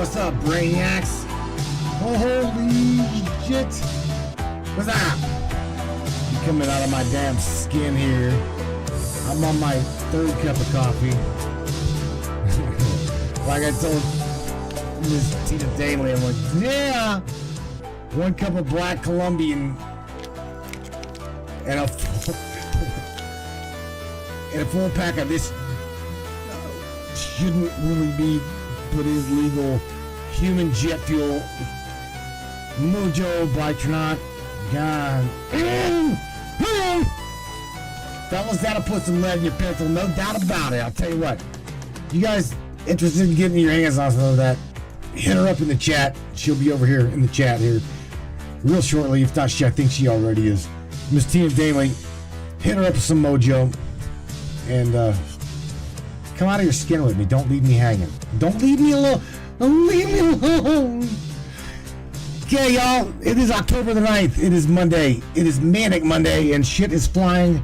What's up, brainiacs? Oh, holy shit. What's up? I'm coming out of my damn skin here. I'm on my third cup of coffee. Like I told Miss Tina Daly, I'm like, yeah, 1 cup of black Colombian and a full pack of this shouldn't really be, but is legal, human jet fuel, Mojo by Tronot. God. Fellas, that'll put some lead in your pencil, no doubt about it. I'll tell you what. You guys interested in getting your hands on some of that, hit her up in the chat. She'll be over here in the chat here real shortly. If not, I think she already is. Miss Tina Daly, hit her up with some Mojo. And come out of your skin with me. Don't leave me hanging. Don't leave me alone. Don't leave me alone. Okay, y'all. It is October the 9th. It is Monday. It is Manic Monday, and shit is flying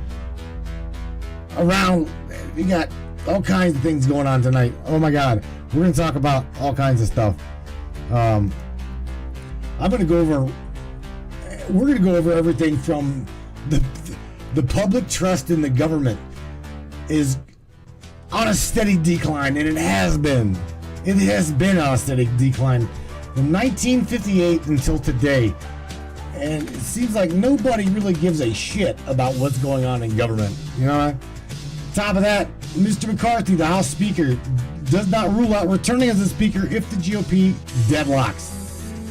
around. We got all kinds of things going on tonight. Oh my God. We're going to talk about all kinds of stuff. I'm going to go over. We're going to go over everything from the public trust in the government is on a steady decline, and it has been. It has been on a steady decline from 1958 until today. And it seems like nobody really gives a shit about what's going on in government. You know what? Top of that, Mr. McCarthy, the House Speaker, does not rule out returning as a Speaker if the GOP deadlocks.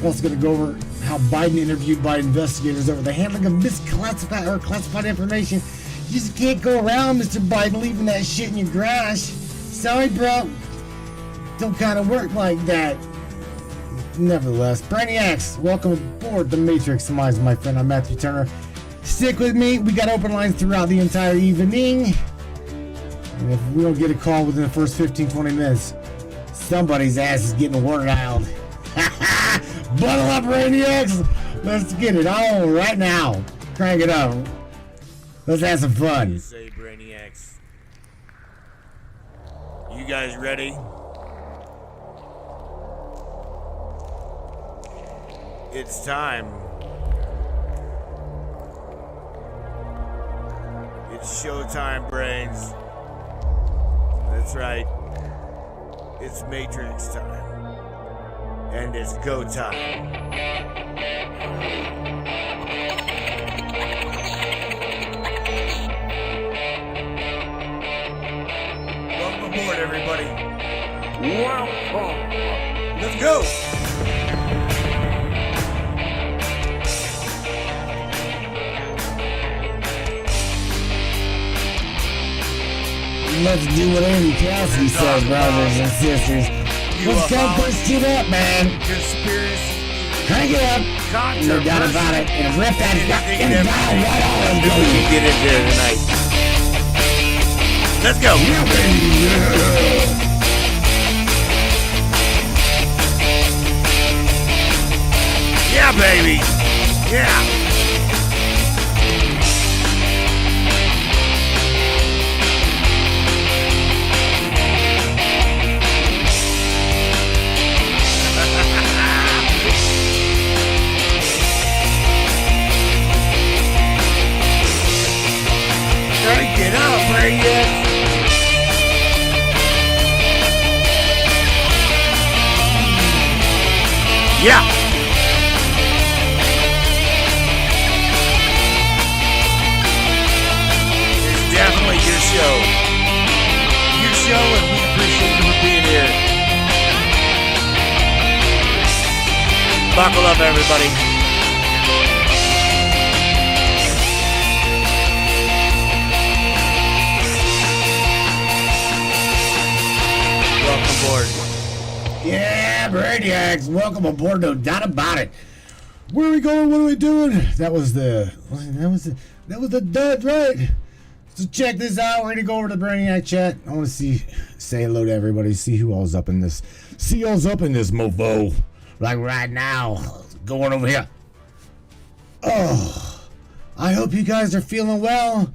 We're also going to go over how Biden interviewed by investigators over the handling of misclassified or classified information. You just can't go around, Mr. Biden, leaving that shit in your garage. Sorry, bro. Don't kind of work like that. Nevertheless, brainiacs, welcome aboard the Matrix. My friend, I'm Matthew Turner. Stick with me. We got open lines throughout the entire evening. And if we don't get a call within the first 15-20 minutes, somebody's ass is getting wild. Buckle up, brainiacs. Let's get it on right now. Crank it up. Let's have some fun. Say, brainiacs. You guys ready? It's time. It's showtime, brains. That's right. It's Matrix time. And it's go time. Welcome aboard, everybody. Wow. Let's go. Let's do what Andy Cassidy says, brothers and sisters. Let's go push shit up, man. Conspiracy. Crank it up. No doubt about it. And rip that fucking guy right off. Let's do what you get into there tonight. Let's go. Yeah, baby. Yeah, baby. Yeah. Get up, brainiacs! Yeah! It's definitely your show. Your show, and we appreciate you for being here. Buckle up, everybody. Aboard. Yeah, brainiacs, welcome aboard, no doubt about it. Where are we going? What are we doing? That was the dud, right? So check this out. We're gonna go over to the brainiac chat. I want to say hello to everybody. See who all's up in this. See who's up in this mofo. Like right now, going over here. Oh, I hope you guys are feeling well.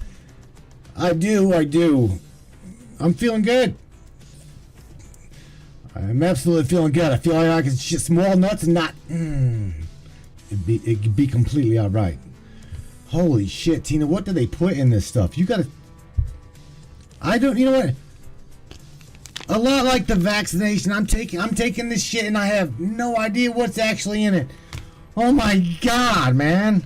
I do. I'm feeling good. I'm absolutely feeling good. I feel like I can shit some walnuts and not. It could be completely all right. Holy shit, Tina! What do they put in this stuff? You gotta. I don't. You know what? A lot like the vaccination. I'm taking this shit and I have no idea what's actually in it. Oh my god, man!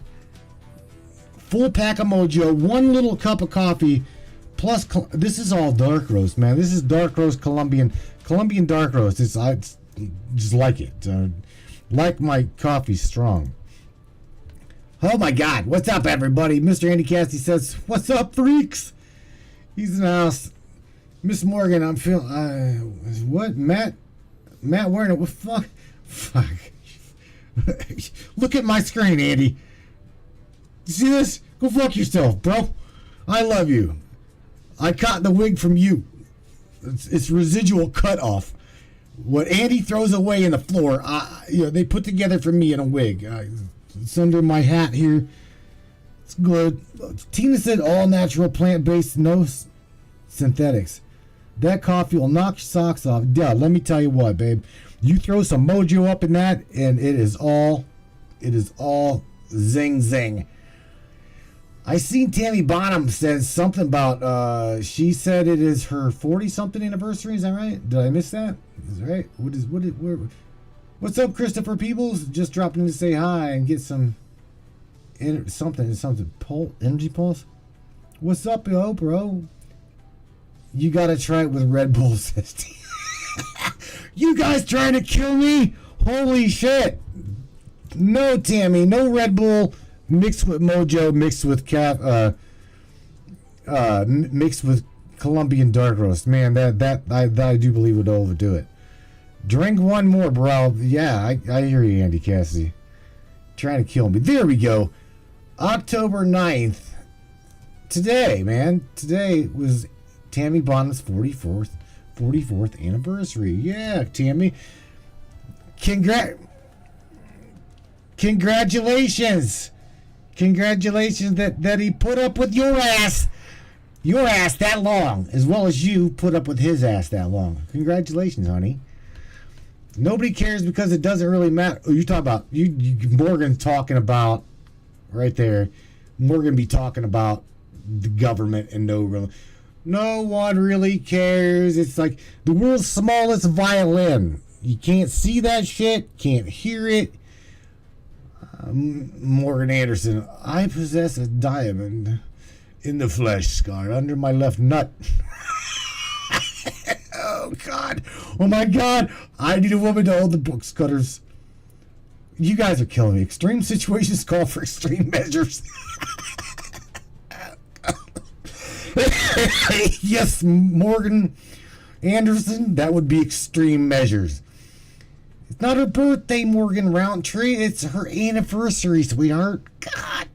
Full pack of Mojo, 1 little cup of coffee, plus this is all dark roast, man. This is dark roast Colombian dark roast. It's just like it. Like my coffee strong. Oh my god, what's up everybody? Mr. Andy Cassidy says, what's up freaks? He's in the house. Miss Morgan, I'm feeling, what? Matt wearing it, what fuck. Look at my screen, Andy. You see this? Go fuck yourself, bro. I love you. I caught the wig from you. It's residual cut off. What Andy throws away in the floor, they put together for me in a wig. It's under my hat here. It's good. Tina said all natural, plant-based, no synthetics. That coffee will knock your socks off. Duh, let me tell you what, babe. You throw some Mojo up in that, and it is all zing zing. I seen Tammy Bonham says something about she said it is her 40-something anniversary. Is that right? Did I miss that? Is that right? What's up, Christopher Peebles? Just dropping in to say hi and get some energy pulse. What's up, yo, bro? You gotta try it with Red Bull, sister. You guys trying to kill me? Holy shit! No, Tammy, no Red Bull mixed with Mojo, mixed with Colombian dark roast. Man, that I do believe would overdo it. Drink one more, bro. Yeah, I hear you, Andy Cassidy. Trying to kill me. There we go. October 9th. Today, man. Today was Tammy Bonham's 44th anniversary. Yeah, Tammy. Congratulations. Congratulations that he put up with your ass that long, as well as you put up with his ass that long. Congratulations, honey. Nobody cares because it doesn't really matter. Oh, you talk about Morgan's talking about right there. Morgan be talking about the government and no one really cares. It's like the world's smallest violin. You can't see that shit, can't hear it. Morgan Anderson, I possess a diamond in the flesh, Scar, under my left nut. Oh God! Oh my God! I need a woman to hold the books cutters. You guys are killing me. Extreme situations call for extreme measures. Yes, Morgan Anderson, that would be extreme measures. It's not her birthday, Morgan Roundtree. It's her anniversary, sweetheart. God.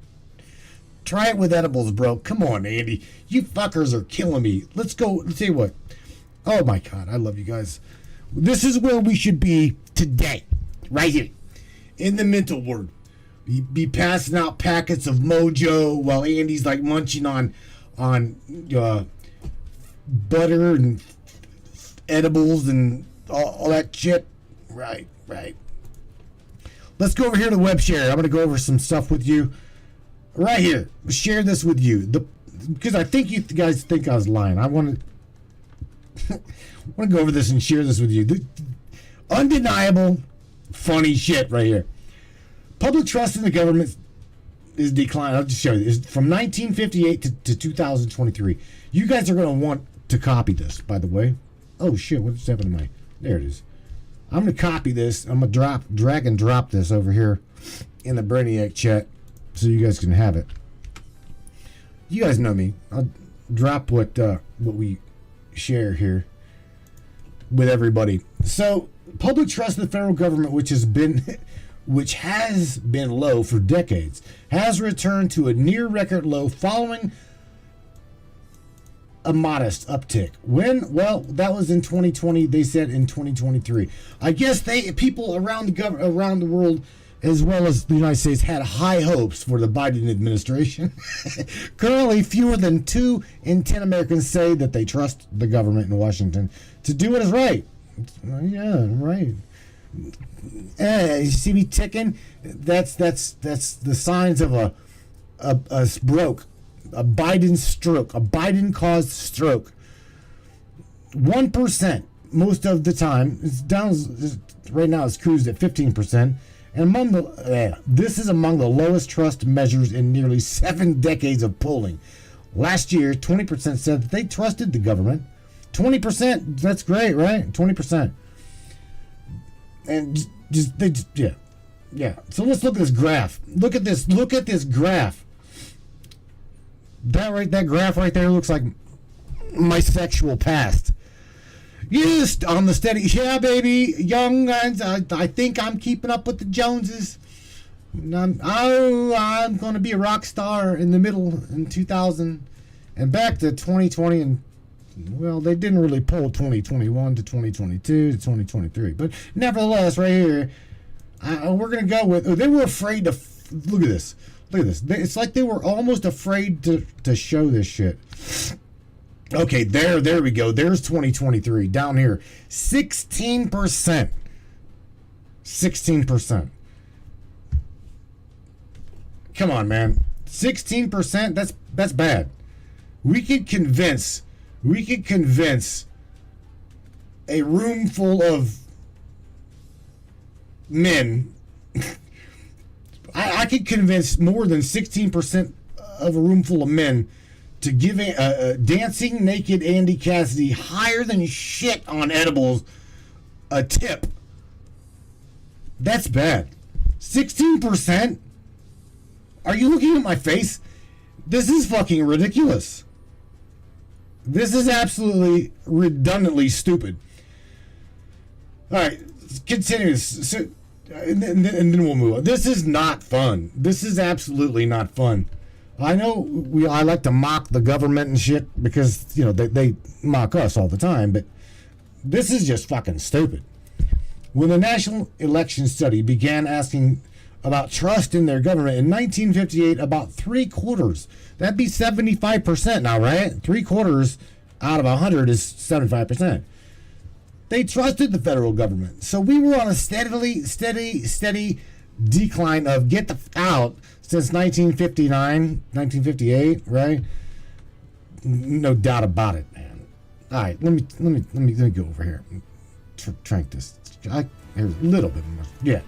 Try it with edibles, bro. Come on, Andy. You fuckers are killing me. Let's go. Let's tell you what. Oh, my God. I love you guys. This is where we should be today. Right here. In the mental ward. Be passing out packets of Mojo while Andy's like munching on butter and edibles and all that shit. Right. Let's go over here to web share. I'm going to go over some stuff with you. Right here. Share this with you. Because I think you guys think I was lying. I want to go over this and share this with you. Undeniable, funny shit right here. Public trust in the government is declining. I'll just show you. It's from 1958 to 2023. You guys are going to want to copy this, by the way. Oh, shit. What's happening to my... There it is. I'm going to copy this. I'm going to drag and drop this over here in the Brainiac chat so you guys can have it. You guys know me. I'll drop what we share here with everybody. So, public trust in the federal government, which has been low for decades, has returned to a near record low following a modest uptick. When? Well, that was in 2020. They said in 2023. I guess people around the world, as well as the United States, had high hopes for the Biden administration. Currently, fewer than 2 in 10 Americans say that they trust the government in Washington to do what is right. Yeah, right. You see me ticking? That's the signs of a stroke, a Biden stroke, a Biden caused stroke. 1% most of the time. It's down right now. It's cruised at 15%, and this is among the lowest trust measures in nearly 7 decades of polling. Last year, 20% said that they trusted the government. 20%. That's great, right? 20%. And yeah. So let's look at this graph. Look at this graph. That graph right there looks like my sexual past. Yes, on the steady. Yeah, baby, young guns. I think I'm keeping up with the Joneses. I'm going to be a rock star in the middle in 2000 and back to 2020 and. Well, they didn't really poll 2021 to 2022 to 2023. But nevertheless, right here, we're going to go with... They were afraid to... Look at this. It's like they were almost afraid to show this shit. Okay, there we go. There's 2023. Down here, 16%. 16%. Come on, man. 16%? That's bad. We could convince a room full of men. I could convince more than 16% of a room full of men to give a dancing naked Andy Cassidy higher than shit on edibles a tip. That's bad. 16%? Are you looking at my face? This is fucking ridiculous. This is absolutely redundantly stupid. All right, continue. So, and then we'll move on. This is not fun. This is absolutely not fun. I know I like to mock the government and shit because they mock us all the time, but this is just fucking stupid. When the National Election Study began asking about trust in their government in 1958, about 3/4. That'd be 75% now, right? 3/4 out of 100 is 75%. They trusted the federal government. So we were on a steady decline of get the out since 1959, 1958, right? No doubt about it, man. All right, let me go over here. Trank this. Here's a little bit more. Yeah.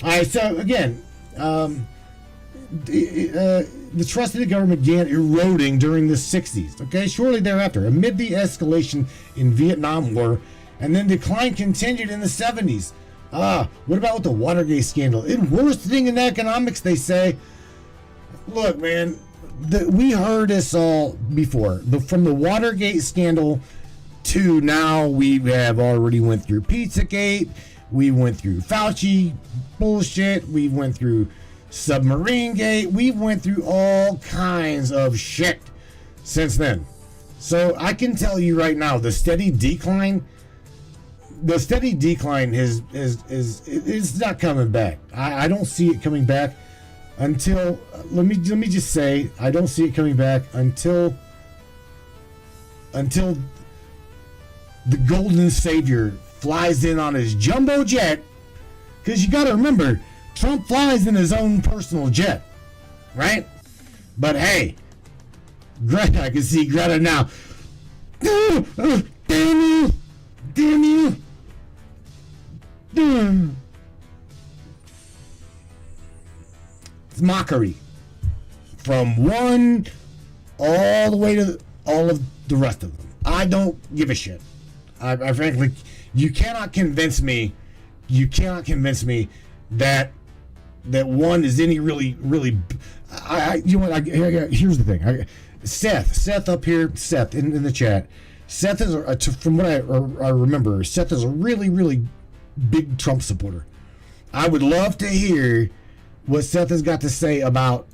All right. So again, the trust in the government began eroding during the 60s. Okay, shortly thereafter, amid the escalation in Vietnam War, and then decline continued in the 70s. What about with the Watergate scandal? It's worsening in economics, they say. Look, man, we heard this all before. From the Watergate scandal to now, we have already went through Pizzagate. We went through Fauci bullshit. We went through Submarine Gate. We went through all kinds of shit since then. So I can tell you right now, the steady decline is not coming back. I don't see it coming back until let me just say I don't see it coming back until the golden savior flies in on his jumbo jet, because you got to remember, Trump flies in his own personal jet, right? But hey, Greta, I can see Greta now. Damn you. It's Mockery. From one all the way to all of the rest of them. I don't give a shit. I frankly, you cannot convince me that one is any really. You know what? Here's the thing. Seth up here. Seth in the chat. Seth is, from what I remember, Seth is a really big Trump supporter. I would love to hear what Seth has got to say about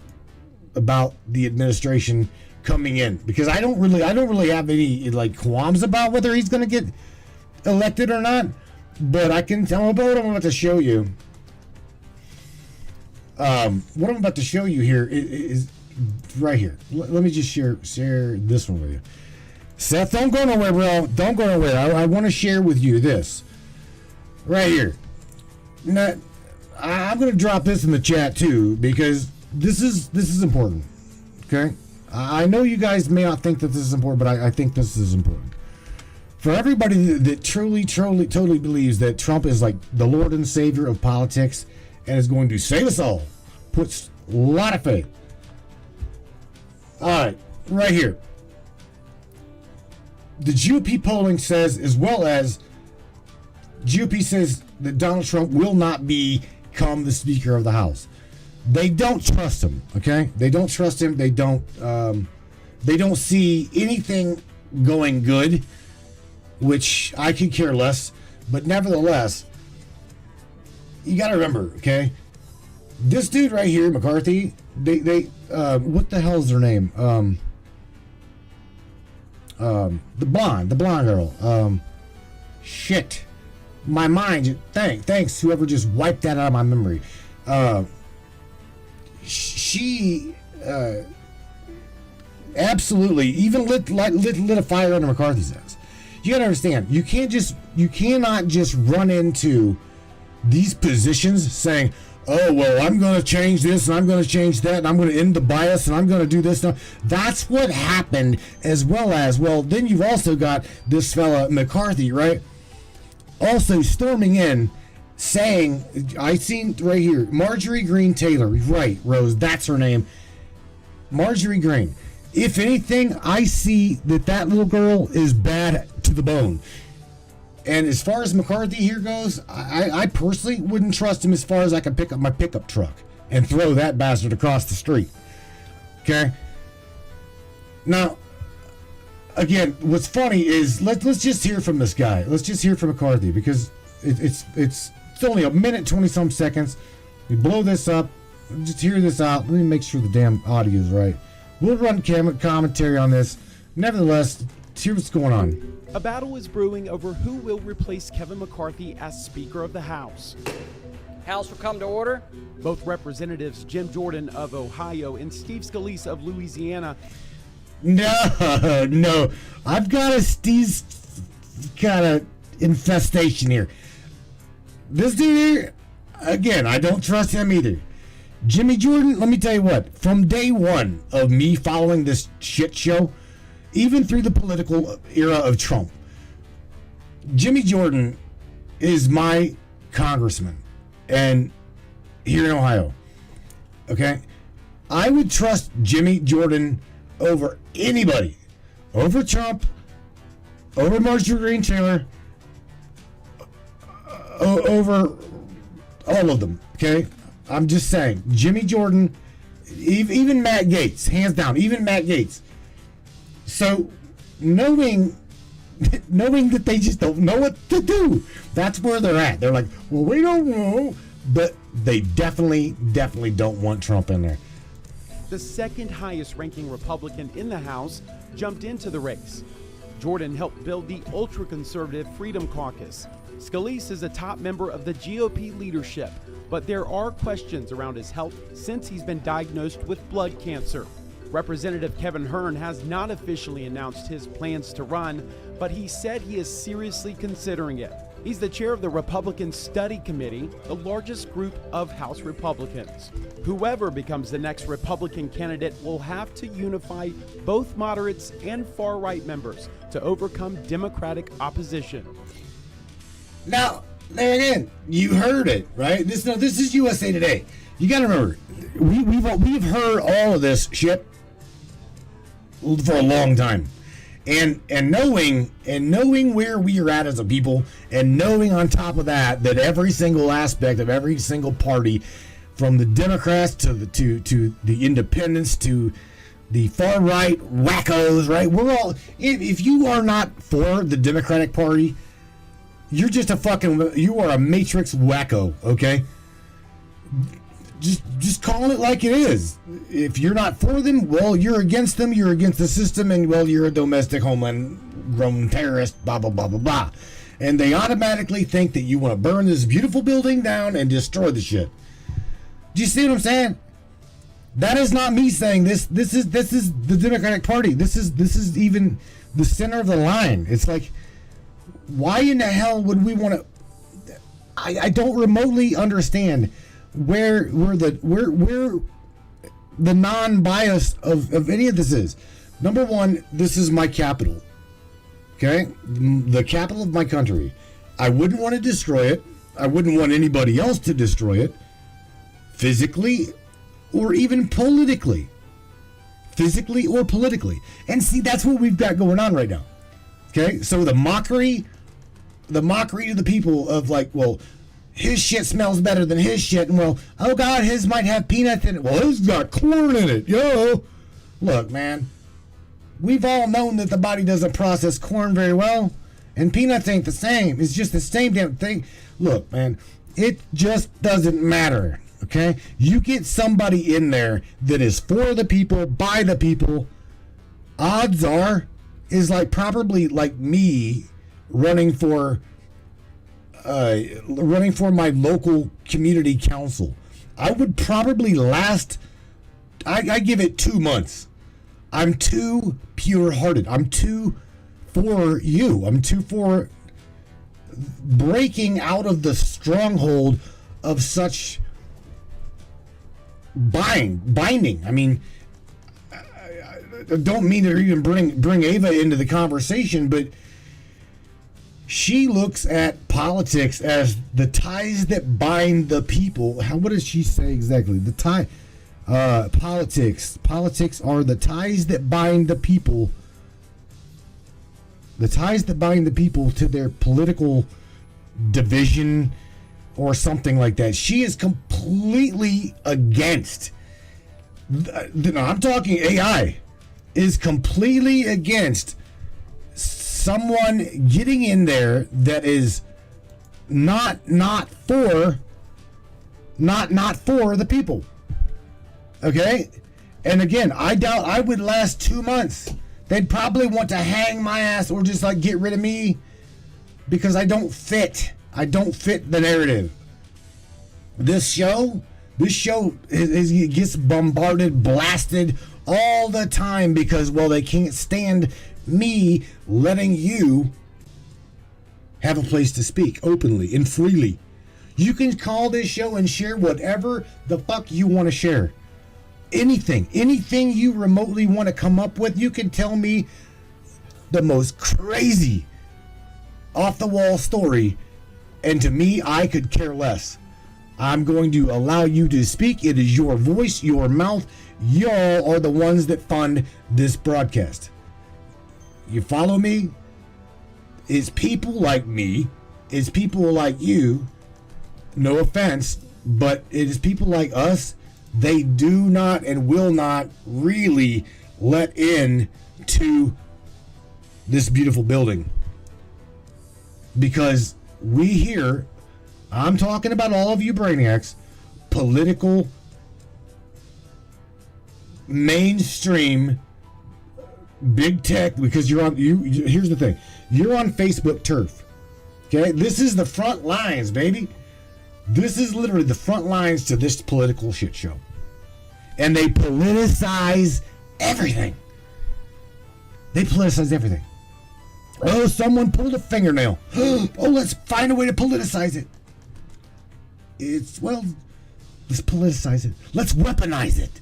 the administration coming in, because I don't really have any qualms about whether he's going to get elected or not. But I can tell about what I'm about to show you. What I'm about to show you here is right here. Let me just share this one with you. Seth, don't go nowhere, bro. Don't go nowhere. I want to share with you this right here. Now, I'm going to drop this in the chat too because this is important. Okay, I know you guys may not think that this is important, but I think this is important for everybody that truly, totally believes that Trump is like the Lord and Savior of politics and is going to save us all. Puts a lot of faith. All right here. The GOP polling says, as well as GOP says that Donald Trump will not become the Speaker of the House. They don't trust him. Okay, they don't trust him. They don't see anything going good, which I could care less. But nevertheless, you got to remember, okay, this dude right here, McCarthy. They what the hell is their name? The blonde girl. Shit. My mind. Thanks. Whoever just wiped that out of my memory. She absolutely even lit a fire under McCarthy's ass. You gotta understand. You cannot just run into these positions saying, "Oh well, I'm going to change this and I'm going to change that and I'm going to end the bias and I'm going to do this." That's what happened, as well as, well, then you've also got this fella McCarthy, right? Also storming in, saying, I seen right here, Marjorie Greene Taylor, right, Rose, that's her name. Marjorie Greene. If anything, I see that little girl is bad to the bone. And as far as McCarthy here goes, I personally wouldn't trust him as far as I can pick up my pickup truck and throw that bastard across the street. Okay? Now, again, what's funny is let's just hear from this guy. Let's just hear from McCarthy because it's only a minute 20-some seconds. We blow this up. Just hear this out. Let me make sure the damn audio is right. We'll run commentary on this. Nevertheless, hear what's going on. A battle is brewing over who will replace Kevin McCarthy as Speaker of the House. House will come to order. Both Representatives Jim Jordan of Ohio and Steve Scalise of Louisiana. No. I've got a Steve's kind of infestation here. This dude here, again, I don't trust him either. Jimmy Jordan, let me tell you what, from day one of me following this shit show, even through the political era of Trump, Jimmy Jordan is my congressman, and here in Ohio. Okay, I would trust Jimmy Jordan over anybody, over Trump, over Marjorie Greene Taylor, over all of them. Okay, I'm just saying, Jimmy Jordan, even Matt Gaetz, hands down, even Matt Gaetz. So, knowing that they just don't know what to do, that's where they're at. They're like, well, we don't know, but they definitely don't want Trump in there. The second highest ranking Republican in the House jumped into the race. Jordan helped build the ultra-conservative Freedom Caucus. Scalise is a top member of the GOP leadership, but there are questions around his health since he's been diagnosed with blood cancer. Representative Kevin Hern has not officially announced his plans to run, but he said he is seriously considering it. He's the chair of the Republican Study Committee, the largest group of House Republicans. Whoever becomes the next Republican candidate will have to unify both moderates and far-right members to overcome Democratic opposition. Now, there again, you heard it, right? This is USA Today. You got to remember, we've heard all of this shit for a long time, and knowing where we are at as a people, and knowing on top of that every single aspect of every single party, from the Democrats to the independents to the far right wackos, right? We're all, if you are not for the Democratic Party, you're just you are a matrix wacko, okay? Just call it like it is. If you're not for them, well, you're against them, you're against the system, and, well, you're a domestic homeland Roman terrorist, blah, blah, blah, blah, blah. And they automatically think that you want to burn this beautiful building down and destroy the shit. Do you see what I'm saying? That is not me saying this. This is the Democratic Party. This is even the center of the line. It's like, why in the hell would we want to? I don't remotely understand where the non-bias of any of this is. Number one, this is my capital. Okay, the capital of my country. I wouldn't want to destroy it. I wouldn't want anybody else to destroy it, physically or even politically. Physically or politically. And see, that's what we've got going on right now. Okay, so the mockery to the people of like, well, his shit smells better than his shit, and well, oh God, his might have peanuts in it. Well, his got corn in it, yo. Look, man, we've all known that the body doesn't process corn very well, and peanuts ain't the same. It's just the same damn thing. Look, man, it just doesn't matter. Okay, you get somebody in there that is for the people, by the people. Odds are, is like probably like me running for my local community council. I would probably last. I give it 2 months. I'm too pure-hearted. I'm too for you. I'm too for breaking out of the stronghold of such binding. I mean, I don't mean to even bring Ava into the conversation, but she looks at politics as the ties that bind the people. What does she say exactly? The tie, politics are the ties that bind the people. The ties that bind the people to their political division or something like that. She is completely against. I'm talking AI is completely against someone getting in there that is not for the people. Okay? And again, I doubt I would last 2 months. They'd probably want to hang my ass or just like get rid of me because I don't fit. I don't fit the narrative. This show gets bombarded, blasted all the time because, well, they can't stand me letting you have a place to speak openly and freely. You can call this show and share whatever the fuck you want to share. Anything you remotely want to come up with, you can tell me the most crazy off the wall story, and to me, I could care less. I'm going to allow you to speak. It is your voice, your mouth. Y'all are the ones that fund this broadcast. You follow me? It's people like me. It's people like you. No offense, but it is people like us. They do not and will not really let in to this beautiful building. Because we here, I'm talking about all of you brainiacs, political, mainstream, big tech, because you're on, here's the thing, you're on Facebook turf. Okay? This is the front lines, baby. This is literally the front lines to this political shit show. And they politicize everything. They politicize everything. Oh, someone pulled a fingernail. Oh, let's find a way to politicize it. Let's politicize it. Let's weaponize it.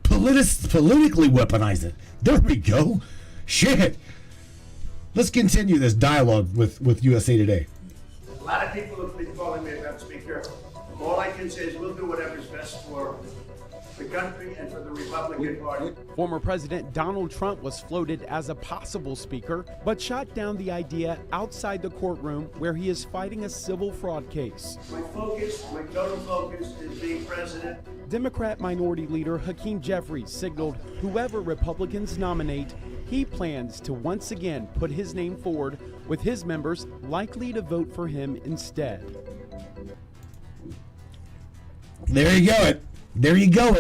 Politically weaponize it. There we go. Shit. Let's continue this dialogue with USA Today. A lot of people have been calling me about Speaker. All I can say is we'll do whatever's best for the country and for the Republican Party. Former President Donald Trump was floated as a possible speaker, but shot down the idea outside the courtroom where he is fighting a civil fraud case. My total focus is being president. Democrat Minority Leader Hakeem Jeffries signaled whoever Republicans nominate, he plans to once again put his name forward, with his members likely to vote for him instead. There you go. There you go.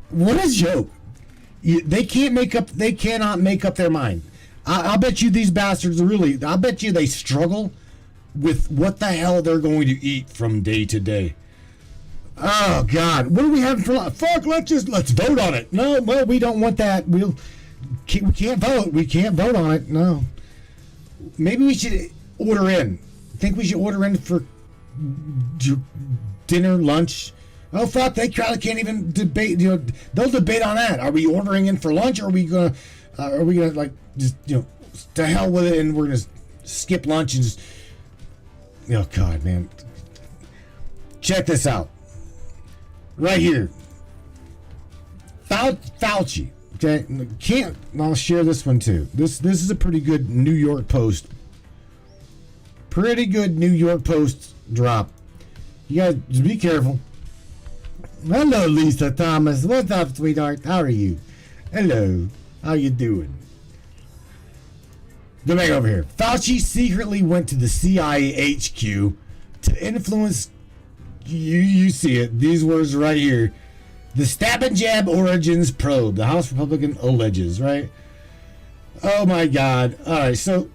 What a joke. They cannot make up their mind. I'll bet you these bastards I'll bet you they struggle with what the hell they're going to eat from day to day. Oh God, what are we having for lunch? Fuck, let's vote on it. No, well, we don't want that. we can't vote. We can't vote on it. No. Maybe we should order in. Think we should order in for dinner, lunch? Oh fuck! They probably can't even debate. They'll debate on that. Are we ordering in for lunch, or are we gonna like just to hell with it, and we're gonna skip lunch and just? Oh God, man! Check this out. Right here, Fauci. Okay, I'll share this one too. This is a pretty good New York Post. Pretty good New York Post drop. You guys just be careful. Hello, Lisa Thomas. What's up, sweetheart? How are you? Hello. How you doing? Go back over here. Fauci secretly went to the CIA HQ to influence. You see it. These words right here. The Stab and Jab Origins Probe. The House Republican alleges, right? Oh my God. All right, so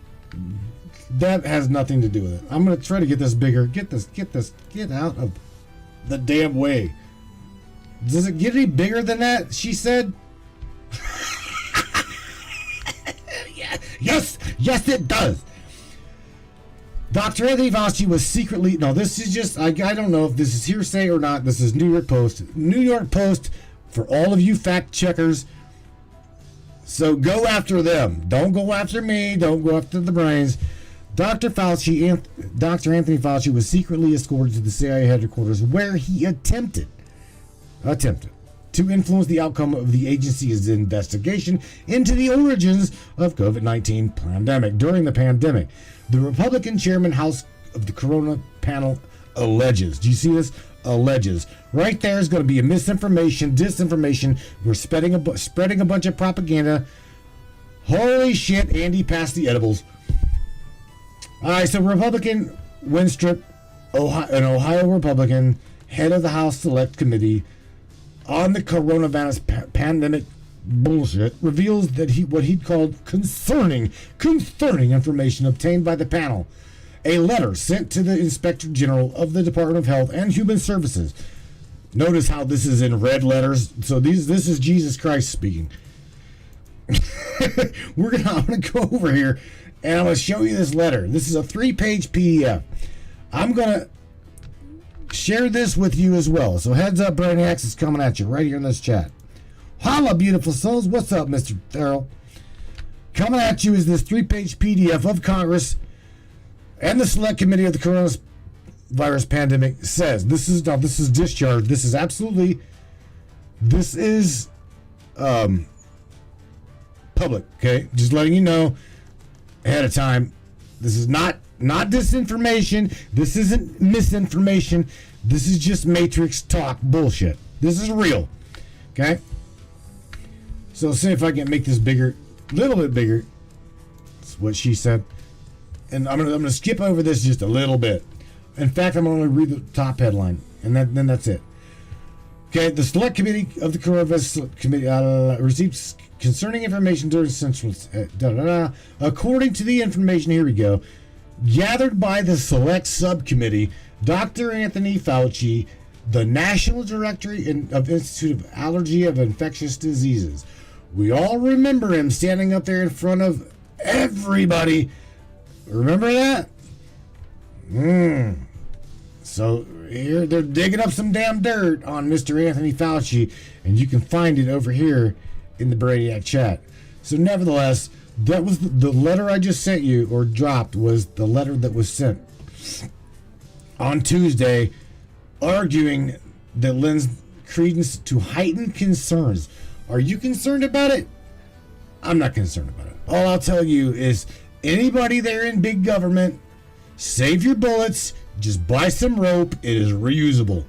that has nothing to do with it. I'm gonna try to get this bigger. Get out of the damn way. Does it get any bigger than that? She said. Yes, it does. Dr. Anthony Fauci was secretly, no, this is just, I don't know if this is hearsay or not. This is New York Post. New York Post, for all of you fact checkers. So go after them. Don't go after me. Don't go after the brains. Dr. Anthony Fauci was secretly escorted to the CIA headquarters where he attempted to influence the outcome of the agency's investigation into the origins of COVID-19 pandemic. During the pandemic, the Republican chairman House of the Corona panel alleges. Do you see this? Alleges. Right there is going to be a disinformation. We're spreading a bunch of propaganda. Holy shit, Andy passed the edibles. All right, so Republican Winstrip, an Ohio Republican, head of the House Select Committee on the coronavirus pandemic bullshit, reveals that what he'd called concerning information obtained by the panel. A letter sent to the Inspector General of the Department of Health and Human Services. Notice how this is in red letters. So this is Jesus Christ speaking. I'm gonna go over here and I'm gonna show you this letter. This is a 3-page PDF. I'm gonna share this with you as well. So heads up, brainiacs is coming at you right here in this chat. Holla, beautiful souls. What's up, Mr. Terrell? Coming at you is this 3-page PDF of Congress and the Select Committee of the Coronavirus Pandemic says. This is discharge. This is public, okay? Just letting you know ahead of time. This is not disinformation. This isn't misinformation. This is just Matrix talk bullshit. This is real, okay? So see if I can make this bigger, a little bit bigger. That's what she said. And I'm gonna skip over this just a little bit. In fact, I'm gonna read the top headline, and then that's it. Okay, the Select Committee of the Coronavirus Committee received concerning information during central. According to the information, here we go, gathered by the Select Subcommittee, Dr. Anthony Fauci, the National Director of Institute of Allergy of Infectious Diseases. We all remember him standing up there in front of everybody. Remember that? So here they're digging up some damn dirt on Mr. Anthony Fauci, and you can find it over here in the Brainiac chat. So nevertheless, that was the letter I just sent you, or dropped, was the letter that was sent on Tuesday, arguing that lends credence to heightened concerns. Are you concerned about it? I'm not concerned about it. All I'll tell you is anybody there in big government, save your bullets, just buy some rope. It is reusable.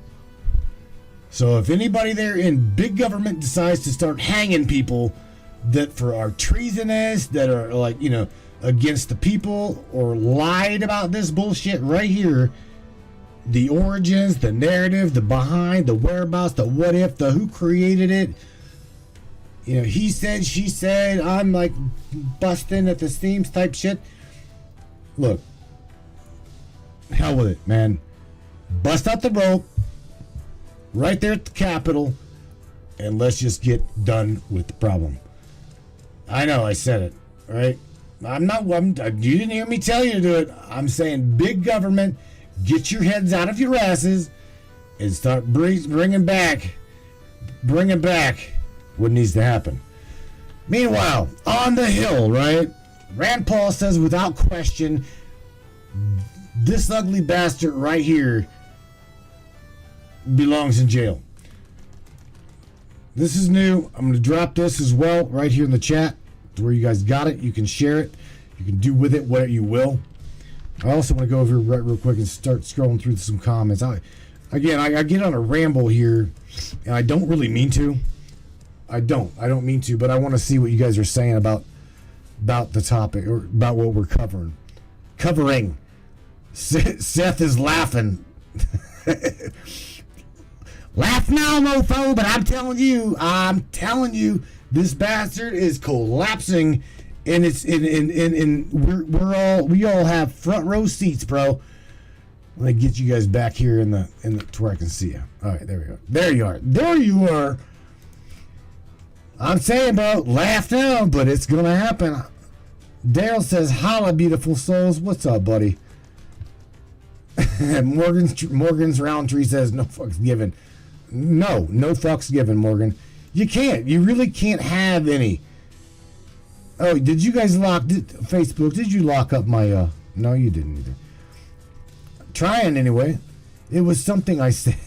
So if anybody there in big government decides to start hanging people that are treasonous, that are against the people, or lied about this bullshit right here, the origins, the narrative, the behind, the whereabouts, the what if, the who created it, he said, she said, I'm like busting at the seams type shit. Look, hell with it, man. Bust out the rope right there at the Capitol, and let's just get done with the problem. I know, I said it, right? You didn't hear me tell you to do it. I'm saying big government, get your heads out of your asses and start bringing back what needs to happen. Meanwhile, on the Hill, right? Rand Paul says without question, this ugly bastard right here belongs in jail. This is new. I'm going to drop this as well right here in the chat where you guys got it. You can share it. You can do with it what you will. I also want to go over here real quick and start scrolling through some comments. I get on a ramble here, and I don't really mean to. I don't mean to, but I want to see what you guys are saying about the topic or about what we're covering. Seth is laughing. Laugh now, mofo, but I'm telling you, this bastard is collapsing, and we all have front row seats, bro. Let me get you guys back here in the to where I can see you. All right, there we go. There you are. There you are. I'm saying, bro, laugh now, but it's gonna happen. Daryl says, "Holla, beautiful souls." What's up, buddy? Morgan's Roundtree says, "No fucks given." No fucks given, Morgan. You can't. You really can't have any. Oh, did you guys Facebook? Did you lock up my? No, you didn't either. Trying anyway. It was something I said.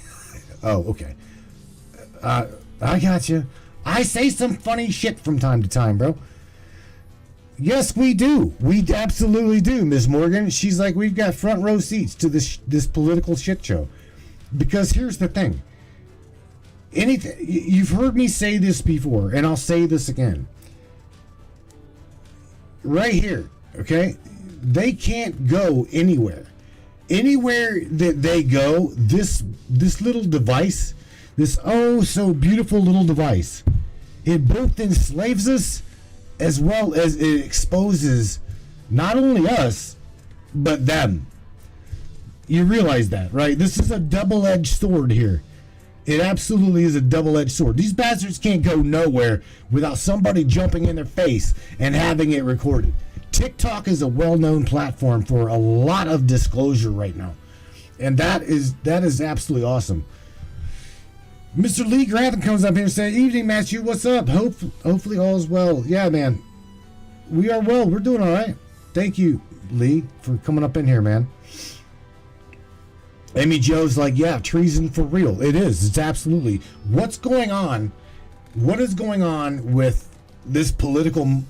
Oh, okay. I got you. I say some funny shit from time to time, bro. Yes, we do. We absolutely do, Miss Morgan. She's like, we've got front row seats to this political shit show. Because here's the thing. You've heard me say this before, and I'll say this again. Right here, okay? They can't go anywhere. Anywhere that they go, this little device, this oh so beautiful little device, it both enslaves us as well as it exposes not only us, but them. You realize that, right? This is a double-edged sword here. It absolutely is a double-edged sword. These bastards can't go nowhere without somebody jumping in their face and having it recorded. TikTok is a well-known platform for a lot of disclosure right now. And that is absolutely awesome. Mr. Lee Grantham comes up here and says, "Evening, Matthew, what's up? Hopefully all is well." Yeah, man. We are well. We're doing all right. Thank you, Lee, for coming up in here, man. Amy Joe's like, yeah, treason for real. It is. It's absolutely. What's going on? What is going on with this political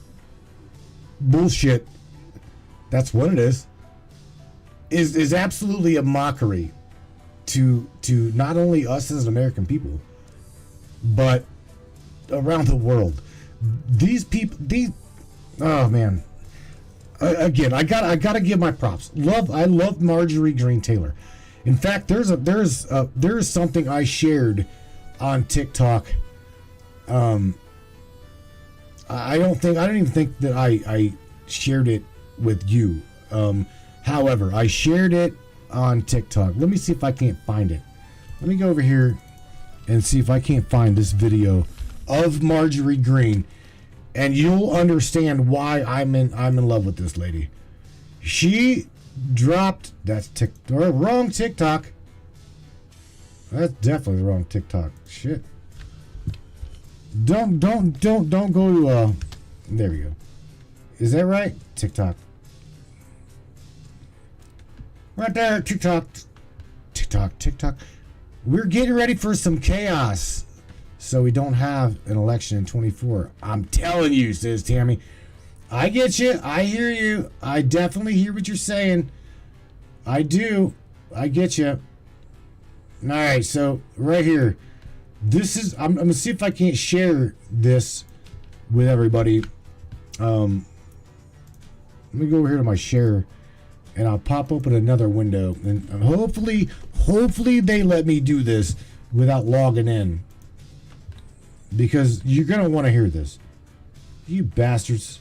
bullshit? That's what it is. Is absolutely a mockery to not only us as American people, but around the world. These people, oh man. Again, I gotta give my props. I love Marjorie Green Taylor. In fact, there is something I shared on TikTok. I don't even think that I shared it with you. However, I shared it on TikTok. Let me see if I can't find it. Let me go over here and see if I can't find this video of Marjorie Green, and you'll understand why I'm in love with this lady. She dropped wrong TikTok. That's definitely the wrong TikTok. Shit. Don't go to there we go. Is that right? TikTok. Right there, TikTok. We're getting ready for some chaos, so we don't have an election in 24. I'm telling you, says Tammy. I get you. I hear you. I definitely hear what you're saying. I do. I get you. All right, so right here, this is. I'm gonna see if I can't share this with everybody. Let me go over here to my share, and I'll pop open another window, and hopefully they let me do this without logging in, because you're gonna want to hear this. You bastards.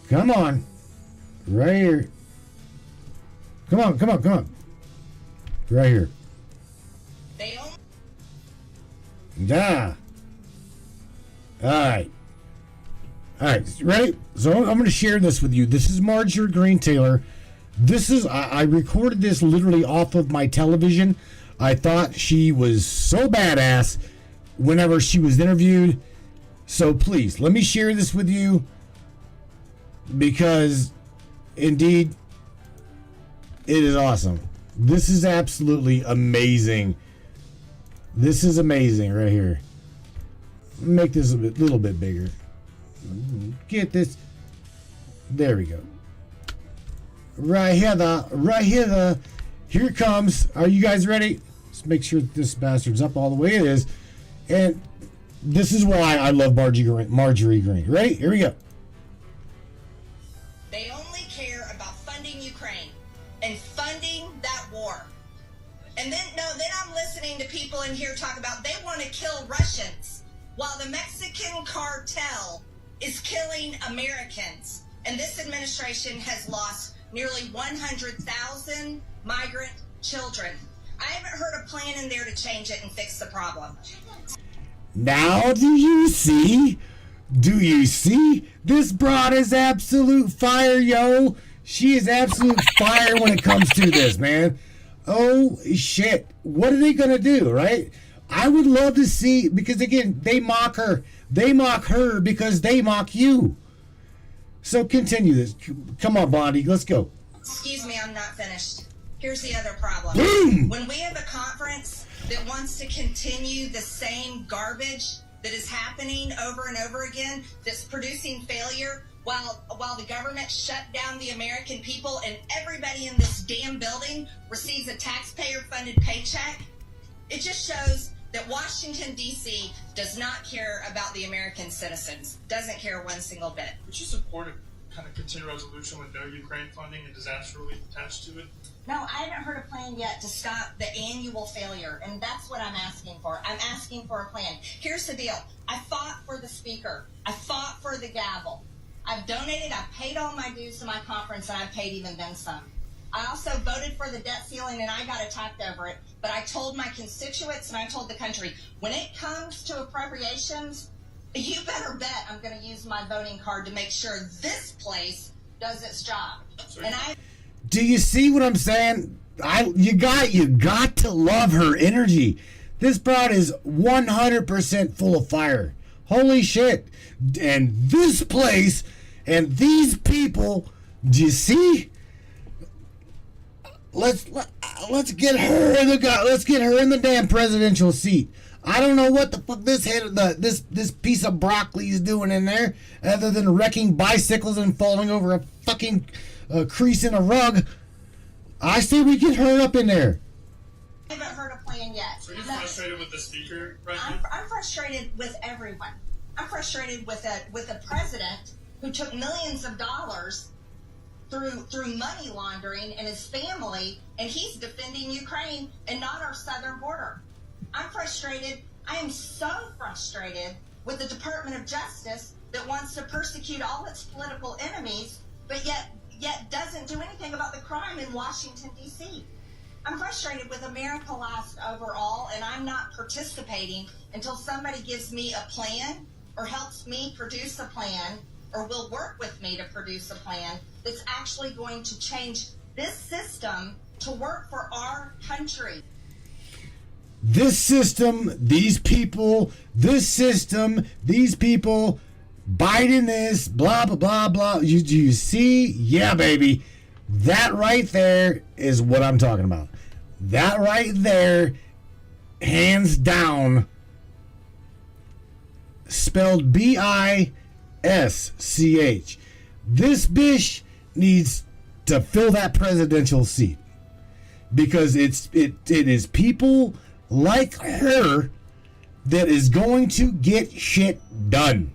Come on. Right here. Come on. Right here. Yeah. Alright. All right, ready? So I'm going to share this with you. This is Marjorie Green Taylor. This is I recorded this literally off of my television. I thought she was so badass whenever she was interviewed. So please, let me share this with you because indeed it is awesome. This is absolutely amazing. This is amazing right here. Make this a little bit bigger. Get this. There we go. Right here. Here it comes. Are you guys ready? Let's make sure that this bastard's up all the way it is. And this is why I love Marjorie Green. Ready? Here we go. They only care about funding Ukraine and funding that war. And then I'm listening to people in here talk about they want to kill Russians while the Mexican cartel is killing Americans. And this administration has lost nearly 100,000 migrant children. I haven't heard a plan in there to change it and fix the problem. Now do you see? Do you see? This broad is absolute fire, yo. She is absolute fire when it comes to this, man. Oh, shit. What are they going to do, right? I would love to see, because again, they mock her. They mock her because they mock you. So continue this. Come on, Blondie, let's go. Excuse me, I'm not finished. Here's the other problem. Boom! When we have a conference that wants to continue the same garbage that is happening over and over again, that's producing failure, while the government shut down the American people and everybody in this damn building receives a taxpayer-funded paycheck, it just shows that Washington, D.C. does not care about the American citizens. Doesn't care one single bit. Would you support a kind of continued resolution with no Ukraine funding and disaster relief attached to it? No, I haven't heard a plan yet to stop the annual failure, and that's what I'm asking for. I'm asking for a plan. Here's the deal. I fought for the speaker. I fought for the gavel. I've donated, I've paid all my dues to my conference, and I've paid even then some. I also voted for the debt ceiling, and I got attacked over it. But I told my constituents and I told the country, when it comes to appropriations, you better bet I'm going to use my voting card to make sure this place does its job. And do you see what I'm saying? You got to love her energy. This broad is 100% full of fire. Holy shit. And this place and these people, do you see? Let's get her in the damn presidential seat. I don't know what the fuck this piece of broccoli is doing in there, other than wrecking bicycles and falling over a fucking crease in a rug. I say we get her up in there. I haven't heard a plan yet. So you're frustrated with the speaker right now? I'm frustrated with everyone. I'm frustrated with a president who took millions of dollars through money laundering and his family, and he's defending Ukraine and not our southern border. I'm frustrated. I am so frustrated with the Department of Justice that wants to persecute all its political enemies, but yet doesn't do anything about the crime in Washington, D.C. I'm frustrated with America Last overall, and I'm not participating until somebody gives me a plan or helps me produce a plan or will work with me to produce a plan that's actually going to change this system to work for our country. This system, these people, Biden this, blah, blah, blah, blah. You see? Yeah, baby. That right there is what I'm talking about. That right there, hands down, spelled B-I-S-C-H. This bitch needs to fill that presidential seat, because it is people like her that is going to get shit done.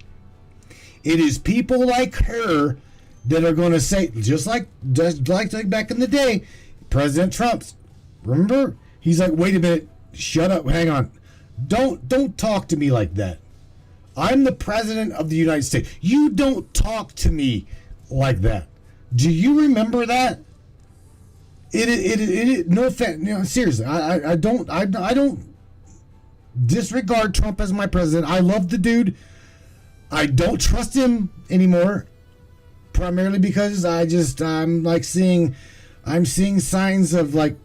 It is people like her that are going to say, just like back in the day, President Trump's. Remember? He's like, wait a minute, shut up, hang on. Don't talk to me like that. I'm the president of the United States. You don't talk to me like that. Do you remember that? It no offense, you know, seriously. I don't disregard Trump as my president. I love the dude. I don't trust him anymore, primarily because I'm seeing signs of like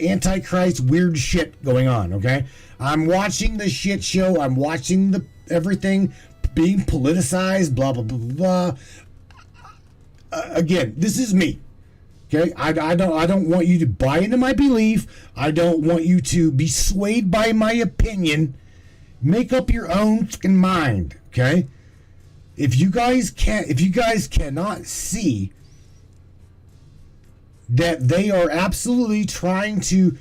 Antichrist weird shit going on. Okay, I'm watching the shit show. I'm watching everything being politicized. Blah blah blah blah. Again, this is me. Okay, I don't want you to buy into my belief. I don't want you to be swayed by my opinion. Make up your own fucking mind. Okay, if you guys cannot see that they are absolutely trying to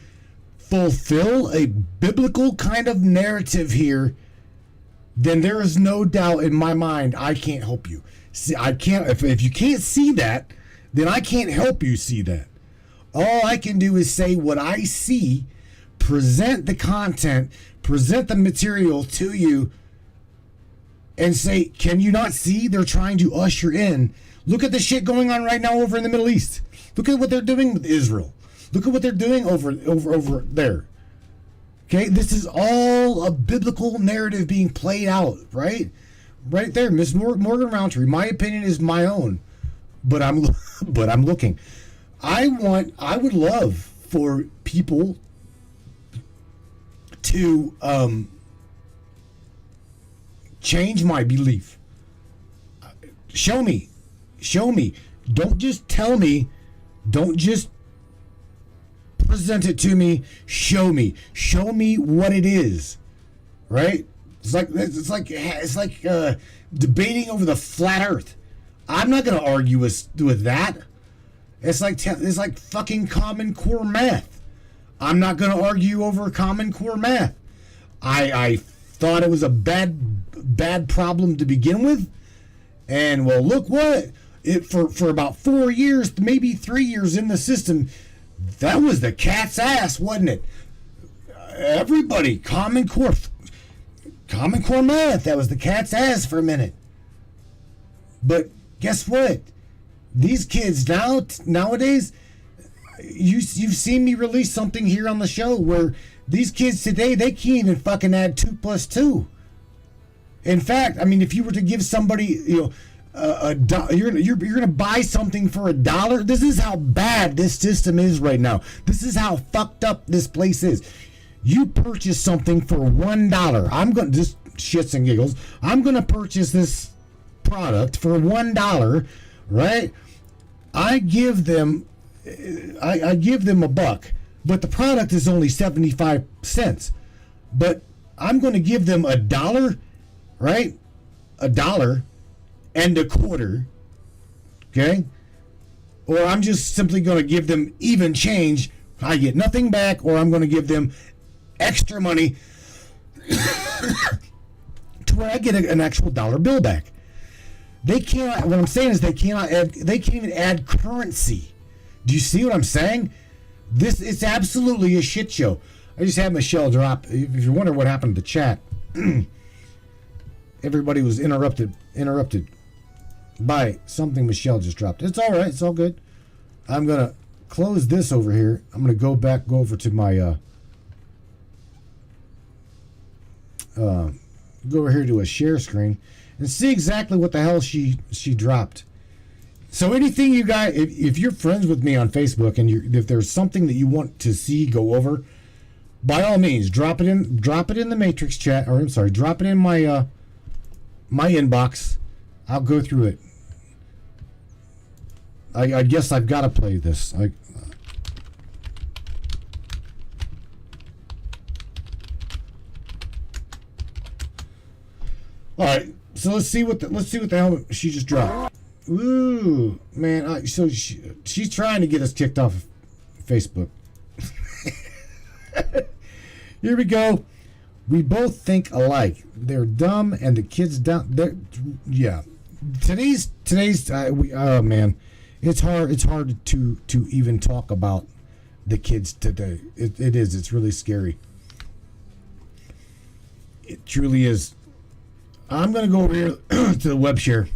fulfill a biblical kind of narrative here, then there is no doubt in my mind I can't help you. See, I can't. If you can't see that, then I can't help you see that. All I can do is say what I see, present the content, present the material to you, and say, can you not see they're trying to usher in? Look at the shit going on right now over in the Middle East. Look at what they're doing with Israel. Look at what they're doing over there. Okay, this is all a biblical narrative being played out, right? Right there, Miss Morgan Roundtree. My opinion is my own, but I'm looking. I would love for people to change my belief. Show me. Don't just tell me. Don't just present it to me. Show me what it is. Right? It's like debating over the flat Earth. I'm not going to argue with that. It's like fucking Common Core math. I'm not going to argue over Common Core math. I thought it was a bad problem to begin with, and well, look what for about 4 years, maybe 3 years in the system, that was the cat's ass, wasn't it? Everybody, Common Core math, that was the cat's ass for a minute. But guess what? These kids nowadays, you've seen me release something here on the show where these kids today, they can't even fucking add 2 + 2. In fact, I mean, if you were to give somebody, you're gonna buy something for $1. This is how bad this system is right now. This is how fucked up this place is. You purchase something for $1. I'm gonna just shits and giggles. I'm gonna purchase this product for $1, right? I give them $1, but the product is only 75 cents. But I'm going to give them $1, right? $1.25, okay? Or I'm just simply going to give them even change. I get nothing back, or I'm going to give them extra money to where I get an actual dollar bill back. They cannot. What I'm saying is they can't even add currency. Do you see what I'm saying? It's absolutely a shit show. I just had Michelle drop. If you're wondering what happened to the chat, everybody was interrupted by something Michelle just dropped. It's all right. It's all good. I'm gonna close this over here. I'm gonna go over to my go over here to a share screen and see exactly what the hell she dropped. So anything you guys, if you're friends with me on Facebook and if there's something that you want to see go over, by all means drop it in the Matrix chat, or I'm sorry, drop it in my my inbox. I'll go through it. I guess I've got to play this. All right. So let's see what the hell she just dropped. Ooh, man! So she's trying to get us kicked off of Facebook. Here we go. We both think alike. They're dumb, and the kids down there. Yeah. Today's. Oh man, it's hard. It's hard to even talk about the kids today. It is. It's really scary. It truly is. I'm going to go over here to the web share.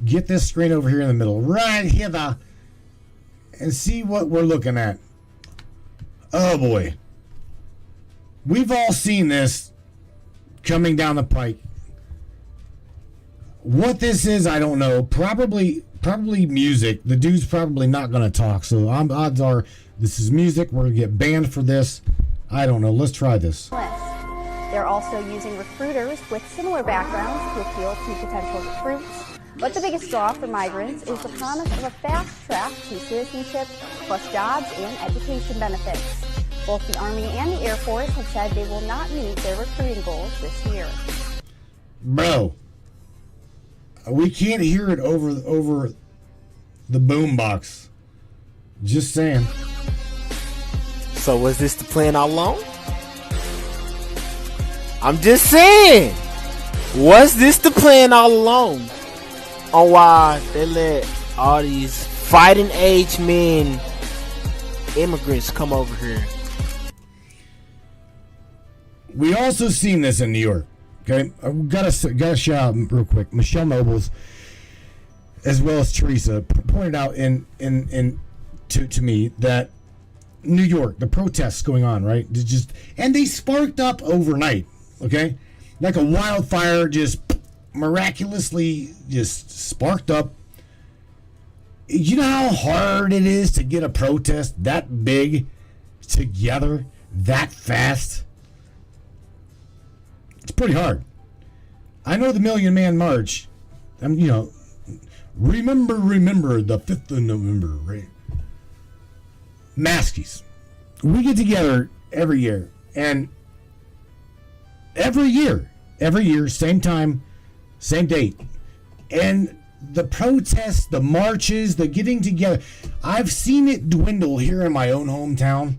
Get this screen over here in the middle, right here, and see what we're looking at. Oh boy. We've all seen this coming down the pike. What this is, I don't know. Probably music. The dude's probably not going to talk. So odds are this is music. We're going to get banned for this. I don't know. Let's try this. They're also using recruiters with similar backgrounds to appeal to potential recruits. But the biggest draw for migrants is the promise of a fast track to citizenship, plus jobs and education benefits. Both the Army and the Air Force have said they will not meet their recruiting goals this year. Bro, we can't hear it over the boombox. Just saying. So was this the plan all along? I'm just saying. Was this the plan all along? On why they let all these fighting age men, immigrants, come over here? We also seen this in New York. Okay, I gotta shout out real quick. Michelle Nobles, as well as Teresa, pointed out to me that New York, the protests going on, right? And they sparked up overnight. Okay, like a wildfire, just miraculously just sparked up. You know how hard it is to get a protest that big together that fast? It's pretty hard. I know the Million Man March. Remember the 5th of November, right? Maskies. We get together every year, and every year, same time, same date. And the protests, the marches, the getting together, I've seen it dwindle here in my own hometown.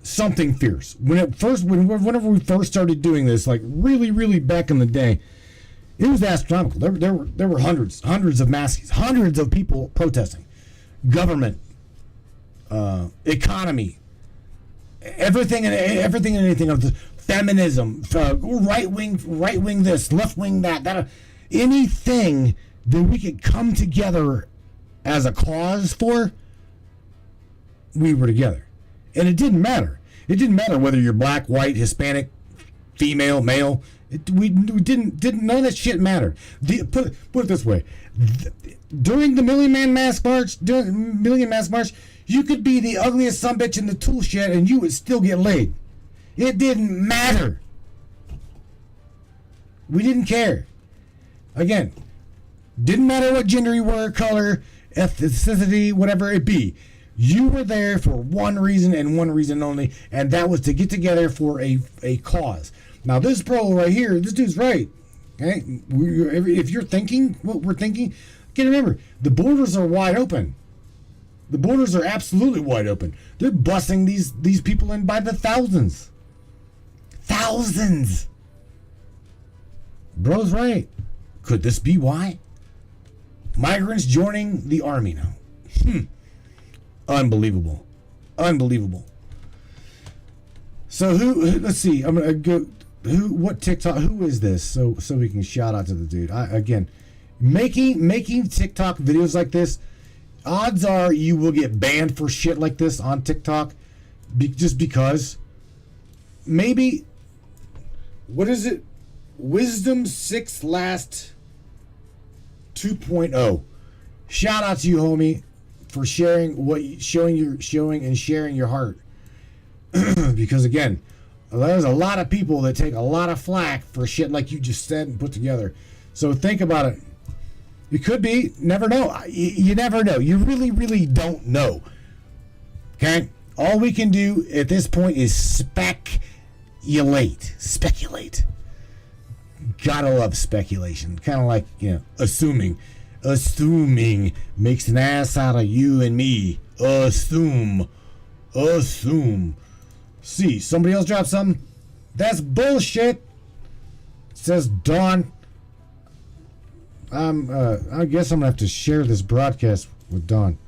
Something fierce. Whenever we first started doing this, like really back in the day, it was astronomical. There were hundreds of maskies, hundreds of people protesting. Government, economy, everything and anything of the feminism, right wing this, left wing that, anything that we could come together as a cause for, we were together. And it didn't matter. It didn't matter whether you're black, white, Hispanic, female, male. We didn't. None of that shit mattered. Put it this way: during the Million Mass March, you could be the ugliest sumbitch in the tool shed, and you would still get laid. It didn't matter. We didn't care. Again, didn't matter what gender you were, color, ethnicity, whatever it be. You were there for one reason and one reason only, and that was to get together for a cause. Now, this bro right here, this dude's right. Okay, if you're thinking what we're thinking, you gotta remember the borders are wide open. The borders are absolutely wide open. They're busing these people in by the thousands. Thousands. Bro's right. Could this be why? Migrants joining the army now. Unbelievable. So let's see. I'm gonna go. What TikTok? Who is this? So we can shout out to the dude. Again, making TikTok videos like this. Odds are you will get banned for shit like this on TikTok, just because. Maybe. What is it? Wisdom 6 Last 2.0. Shout out to you, homie, for sharing and sharing your heart. Because again, there's a lot of people that take a lot of flack for shit like you just said and put together. So think about it. It could be, never know. You never know. You really don't know. Okay? All we can do at this point is speculate. Gotta love speculation. Kind of like, assuming. Assuming makes an ass out of you and me. Assume. See, somebody else dropped something? That's bullshit. Says Dawn. I guess I'm gonna have to share this broadcast with Dawn.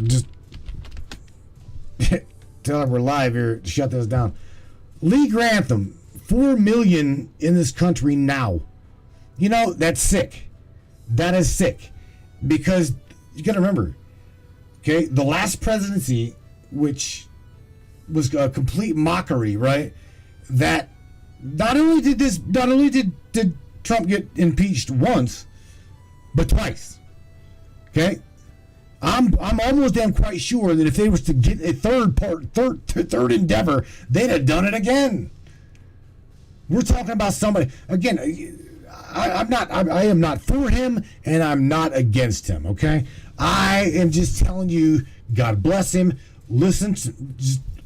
Just tell her we're live here to shut this down. Lee Grantham, 4 million in this country now. That's sick. That is sick. Because you gotta remember, okay, the last presidency, which was a complete mockery, right? That not only did Trump get impeached once, but twice. Okay, I'm almost damn quite sure that if they was to get a third endeavor, they'd have done it again. We're talking about somebody again. I am not for him, and I'm not against him. Okay, I am just telling you, God bless him. Listen,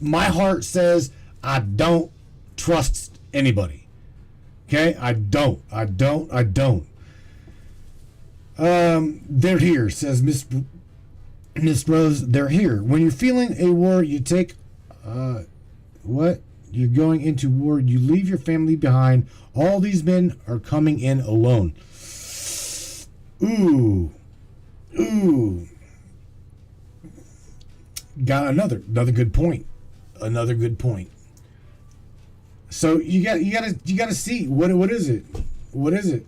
my heart says I don't trust anybody. Okay, I don't. They're here, says Miss Rose. They're here. When you're feeling a war, you take what? You're going into war. You leave your family behind. All these men are coming in alone. Ooh. Got another good point. Another good point. So you gotta see what is it? What is it?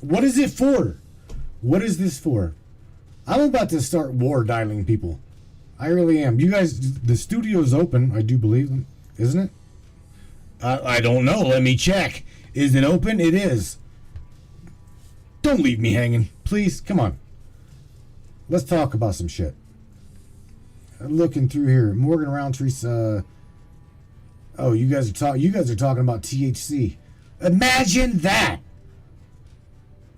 What is it for? What is this for? I'm about to start war dialing people. I really am. You guys, the studio's open. I do believe them, isn't it? I don't know. Let me check. Is it open? It is. Don't leave me hanging, please. Come on. Let's talk about some shit. Looking through here, Morgan Roundtree's. Oh, you guys are talking about THC. Imagine that.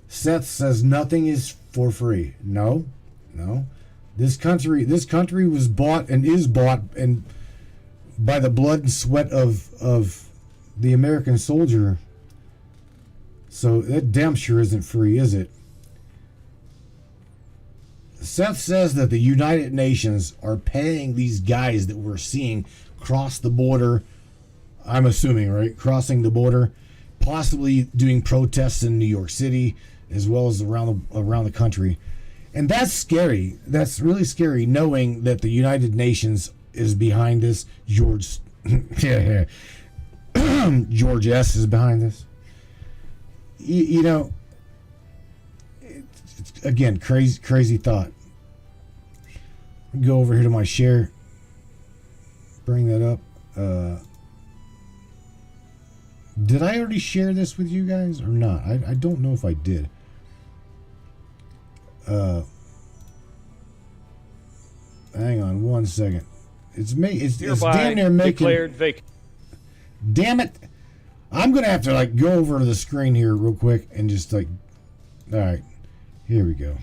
Seth says nothing is for free. No. This country was bought and is bought and by the blood and sweat of the American soldier. So that damn sure isn't free, is it? Seth says that the United Nations are paying these guys that we're seeing cross the border. I'm assuming, right? Crossing the border, possibly doing protests in New York City as well as around the country. And that's scary. That's really scary, knowing that the United Nations is behind this. George S. is behind this. You know, it's, again, crazy thought. Go over here to my share. Bring that up. Did I already share this with you guys or not? I don't know if I did. Hang on one second. It's damn near making. Declared vacant. Damn it! I'm gonna have to go over to the screen here real quick and just all right, here we go.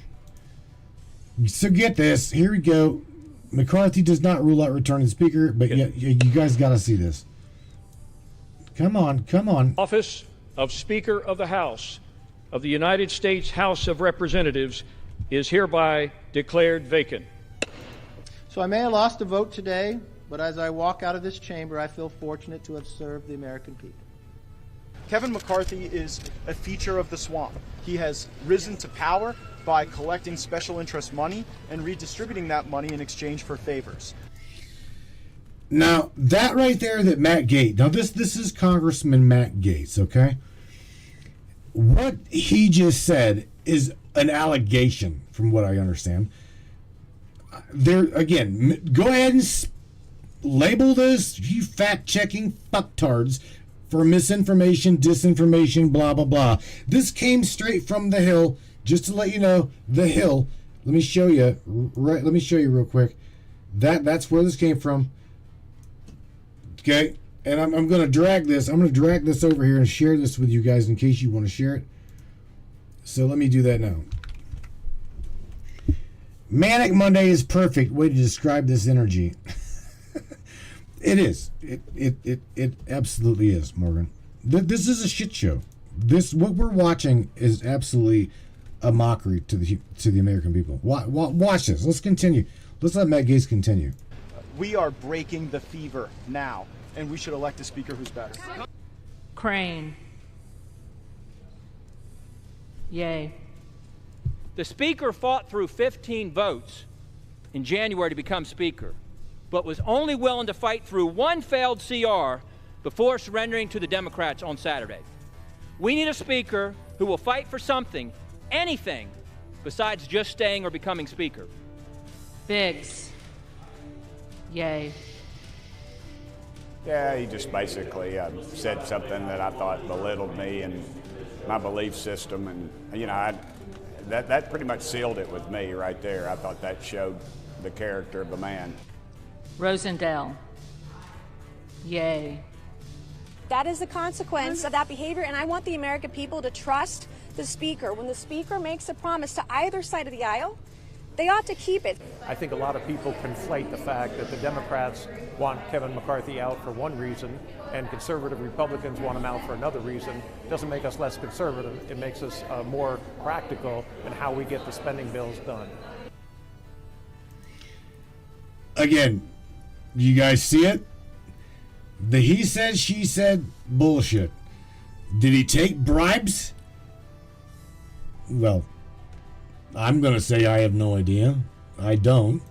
So get this. Here we go. McCarthy does not rule out returning speaker, but you guys got to see this. Come on. Office of Speaker of the House of the United States House of Representatives is hereby declared vacant. So I may have lost a vote today, but as I walk out of this chamber, I feel fortunate to have served the American people. Kevin McCarthy is a feature of the swamp. He has risen to power by collecting special interest money and redistributing that money in exchange for favors. Now, that right there, that Matt Gaetz. Now, this is Congressman Matt Gaetz, okay? What he just said is an allegation, from what I understand. There, again, go ahead and label this, you fact-checking fucktards, for misinformation, disinformation, blah, blah, blah. This came straight from The Hill. Just to let you know, The Hill. Let me show you. Let me show you real quick. That's where this came from. Okay, and I'm going to drag this. I'm going to drag this over here and share this with you guys in case you want to share it. So let me do that now. Manic Monday is perfect way to describe this energy. It is. It absolutely is, Morgan. This is a shit show. What we're watching is absolutely a mockery to the American people. Watch this. Let's continue. Let's let Matt Gaetz continue. We are breaking the fever now, and we should elect a speaker who's better. Crane. Yay. The speaker fought through 15 votes in January to become speaker, but was only willing to fight through one failed CR before surrendering to the Democrats on Saturday. We need a speaker who will fight for something, anything, besides just staying or becoming speaker. Biggs. Yay. Yeah, he just basically said something that I thought belittled me and my belief system, and that pretty much sealed it with me right there. I thought that showed the character of a man. Rosendale. Yay. That is the consequence of that behavior, and I want the American people to trust the Speaker. When the Speaker makes a promise to either side of the aisle, they ought to keep it. I think a lot of people conflate the fact that the Democrats want Kevin McCarthy out for one reason and conservative Republicans want him out for another reason. It doesn't make us less conservative. It makes us more practical in how we get the spending bills done. Again, you guys see it? The he said, she said bullshit. Did he take bribes? Well, I'm going to say I have no idea. I don't.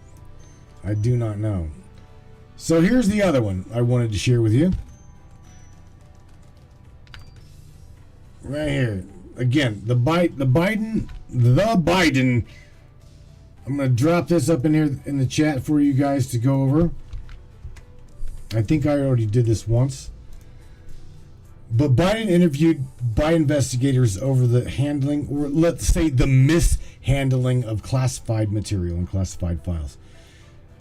I do not know. So here's the other one I wanted to share with you. Right here. Again, the Biden. I'm going to drop this up in here in the chat for you guys to go over. I think I already did this once. But Biden interviewed by investigators over the handling, or let's say the mishandling of classified material and classified files.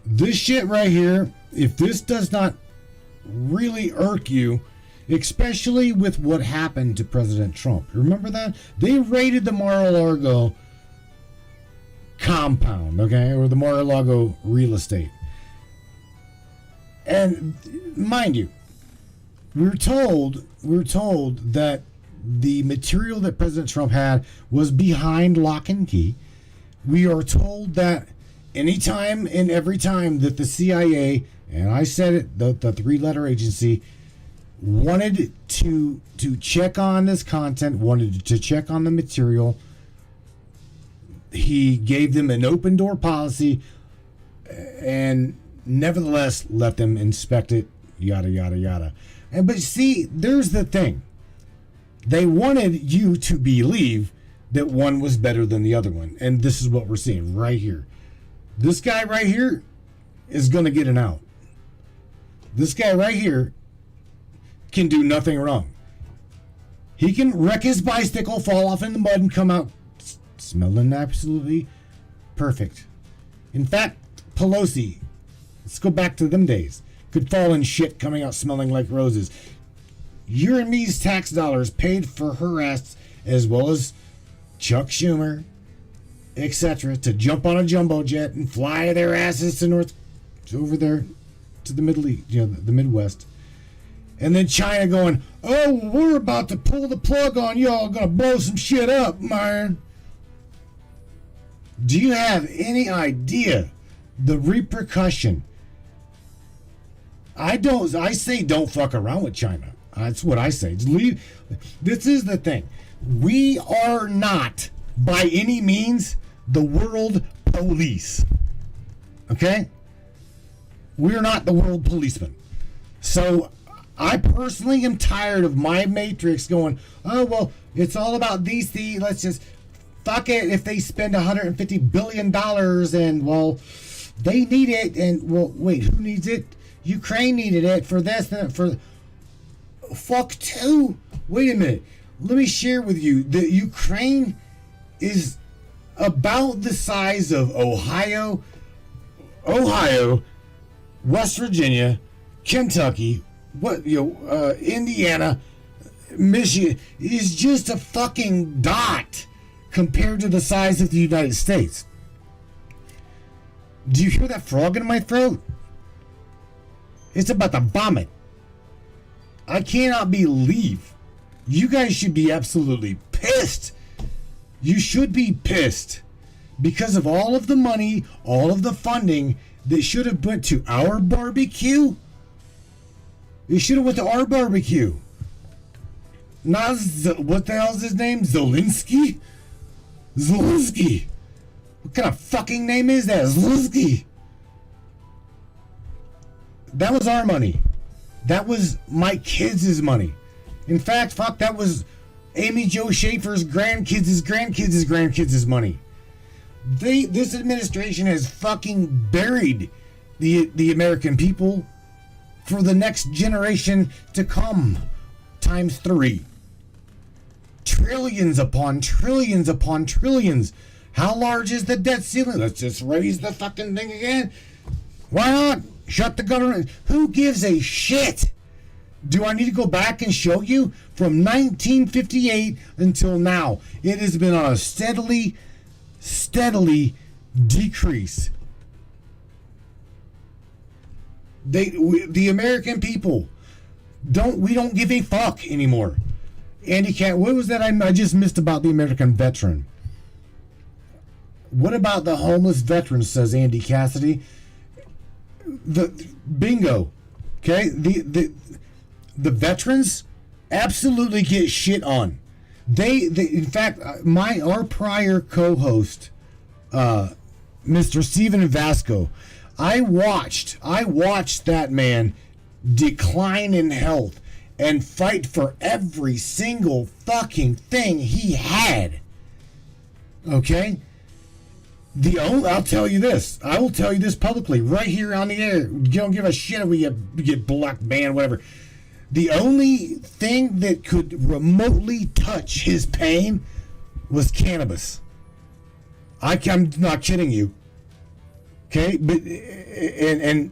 This shit right here, if this does not really irk you, especially with what happened to President Trump. Remember that? They raided the Mar-a-Lago compound, okay? Or the Mar-a-Lago real estate. And mind you, we were told that the material that President Trump had was behind lock and key. We are told that anytime and every time that the CIA, and I said it, the three-letter agency, wanted to check on this content, wanted to check on the material, he gave them an open door policy and nevertheless let them inspect it, yada, yada, yada. But see, there's the thing. They wanted you to believe that one was better than the other one. And this is what we're seeing right here. This guy right here is going to get an out. This guy right here can do nothing wrong. He can wreck his bicycle, fall off in the mud, and come out smelling absolutely perfect. In fact, Pelosi, let's go back to them days, could fall in shit coming out smelling like roses. Your and me's tax dollars paid for her ass, as well as Chuck Schumer, etc., to jump on a jumbo jet and fly their asses to over there to the Middle East, the Midwest. And then China going, oh, we're about to pull the plug on y'all, gonna blow some shit up, man. Do you have any idea the repercussion? I say don't fuck around with China. That's what I say. Just leave. This is the thing. We are not, by any means, the world police. Okay? We're not the world policemen. So I personally am tired of my matrix going, oh, well, it's all about DC. Let's just fuck it if they spend $150 billion and, well, they need it. And, well, wait, who needs it? Ukraine needed it for this and for... Fuck too. Wait a minute. Let me share with you that Ukraine is about the size of Ohio, West Virginia, Kentucky, Indiana, Michigan. Is just a fucking dot compared to the size of the United States. Do you hear that frog in my throat? It's about to vomit. I cannot believe. You guys should be absolutely pissed. You should be pissed because of all of the money, all of the funding that should have went to our barbecue. It should have went to our barbecue. Not what the hell's his name? Zelensky? Zelensky. What kind of fucking name is that? Zelensky. That was our money. That was my kids' money. In fact, fuck, that was Amy Jo Schaefer's grandkids' money. This administration has fucking buried the American people for the next generation to come, times 3. Trillions upon trillions upon trillions. How large is the debt ceiling? Let's just raise the fucking thing again. Why not? Shut the government. Who gives a shit? Do I need to go back and show you? From 1958 until now, it has been on a steadily decrease. The American people don't give a fuck anymore. Andy Cat, what was that I just missed about the American veteran? What about the homeless veterans, says Andy Cassidy? Bingo. Okay? The veterans absolutely get shit on. They in fact, our prior co-host, Mr. Steven Vasco, I watched that man decline in health and fight for every single fucking thing he had. Okay? I'll tell you this. I will tell you this publicly, right here on the air. You don't give a shit if we get blocked, banned, whatever. The only thing that could remotely touch his pain was cannabis. I'm not kidding you. Okay, but and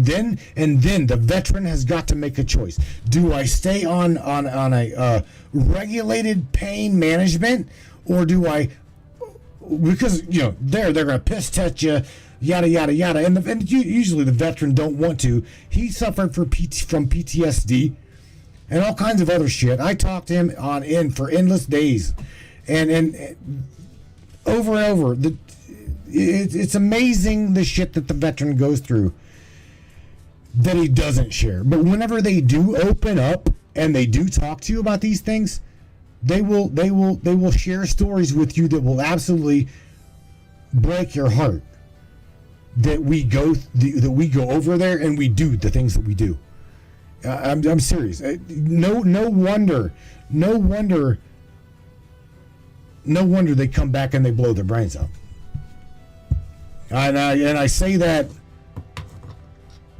then the veteran has got to make a choice. Do I stay on a regulated pain management, or do I? Because they're gonna piss test you, yada yada yada, and usually the veteran don't want to. He suffered from PTSD and all kinds of other shit. I talked to him for endless days, and over and over. It's amazing the shit that the veteran goes through that he doesn't share. But whenever they do open up and they do talk to you about these things, they will share stories with you that will absolutely break your heart. That we go over there and we do the things that we do. I'm serious. No wonder they come back and they blow their brains out. And I say that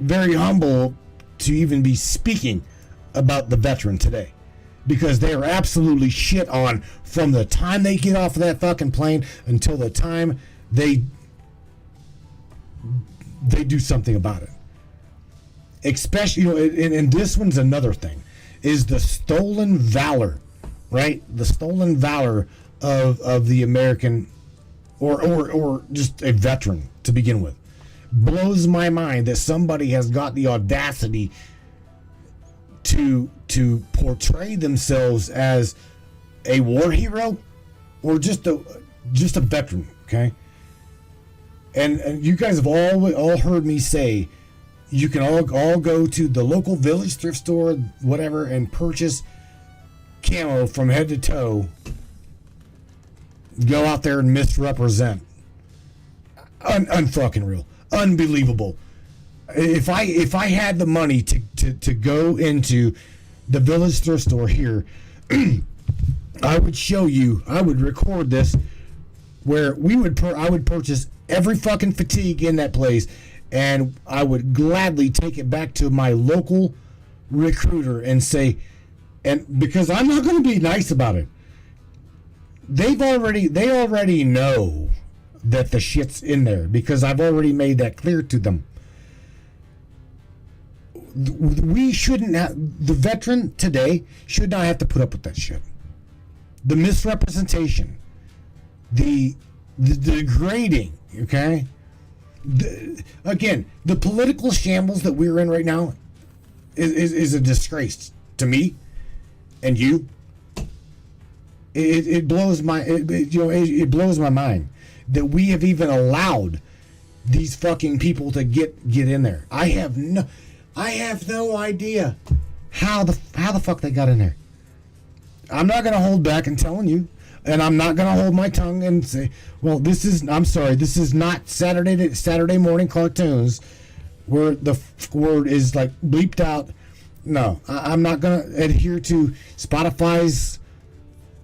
very humble to even be speaking about the veteran today, because they are absolutely shit on from the time they get off of that fucking plane until the time they do something about it. Especially, and this one's another thing, is the stolen valor, right? The stolen valor of the American or just a veteran to begin with. Blows my mind that somebody has got the audacity to portray themselves as a war hero or just a veteran, okay? And you guys have all heard me say you can all go to the local village thrift store, whatever, and purchase camo from head to toe. Go out there and misrepresent. Unfucking real. Unbelievable. If I had the money to go into the village thrift store here, I would show you. I would record this where I would purchase every fucking fatigue in that place, and I would gladly take it back to my local recruiter and say, and because I'm not going to be nice about it. They already know that the shit's in there because I've already made that clear to them. We shouldn't have, the veteran today should not have to put up with that shit. The misrepresentation, the degrading, okay? Again, the political shambles that we're in right now is a disgrace to me and you. It blows it blows my mind that we have even allowed these fucking people to get in there. I have no idea how the fuck they got in there. I'm not gonna hold back in telling you, and I'm not gonna hold my tongue and say, well, this is not Saturday morning cartoons where the word is like bleeped out. No, I'm not gonna adhere to Spotify's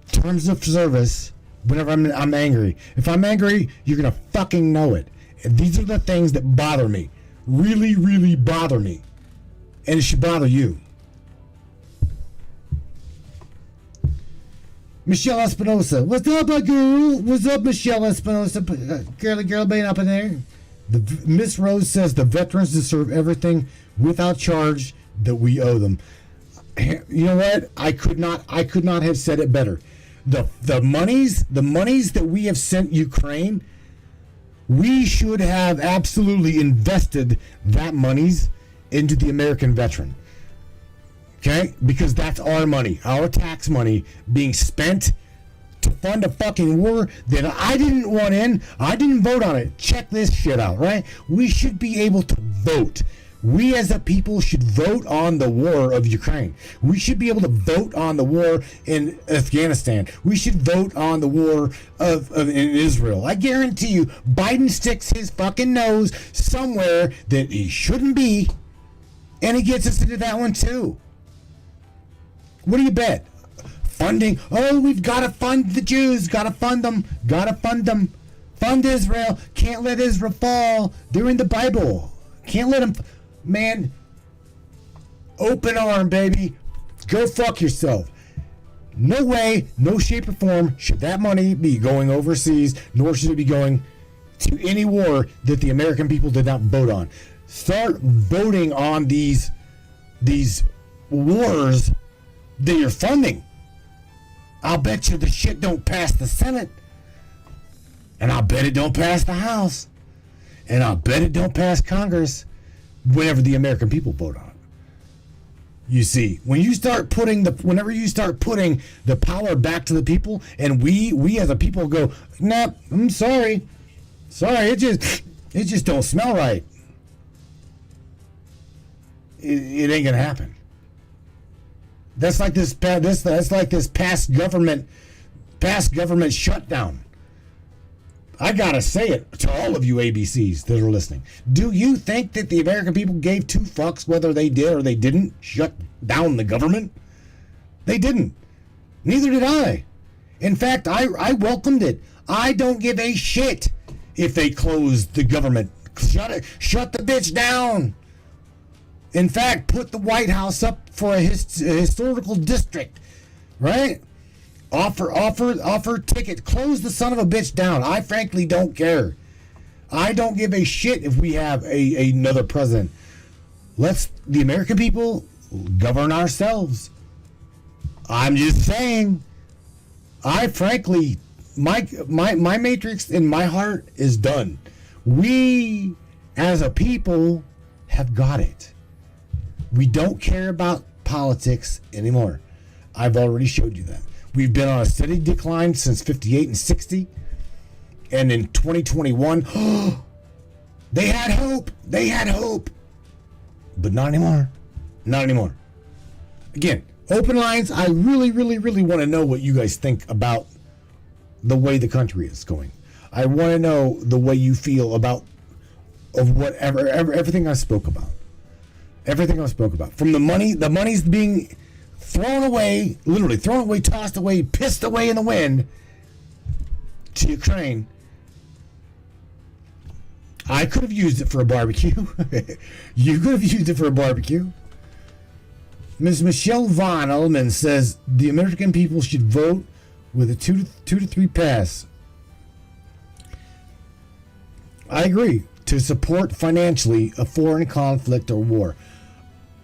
terms of service whenever I'm angry. If I'm angry, you're gonna fucking know it. And these are the things that bother me. Really, really bother me. And it should bother you. Michelle Espinosa. What's up, girl? What's up, Michelle Espinosa? Girl being up in there. Miss Rose says the veterans deserve everything without charge that we owe them. You know what? I could not have said it better. The monies that we have sent Ukraine, we should have absolutely invested that monies into the American veteran. Okay? Because that's our money, our tax money being spent to fund a fucking war that I didn't want in. I didn't vote on it. Check this shit out, right? We should be able to vote. We as a people should vote on the war of Ukraine. We should be able to vote on the war in Afghanistan. We should vote on the war in Israel. I guarantee you, Biden sticks his fucking nose somewhere that he shouldn't be, and he gets us into that one too. What do you bet? Funding. Oh, we've got to fund the Jews. Got to fund them. Got to fund them. Fund Israel. Can't let Israel fall. They're in the Bible. Can't let them... Man, open arm, baby. Go fuck yourself. No way, no shape or form should that money be going overseas, nor should it be going to any war that the American people did not vote on. Start voting on these wars that you're funding. I'll bet you the shit don't pass the Senate. And I'll bet it don't pass the House. And I'll bet it don't pass Congress whenever the American people vote on it. You see, whenever you start putting the power back to the people, and we as a people go, nah, I'm sorry, it just don't smell right. It ain't gonna happen. That's like this past government shutdown. I gotta say it to all of you ABCs that are listening. Do you think that the American people gave two fucks whether they did or they didn't shut down the government? They didn't. Neither did I. In fact, I welcomed it. I don't give a shit if they closed the government. Shut the bitch down. In fact, put the White House up for a historical district, right? Offer ticket. Close the son of a bitch down. I frankly don't care. I don't give a shit if we have another president. Let's the American people govern ourselves. I'm just saying. I frankly, my matrix in my heart is done. We as a people have got it. We don't care about politics anymore. I've already showed you that. We've been on a steady decline since 58 and 60. And in 2021, they had hope. They had hope. But not anymore. Not anymore. Again, open lines. I really, really, really want to know what you guys think about the way the country is going. I want to know the way you feel about everything I spoke about. Everything I spoke about. From the money's being thrown away, literally thrown away, tossed away, pissed away in the wind to Ukraine. I could have used it for a barbecue. You could have used it for a barbecue. Ms. Michelle Von Ullman says the American people should vote with a 2 to 3 pass. I agree. To support financially a foreign conflict or war.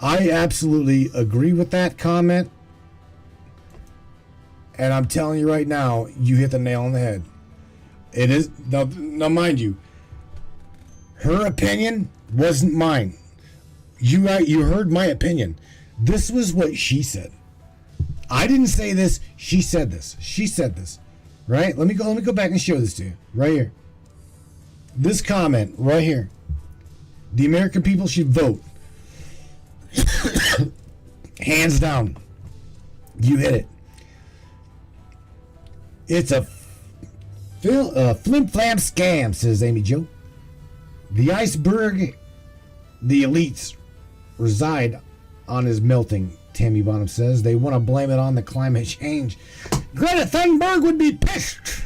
I absolutely agree with that comment. And I'm telling you right now, you hit the nail on the head. It is, now mind you, her opinion wasn't mine. You heard my opinion. This was what she said. I didn't say this. She said this. She said this. Right? Let me go back and show this to you. Right here. This comment right here. The American people should vote. Hands down. You hit it. It's a flim-flam scam, says Amy Jo. The iceberg, the elites reside on is melting, Tammy Bonham says. They want to blame it on the climate change. Greta Thunberg would be pissed.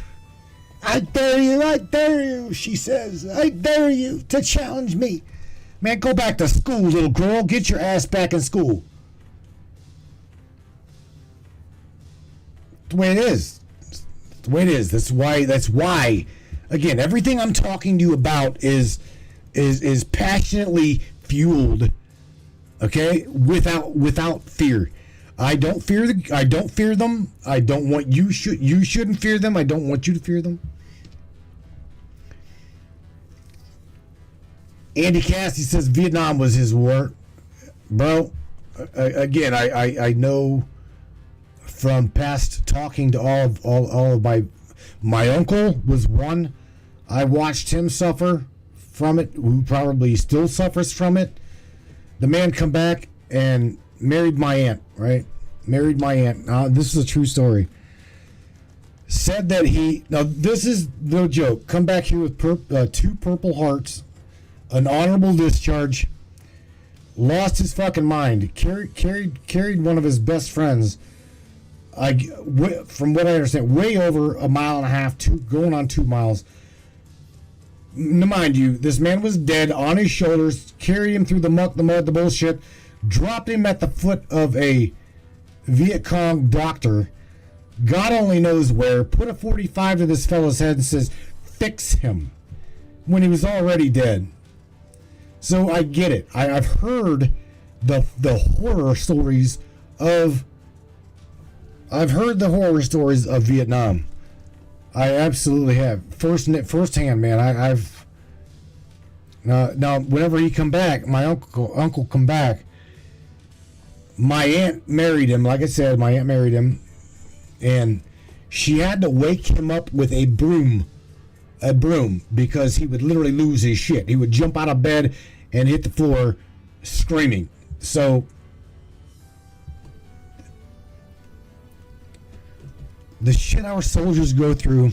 I dare you, she says. I dare you to challenge me. Man, go back to school, little girl. Get your ass back in school. That's the way it is. That's the way it is. That's why. Again, everything I'm talking to you about is passionately fueled. Okay? Without fear. I don't fear them. I don't want you shouldn't fear them. I don't want you to fear them. Andy Cassidy says Vietnam was his war. Bro, again, I know from past talking to all of my uncle was one. I watched him suffer from it, who probably still suffers from it. The man come back and married my aunt, right? Married my aunt. This is a true story. Said that this is no joke. Come back here with 2 Purple Hearts, an honorable discharge, lost his fucking mind, carried one of his best friends, from what I understand, way over 1.5 miles, going on 2 miles. Mind you, this man was dead on his shoulders, carried him through the muck, the mud, the bullshit, dropped him at the foot of a Viet Cong doctor, God only knows where, put a 45 to this fellow's head and says, fix him, when he was already dead. So I get it. I've heard the horror stories of Vietnam. I absolutely have. Firsthand, man. I've now whenever he come back, my uncle come back. My aunt married him. Like I said, my aunt married him, and she had to wake him up with a broom, because he would literally lose his shit. He would jump out of bed and hit the floor screaming. So the shit our soldiers go through,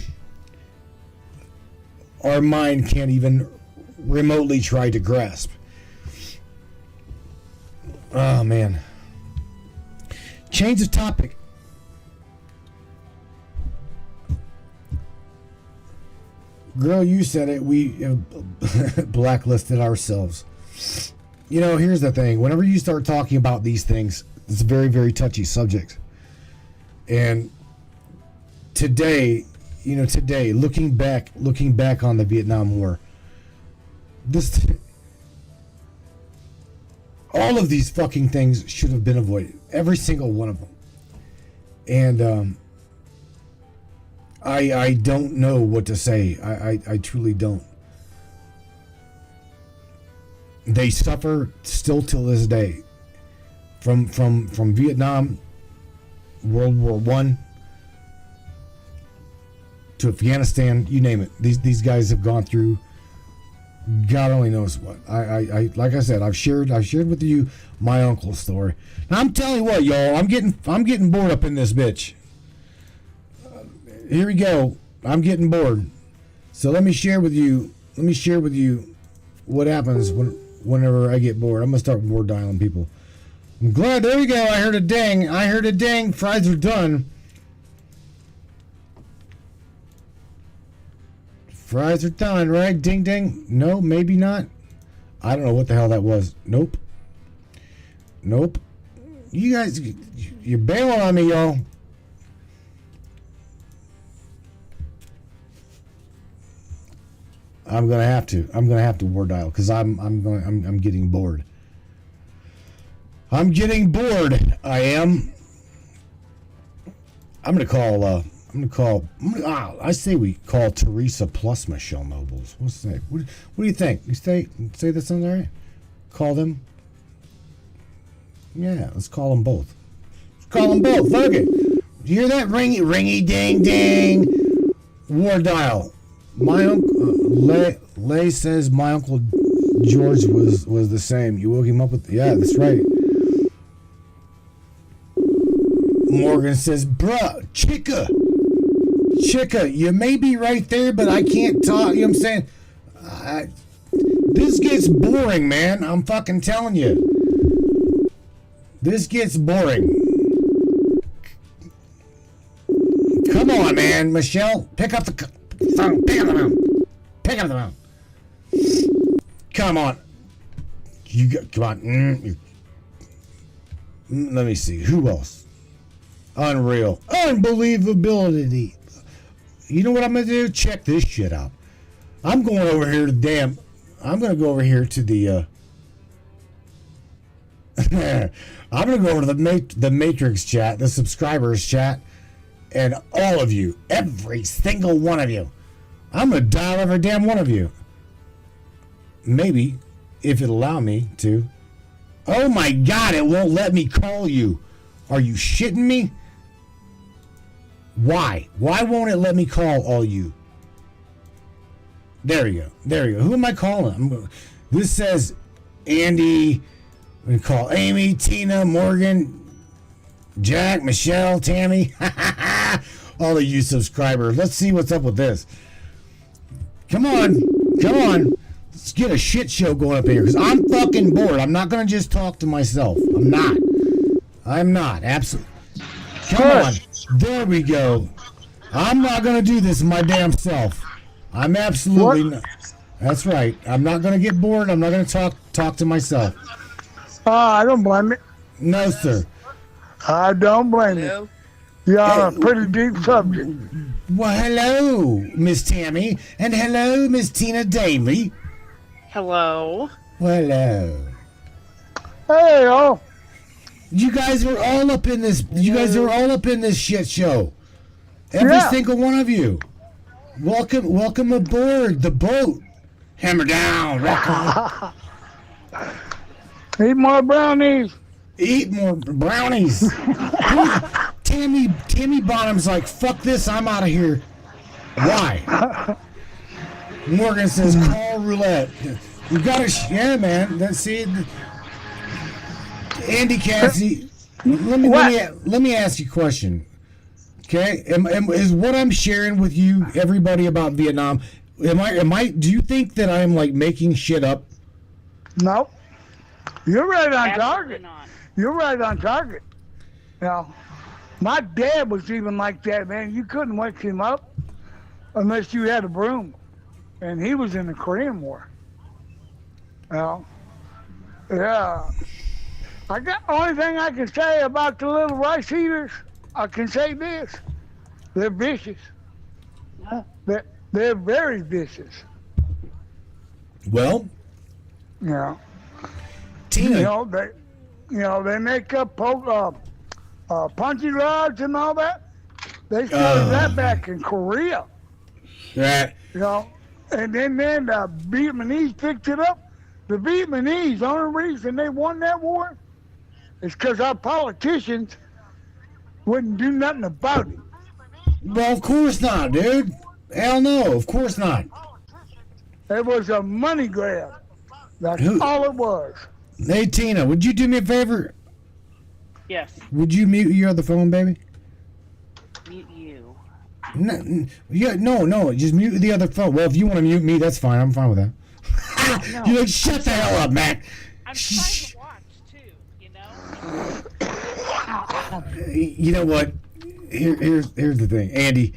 our mind can't even remotely try to grasp. Oh, man. Change of topic. Girl, you said it. We blacklisted ourselves. You know, here's the thing. Whenever you start talking about these things, it's a very, very touchy subject. And today, looking back on the Vietnam War, all of these fucking things should have been avoided. Every single one of them. And I don't know what to say. I truly don't. They suffer still till this day. From Vietnam, World War I, to Afghanistan, you name it. These guys have gone through God only knows what. I like I said, I've shared with you my uncle's story. Now I'm telling you what, y'all, I'm getting bored up in this bitch. Here we go. I'm getting bored. So let me share with you what happens whenever I get bored. I'm gonna start word dialing people. I'm glad. There we go. I heard a ding. Fries are done. Fries are done, right? Ding, ding. No, maybe not. I don't know what the hell that was. Nope. You guys, you're bailing on me, y'all. I'm gonna have to word dial because I'm getting bored. I am. I say we call Teresa plus Michelle Nobles. What's that? What do you think? You say that sounds all right? Call them? Yeah, let's call them both. Fuck it. You hear that? Ringy ding ding. War dial. My uncle Lay says my uncle George was the same. You woke him up with, yeah, that's right. Morgan says, bruh, chica, you may be right there, but I can't talk. You know what I'm saying? This gets boring, man. I'm fucking telling you. This gets boring. Come on, man. Michelle, pick up the phone. Pick up the phone. Come on. You got, come on. Let me see. Who else? Unreal. Unbelievability. You know what I'm going to do? Check this shit out. I'm going over here to I'm going to go over here to the, I'm going to go over to the Matrix chat, the subscribers chat, and all of you, every single one of you. I'm going to dial every damn one of you. Maybe, if it'll allow me to. Oh my God, it won't let me call you. Are you shitting me? Why? Why won't it let me call all you? There you go. There you go. Who am I calling? This says Andy. We call Amy, Tina, Morgan, Jack, Michelle, Tammy. All of you subscribers. Let's see what's up with this. Come on. Come on. Let's get a shit show going up here because I'm fucking bored. I'm not going to just talk to myself. I'm not. Absolutely. Come on. There we go. I'm not going to do this my damn self. I'm absolutely not. That's right. I'm not going to get bored. I'm not going to talk to myself. I don't blame it. No, sir. I don't blame you. You're on a pretty deep subject. Well, hello, Miss Tammy. And hello, Miss Tina Daly. Hello. Hello. Hey, oh. You guys are all up in this. You guys are all up in this shit show. Every single one of you. Welcome aboard the boat. Hammer down. Welcome. Eat more brownies. Eat more brownies. Tammy Bonham's like, fuck this, I'm out of here. Why? Morgan says, call roulette. You gotta, yeah, man. See, Andy Cassie, let me ask you a question. Okay, is what I'm sharing with you, everybody, about Vietnam? Do you think that I'm like making shit up? No, you're right on target. You're right on target. Now, my dad was even like that, man. You couldn't wake him up unless you had a broom, and he was in the Korean War. Well, yeah. Only thing I can say about the little rice eaters, I can say this: they're vicious. They're very vicious. Well, yeah. Tina, they make up punchy rods and all that. They started that back in Korea. Right. And then the Vietnamese picked it up. The Vietnamese, the only reason they won that war is because our politicians wouldn't do nothing about it. Well, of course not, dude. Hell no, of course not. It was a money grab. That's all it was. Hey, Tina, would you do me a favor? Yes. Would you mute your other phone, baby? Mute you. No, just mute the other phone. Well, if you want to mute me, that's fine. I'm fine with that. No. You're like, shut the hell up, Mac. I'm trying to watch, too, You know what? Here's the thing, Andy.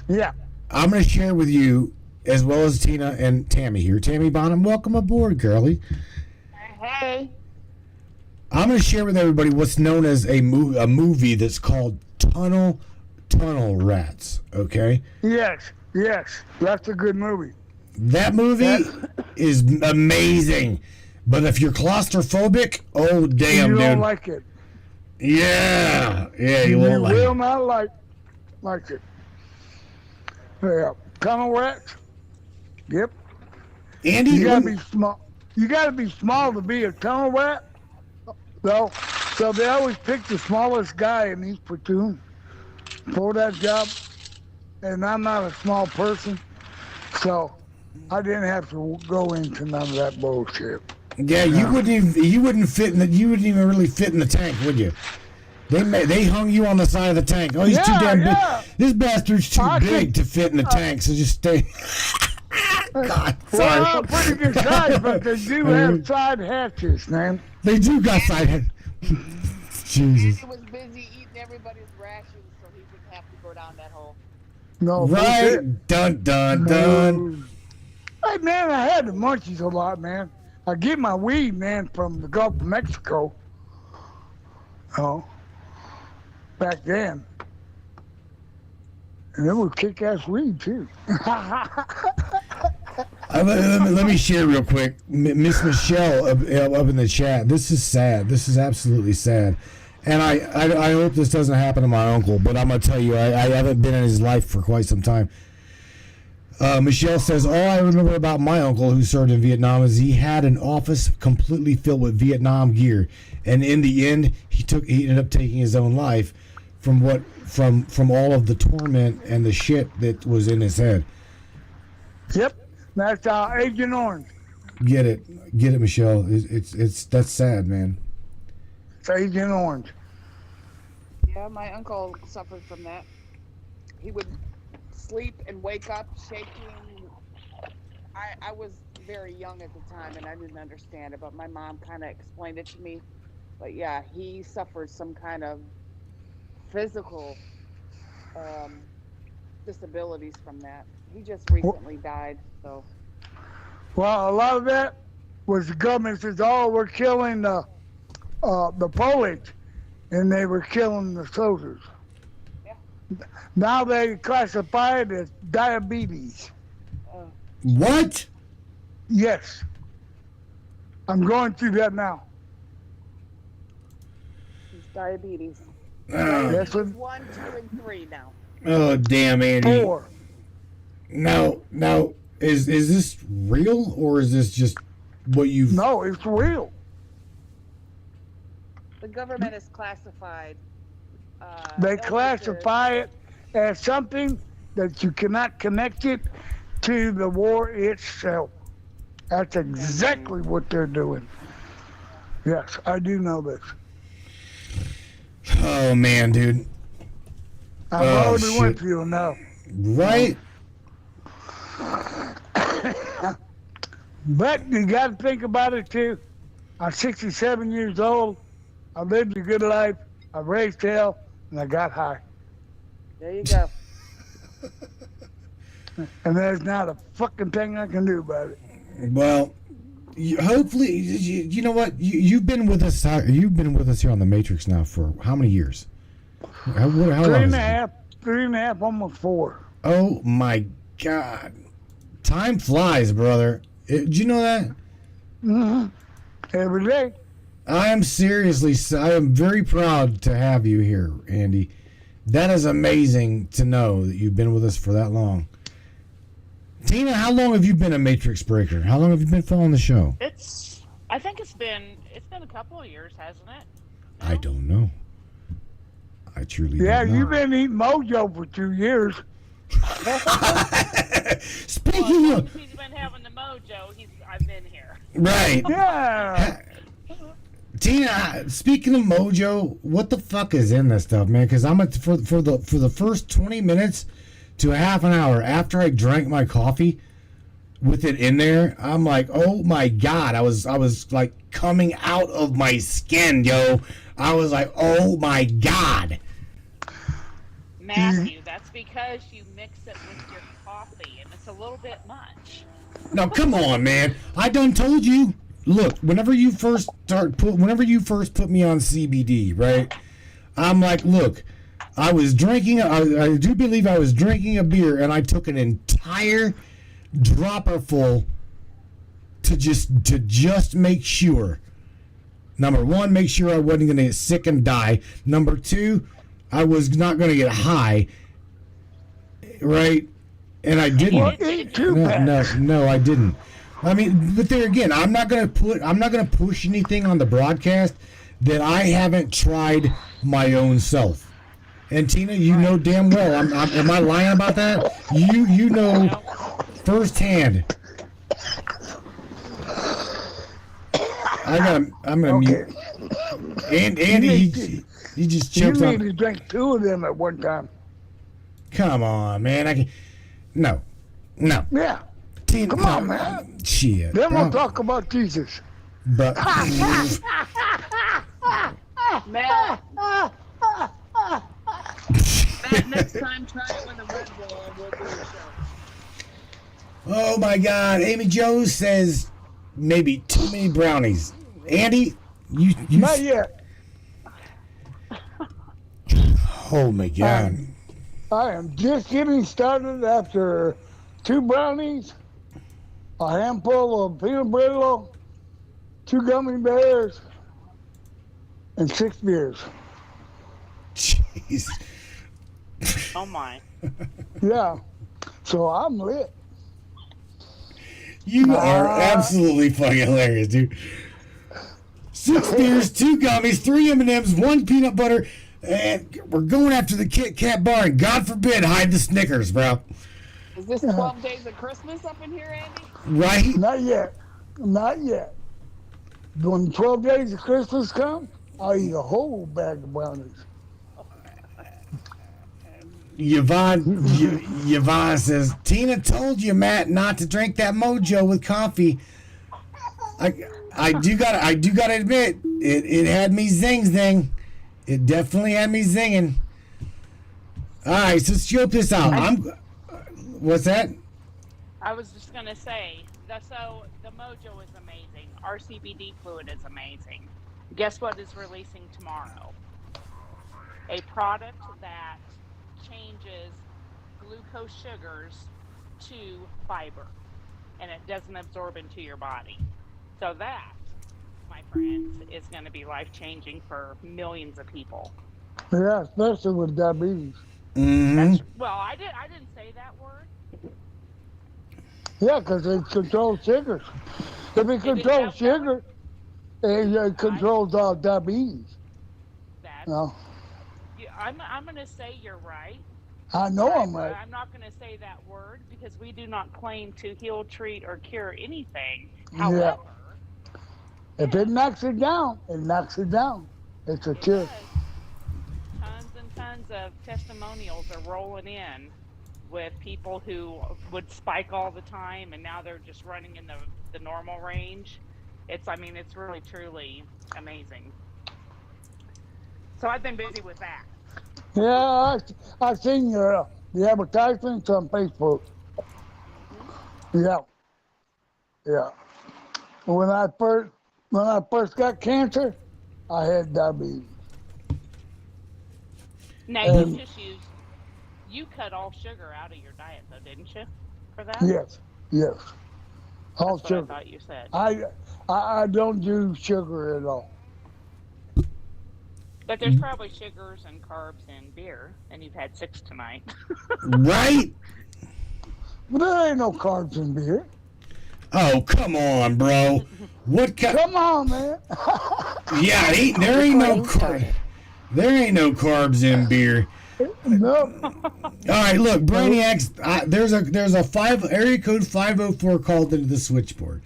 Yeah. I'm going to share with you, as well as Tina and Tammy here. Tammy Bonham, welcome aboard, girlie. Hey. I'm going to share with everybody what's known as a movie that's called Tunnel Rats, okay? Yes, that's a good movie. That movie is amazing. But if you're claustrophobic, oh, damn, dude. You don't like it. Yeah, you won't like it. You will not like it. Yeah, tunnel rats. Yep. Andy, you gotta be small. You gotta be small to be a tunnel rat. So they always pick the smallest guy in each platoon for that job. And I'm not a small person, so I didn't have to go into none of that bullshit. Yeah, you wouldn't even really fit in the tank, would you? They hung you on the side of the tank. Oh, he's too damn big. This bastard's too big to fit in the tank, so just stay. God, sorry. Well, pretty good size, but they do have side hatches, man. They do got side hatches. Jesus. He was busy eating everybody's rations, so he didn't have to go down that hole. No, right? Dun. Hey, man, I had the munchies a lot, man. I get my weed, man, from the Gulf of Mexico. Oh, back then. And it was kick-ass weed, too. Let me share real quick. Miss Michelle up in the chat. This is sad. This is absolutely sad. And I hope this doesn't happen to my uncle, but I'm going to tell you, I haven't been in his life for quite some time. Michelle says, all I remember about my uncle who served in Vietnam is he had an office completely filled with Vietnam gear. And in the end, he ended up taking his own life from all of the torment and the shit that was in his head. Yep. That's Agent Orange. Get it, Michelle. That's sad, man. It's Agent Orange. Yeah, my uncle suffered from that. He would sleep and wake up shaking. I was very young at the time and I didn't understand it, but my mom kind of explained it to me. But yeah, he suffered some kind of physical disabilities from that. He just recently died, so. Well, a lot of that was the government says, oh, we're killing the police, and they were killing the soldiers. Yeah. Now they classify it as diabetes. What? Yes. I'm going through that now. It's diabetes. That's what, 1, 2, and 3 now. Oh, damn, Andy. 4. Now, is this real or is this just what you've? No, it's real. The government is classified. They classify it as something that you cannot connect it to the war itself. That's exactly what they're doing. Yes, I do know this. Oh man, dude. I've already went through now. Right? But you got to think about it too. I'm 67 years old. I lived a good life. I raised hell, and I got high. There you go. And there's not a fucking thing I can do about it. Well, hopefully, you know what? You've been with us. You've been with us here on the Matrix now for how many years? How long? 3.5, almost 4. Oh my God! Time flies, brother. Did you know that? Mm-hmm. Every day. I am very proud to have you here, Andy. That is amazing to know that you've been with us for that long. Tina, how long have you been a Matrix Breaker? How long have you been following the show? I think it's been a couple of years, hasn't it? I don't know. I truly don't know. Yeah, you've been eating Mojo for 2 years. Speaking of, he's been having the mojo. I've been here. Right. Yeah. Tina, speaking of Mojo, what the fuck is in this stuff, man? Because for the first 20 minutes to a half an hour after I drank my coffee with it in there, I'm like, oh my God, I was like coming out of my skin, yo. I was like, oh my God. Matthew, that's because you mix it with your coffee, and it's a little bit much. No, come on, man. I done told you. Look, whenever you first put me on CBD, right? I'm like, look, I was drinking. I do believe I was drinking a beer, and I took an entire dropper full to just make sure. Number one, make sure I wasn't going to get sick and die. Number two, I was not going to get high, right? And I didn't. No, I didn't. I mean, but there again, I'm not gonna push anything on the broadcast that I haven't tried my own self. And Tina, you know damn well. Am I lying about that? You know firsthand. I'm gonna mute. And Andy, he just choked on. You need to drink 2 of them at one time. Come on, man. No. Yeah. Tina, come on, man. Shit. Then we'll talk about Jesus. But Matt, next time try it with a Red Bull and we'll do a show. Oh my God. Amy Jo says maybe too many brownies. Andy, you Not yet. Oh my God. I am just getting started after 2 brownies, a handful of peanut brittle, 2 gummy bears, and 6 beers. Jeez. Oh my. Yeah. So I'm lit. You are absolutely fucking hilarious, dude. 6 beers, 2 gummies, 3 M&Ms, 1 peanut butter, and we're going after the Kit Kat bar, and God forbid, hide the Snickers, bro. Is this 12 days of Christmas up in here, Andy? Right? Not yet. Not yet. When 12 days of Christmas come, I'll eat a whole bag of brownies. Yvonne says, Tina told you, Matt, not to drink that mojo with coffee. I do gotta admit, it had me zing. It definitely had me zinging. All right, so let's scope this out. What's that? I was just gonna say, so the mojo is amazing. Our CBD fluid is amazing. Guess what is releasing tomorrow? A product that changes glucose sugars to fiber, and it doesn't absorb into your body. So that, my friends, is going to be life-changing for millions of people. Yeah, especially with diabetes. Mm-hmm. Well, I didn't say that word. Yeah, because it controls sugars. If it controls sugar, it controls diabetes. No. I'm going to say you're right. I know I'm right. I'm not going to say that word because we do not claim to heal, treat, or cure anything. However, if it knocks it down, it knocks it down. It's a cure. Tons and tons of testimonials are rolling in with people who would spike all the time, and now they're just running in the normal range. It's really, truly amazing. So I've been busy with that. Yeah, I've seen the advertisements on Facebook. Yeah. When I first got cancer, I had diabetes. Now you cut all sugar out of your diet, though, didn't you? For that? Yes. All That's sugar. what I thought you said. I don't do sugar at all. But there's probably sugars and carbs in beer, and you've had 6 tonight. Right? But there ain't no carbs in beer. Oh, come on, bro. Come on, man. Yeah, there ain't no carbs in beer. No. All right, look, Brainiacs. There's a area code 504 called into the switchboard.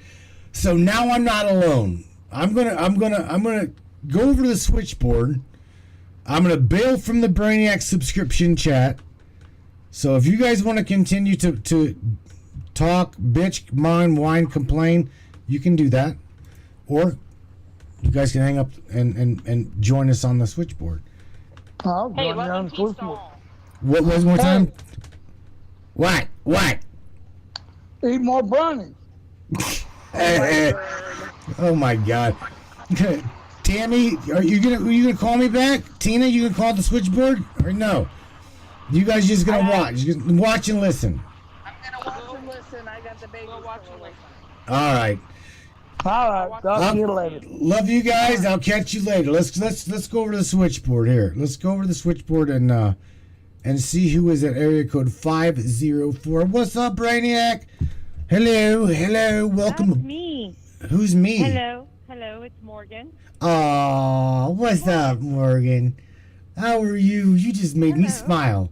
So now I'm not alone. I'm gonna go over to the switchboard. I'm gonna bail from the Brainiac subscription chat. So if you guys want to continue to talk, bitch, whine, complain, you can do that, or you guys can hang up and join us on the switchboard. I'll join you on the switchboard. What was more time? What? Eat more brownies. Oh my God. Tammy, are you gonna call me back? Tina, you gonna call the switchboard or no? You guys just gonna watch? Just watch and listen. I'm gonna watch and listen. I got the baby. We'll watch and listen. All right. I'll see you later. Love you guys. I'll catch you later. Let's go over to the switchboard here. Let's go over to the switchboard and see who is at area code 504. What's up, Brainiac? Hello. Welcome. That's me. Who's me? Hello, it's Morgan. Oh, what's up, Morgan? How are you? You just made me smile.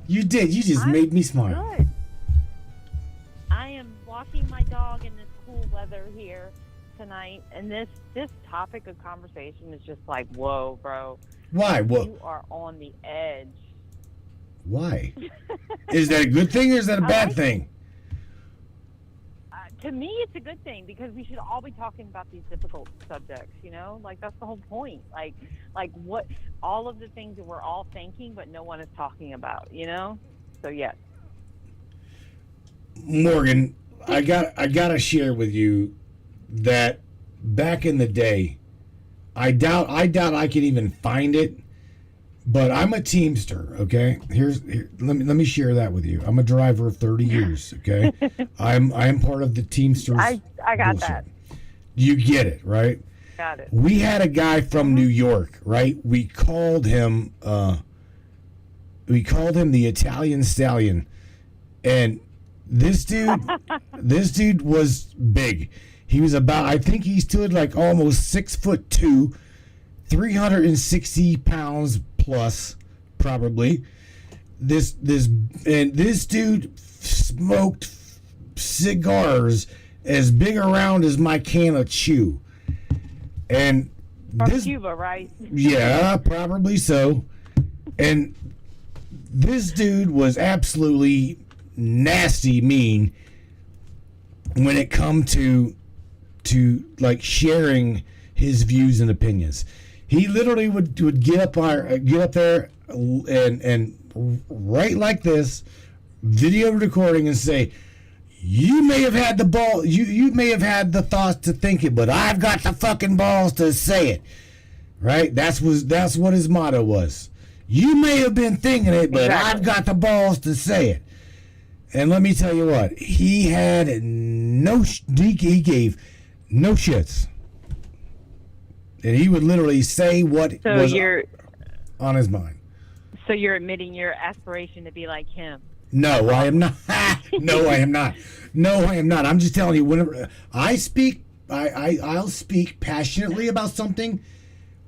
You did. You just made me smile. Good. I am walking my dog in this cool weather here tonight, and this topic of conversation is just like, whoa, bro. Why? What? You are on the edge. Why? Is that a good thing or is that a bad thing? To me, it's a good thing because we should all be talking about these difficult subjects, Like, that's the whole point. Like what, all of the things that we're all thinking, but no one is talking about, So, yes. Morgan, I gotta share with you that back in the day, I doubt I can even find it, but I'm a Teamster. Okay, let me share that with you. I'm a driver of 30 years. Okay, I'm part of the Teamsters. I got bullshit. that. You get it, right? Got it. We had a guy from New York, right? We called him the Italian Stallion, and this dude was big. He was I think he stood like almost 6'2", 360 pounds plus, probably. This dude smoked cigars as big around as my can of chew. And From Cuba, right? Yeah, probably so. And this dude was absolutely nasty mean when it come to like sharing his views and opinions. He literally would get up there and write like this, video recording, and say, "You may have had the ball, you may have had the thoughts to think it, but I've got the fucking balls to say it." Right? That's what his motto was. You may have been thinking it, but I've got the balls to say it. And let me tell you what, he had he gave no shits. And he would literally say what was on his mind. So you're admitting your aspiration to be like him? No, I am not. No, I am not. No, I am not. I'm just telling you, whenever I speak, I'll speak passionately about something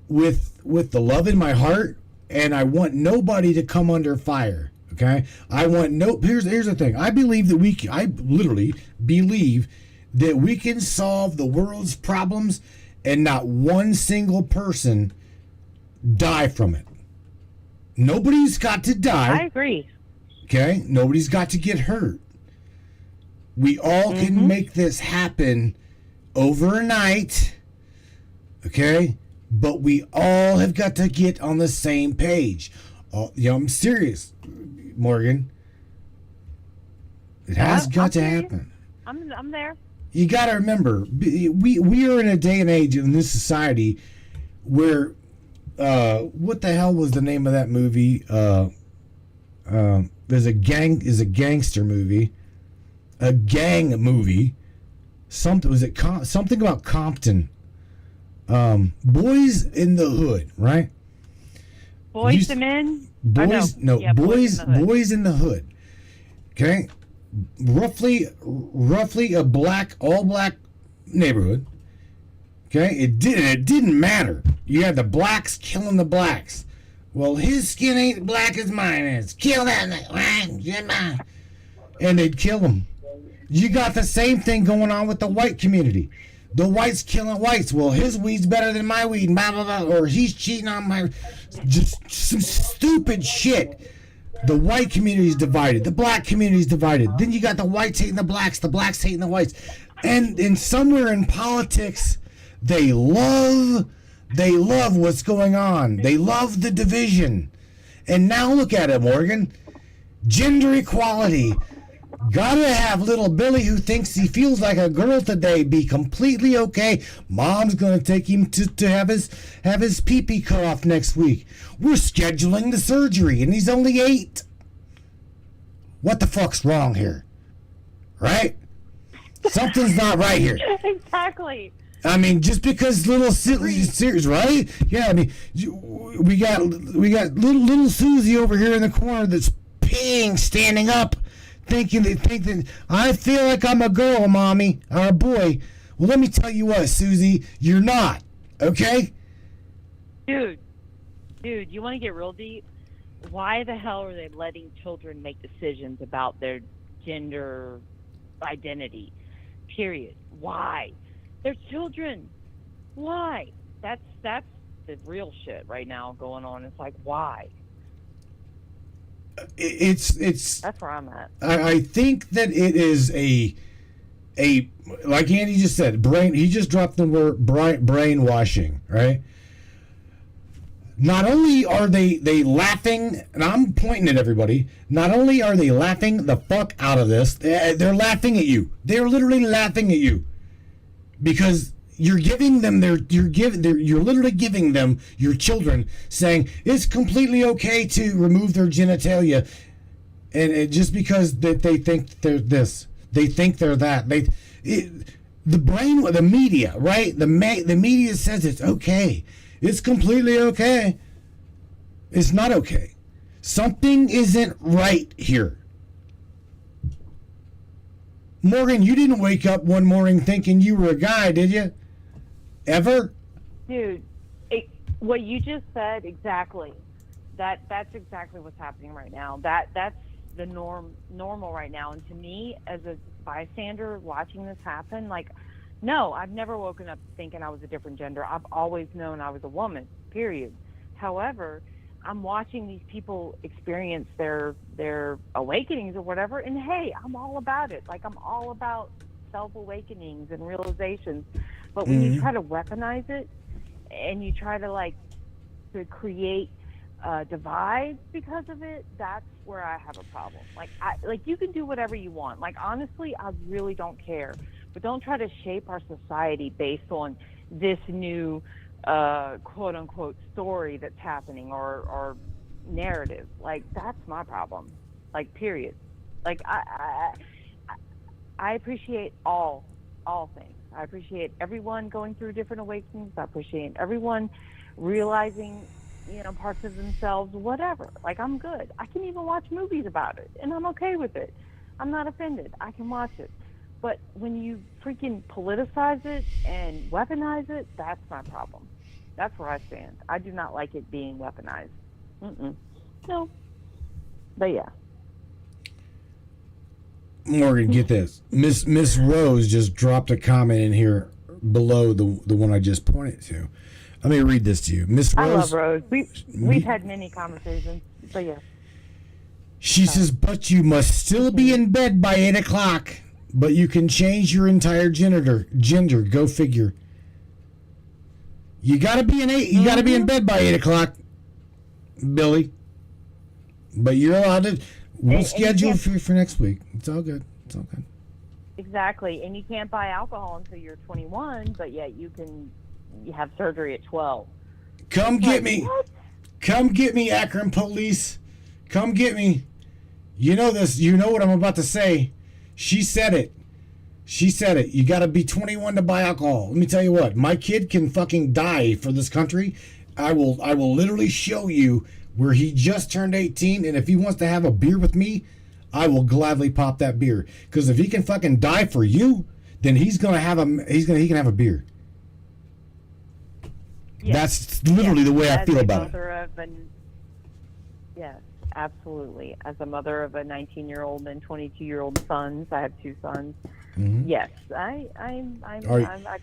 with the love in my heart, and I want nobody to come under fire. Okay? Here's the thing. I literally believe that we can solve the world's problems and not one single person die from it. Nobody's got to die. I agree. Okay? Nobody's got to get hurt. We all can make this happen overnight. Okay? But we all have got to get on the same page. I'm serious, Morgan. It has got to happen. I'm there. You got to remember, we are in a day and age in this society where, what the hell was the name of that movie? There's a gangster movie, a gang movie. Something about Compton? Boys in the Hood, right? Boys and Men? Boys in the Hood. Okay? Roughly a all black neighborhood. Okay? It didn't matter. You had the blacks killing the blacks. Well, his skin ain't black as mine is. Kill that nigga. And they'd kill him. You got the same thing going on with the white community. The whites killing whites. Well, his weed's better than my weed, blah, blah, blah. Or he's cheating on my... Just some stupid shit. The white community is divided. The black community is divided. Then you got the whites hating the blacks hating the whites. And somewhere in politics, they love what's going on. They love the division. And now look at it, Morgan. Gender equality. Gotta have little Billy, who thinks he feels like a girl today, be completely okay. Mom's gonna take him to have his pee-pee cut off next week. We're scheduling the surgery, and he's only 8. What the fuck's wrong here? Right? Something's not right here. Exactly. I mean, just because little serious, right? Yeah, I mean, we got little Susie over here in the corner that's peeing, standing up, thinking that I feel like I'm a girl, mommy, or a boy. Well, let me tell you what, Susie, you're not. Okay? Dude, you want to get real deep? Why the hell are they letting children make decisions about their gender identity? Period. Why? They're children. Why? That's the real shit right now going on. It's like, why? It's that's where I'm at. I think that it is a like Andy just said, he just dropped the word brainwashing, right? not only are they laughing, and I'm pointing at everybody, not only are they laughing the fuck out of this, they're laughing at you. They're literally laughing at you. Because you're giving them you're literally giving them your children, saying it's completely okay to remove their genitalia, and just because they think they're this, they think they're that. The media, right? The media says it's okay. It's completely okay. It's not okay. Something isn't right here. Morgan, you didn't wake up one morning thinking you were a guy, did you? Ever? Dude, what you just said, exactly. That's exactly what's happening right now. That's the normal right now. And to me, as a bystander watching this happen, like, no, I've never woken up thinking I was a different gender. I've always known I was a woman, period. However, I'm watching these people experience their awakenings or whatever, and hey, I'm all about it. Like, I'm all about self-awakenings and realizations. But when you try to weaponize it and you try to to create divides because of it, that's where I have a problem. Like you can do whatever you want. Like, honestly, I really don't care. But don't try to shape our society based on this new quote unquote story that's happening or narrative. Like, that's my problem. Like, period. Like, I appreciate all things. I appreciate everyone going through different awakenings. I appreciate everyone realizing, parts of themselves, whatever. Like, I'm good. I can even watch movies about it, and I'm okay with it. I'm not offended. I can watch it. But when you freaking politicize it and weaponize it, that's my problem. That's where I stand. I do not like it being weaponized. No. But yeah. Morgan, get this. Miss Rose just dropped a comment in here below the one I just pointed to. Let me read this to you. Miss Rose. I love Rose. We've had many conversations. But yeah. She says, but you must still be in bed by 8 o'clock. But you can change your entire gender. Go figure. You gotta be You gotta be in bed by 8 o'clock, Billy. But you're allowed to. We'll schedule for next week. It's all good. It's all good. Exactly. And you can't buy alcohol until you're 21, but yet you have surgery at 12. Come get me. What? Come get me, Akron police. Come get me. You know this. You know what I'm about to say. She said it. She said it. You got to be 21 to buy alcohol. Let me tell you what. My kid can fucking die for this country. I will literally show you where he just turned 18, and if he wants to have a beer with me, I will gladly pop that beer. Because if he can fucking die for you, then he can have a beer. Yes. That's literally the way I feel about it. Yes, absolutely. As a mother of a 19-year-old and 22-year-old sons, I have two sons. Mm-hmm. Yes, I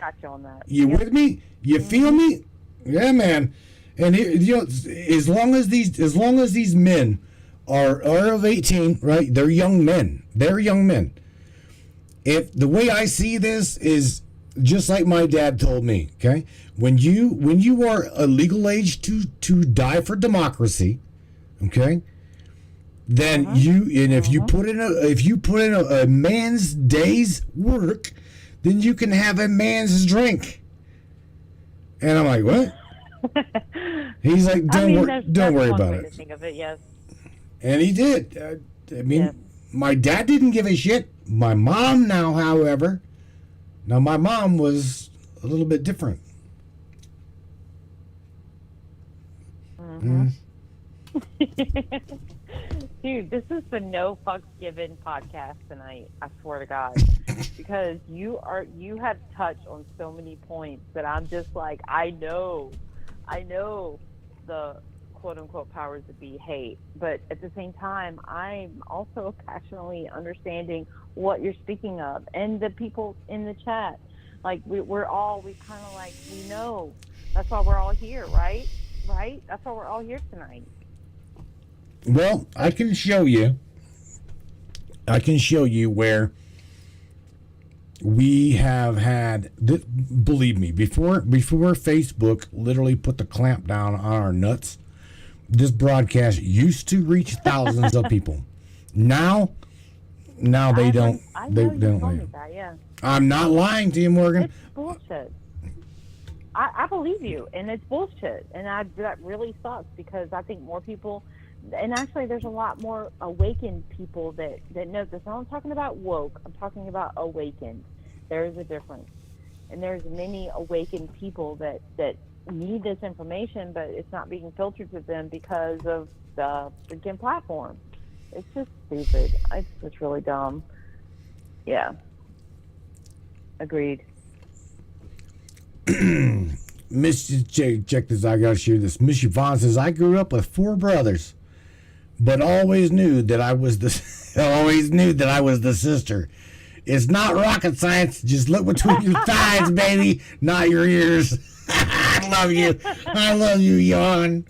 got you on that. You with me? You feel me? Yeah, man. And as long as these men are of 18, right? They're young men. They're young men. If the way I see this is just like my dad told me, okay? When you are a legal age to die for democracy, okay? Then if you put in a man's day's work, then you can have a man's drink. And I'm like, what? He's like, don't worry about it. Think of it, yes. And he did. My dad didn't give a shit. My mom now, however, my mom was a little bit different. Mm-hmm. Dude, this is the no fucks given podcast tonight. I swear to God, because you have touched on so many points that I'm just like, I know the quote unquote powers that be hate, but at the same time, I'm also passionately understanding what you're speaking of, and the people in the chat. Like we kind of like, we know. That's why we're all here, right? Right? That's why we're all here tonight. Well, I can show you where we have had, believe me, before Facebook literally put the clamp down on our nuts, this broadcast used to reach thousands of people. Now they don't. They don't. Yeah. I'm not lying to you, Morgan. It's bullshit. I believe you, and it's bullshit, and that really sucks because I think more people, and actually there's a lot more awakened people that know this. I'm not talking about woke. I'm talking about awakened. There's a difference, and there's many awakened people that need this information, but it's not being filtered to them because of the freaking platform. It's just stupid. It's just really dumb. Yeah. Agreed. Miss, check this. I gotta share this. Miss Yvonne says, I grew up with 4 brothers, but always knew that I was the sister. It's not rocket science. Just look between your thighs, baby, not your ears. I love you. I love you, Yvonne.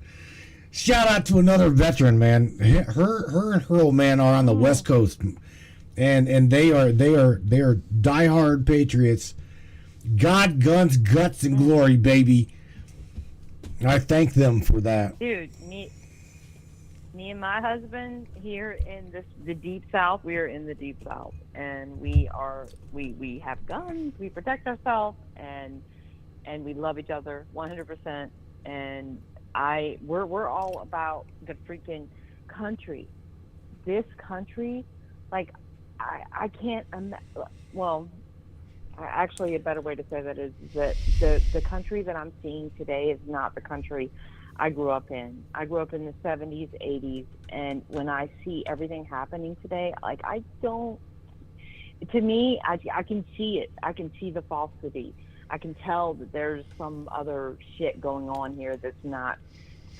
Shout out to another veteran, man. Her and her old man are on the West Coast, and they are diehard patriots. God, guns, guts, and glory, baby. I thank them for that. Dude, me and my husband here in the deep South, we are in the deep South, and we have guns, we protect ourselves, and we love each other 100%. And we're all about the freaking country. This country, like I can't well. Actually, a better way to say that is that the country that I'm seeing today is not the country I grew up in. I grew up in the 70s, 80s, and when I see everything happening today, like to me, I can see it. I can see the falsity. I can tell that there's some other shit going on here that's not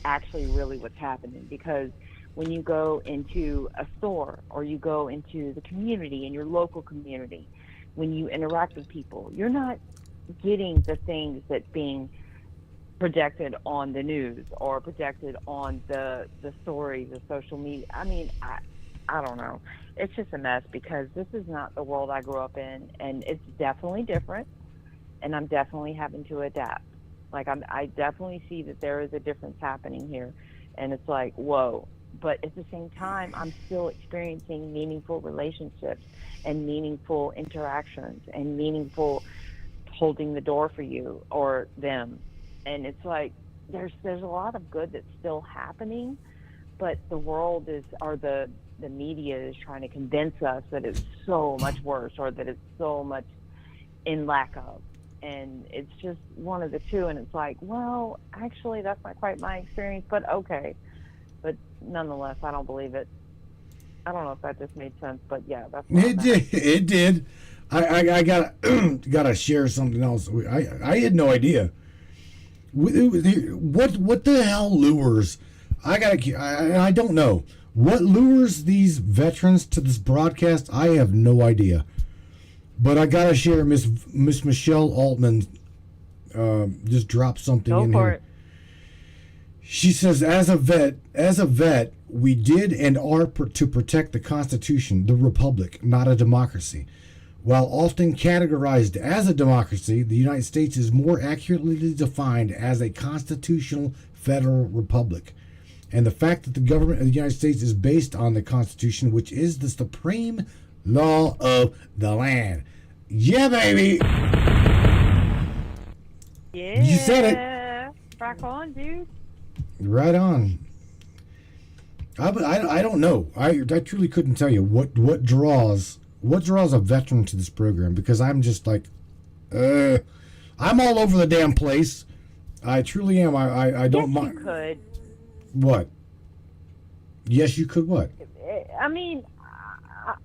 actually really what's happening, because when you go into a store or you go into the community, in your local community, when you interact with people, you're not getting the things that's being projected on the news or projected on the stories, the social media. I mean, I don't know. It's just a mess because this is not the world I grew up in, and it's definitely different, and I'm definitely having to adapt. Like, I definitely see that there is a difference happening here, and it's like, whoa. But at the same time, I'm still experiencing meaningful relationships and meaningful interactions and meaningful holding the door for you or them. And it's like there's a lot of good that's still happening, but the world the media is trying to convince us that it's so much worse or that it's so much in lack of. And it's just one of the two, and it's like, well, actually that's not quite my experience, but okay. But nonetheless, I don't believe it. I don't know if that just made sense, but yeah, that's what It did. I gotta share something else. I had no idea. What the hell lures? I don't know what lures these veterans to this broadcast. I have no idea. But I gotta share. Miss Michelle Altman just dropped something in here. She says, as a vet, we did and are to protect the Constitution, the Republic, not a democracy. While often categorized as a democracy, the United States is more accurately defined as a constitutional federal republic. And the fact that the government of the United States is based on the Constitution, which is the supreme law of the land. Yeah, baby! Yeah. You said it. Rock on, dude. Right on. I don't know. I truly couldn't tell you what draws a veteran to this program, because I'm just like, I'm all over the damn place. I truly am. I don't mind. You could. What? Yes, you could. What? I mean,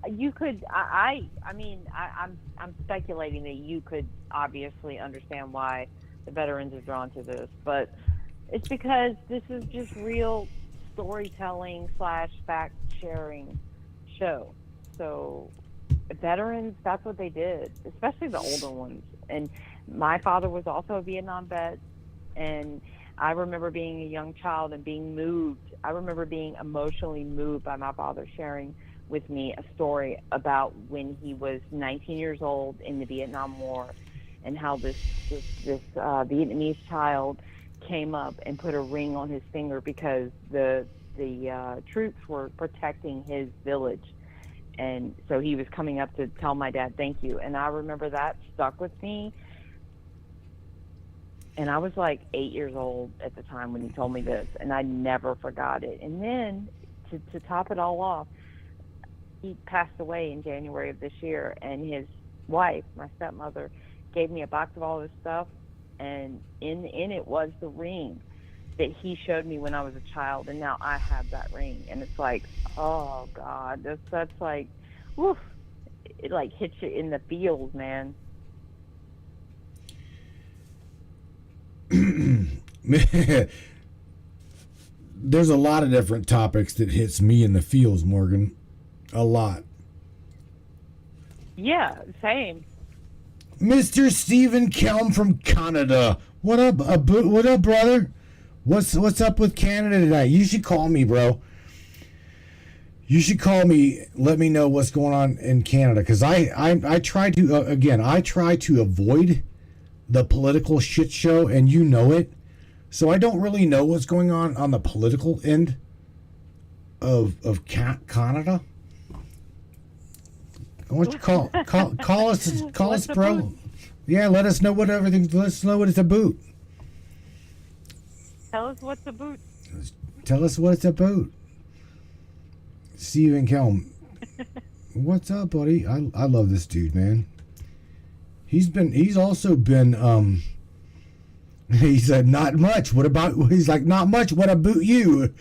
you could. I'm speculating that you could obviously understand why the veterans are drawn to this, but it's because this is just real storytelling / fact sharing show. So veterans, that's what they did, especially the older ones. And my father was also a Vietnam vet, and I remember being a young child and being moved. I remember being emotionally moved by my father sharing with me a story about when he was 19 years old in the Vietnam War, and how this Vietnamese child came up and put a ring on his finger because the troops were protecting his village. And so he was coming up to tell my dad thank you. And I remember that stuck with me. And I was like 8 years old at the time when he told me this, and I never forgot it. And then to top it all off, he passed away in January of this year, and his wife, my stepmother, gave me a box of all this stuff, and in it was the ring that he showed me when I was a child, and now I have that ring. And it's like, oh God, that's like, woof, it like hits you in the feels, man. There's a lot of different topics that hits me in the feels, Morgan. A lot. Yeah, same. Mr. Stephen Kelm from Canada. What up, what up, brother? What's up with Canada tonight? You should call me, bro. You should call me. Let me know what's going on in Canada, because I try to avoid the political shit show, and you know it. So I don't really know what's going on the political end of Canada. I want you to call us, bro. Yeah, let us know what everything. Let us know what it's about. Tell us what's the boot. Tell us what it's about. Stephen Kelm. What's up, buddy? I love this dude, man. He's also been he said not much. He's like, not much, what about you?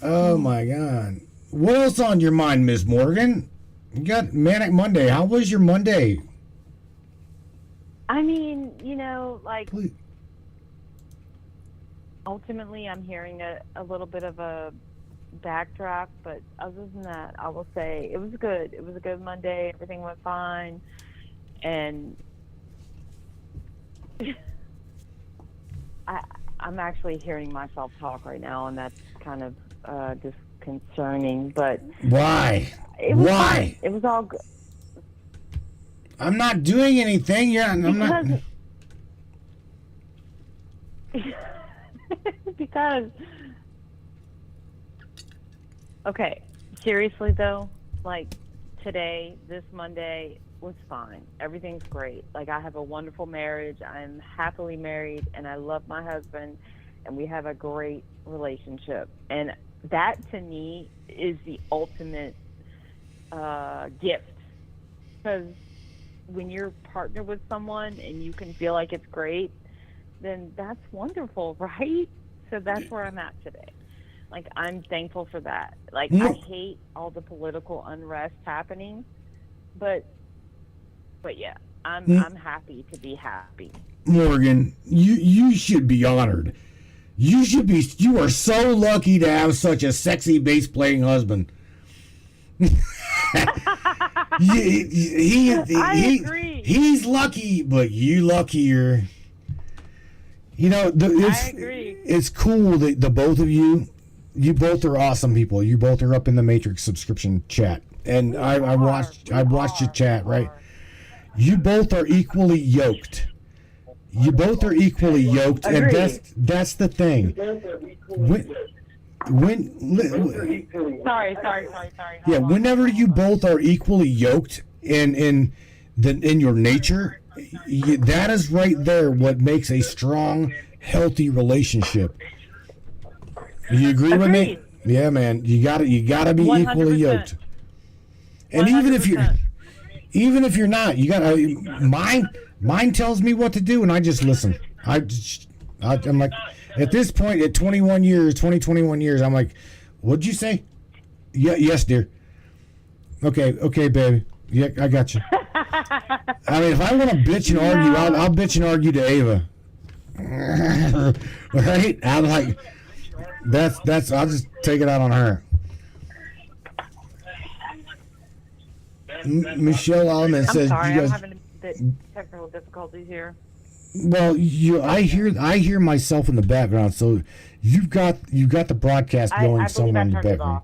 Oh my God. What else on your mind, Miss Morgan? You got Manic Monday. How was your Monday? I mean, like, ultimately I'm hearing a little bit of a backdraft, but other than that, I will say it was good. It was a good Monday. Everything went fine. And I'm actually hearing myself talk right now, and that's kind of disconcerting, but why? Fine. It was all good. I'm not doing anything. Because okay, seriously though, like today, this Monday was fine. Everything's great. Like, I have a wonderful marriage. I'm happily married, and I love my husband, and we have a great relationship. And that to me is the ultimate gift, because when you're partnered with someone and you can feel like it's great, then that's wonderful, right? So that's where I'm at today. Like, I'm thankful for that. Like, I hate all the political unrest happening, but yeah, I'm happy to be happy. Morgan, you should be honored. You are so lucky to have such a sexy bass playing husband. I agree. He's lucky, but you luckier. I agree. It's cool that the both of you both are awesome people. You both are up in the Matrix subscription chat, and I watched your chat, right? You both are equally yoked. You both are equally yoked, and that's the thing. Sorry. Yeah, whenever you both are equally yoked in your nature, that is right there what makes a strong, healthy relationship. You agree with me? Yeah, man. You gotta be 100%. Equally yoked. And 100%. even if you're not, you gotta mine tells me what to do, and I just listen. I'm like, at this point, at 21 years, I'm like, what'd you say? Yeah, yes, dear. Okay, baby. Yeah, I got you. I mean, if I want to bitch and argue, I'll bitch and argue to Ava. Right? I'm like, that's. I'll just take it out on her. Michelle Allman says, I'm sorry, you guys, I'm having a bit technical difficulties here. Well, I hear myself in the background, so you've got the broadcast going I somewhere in the turned it background. off.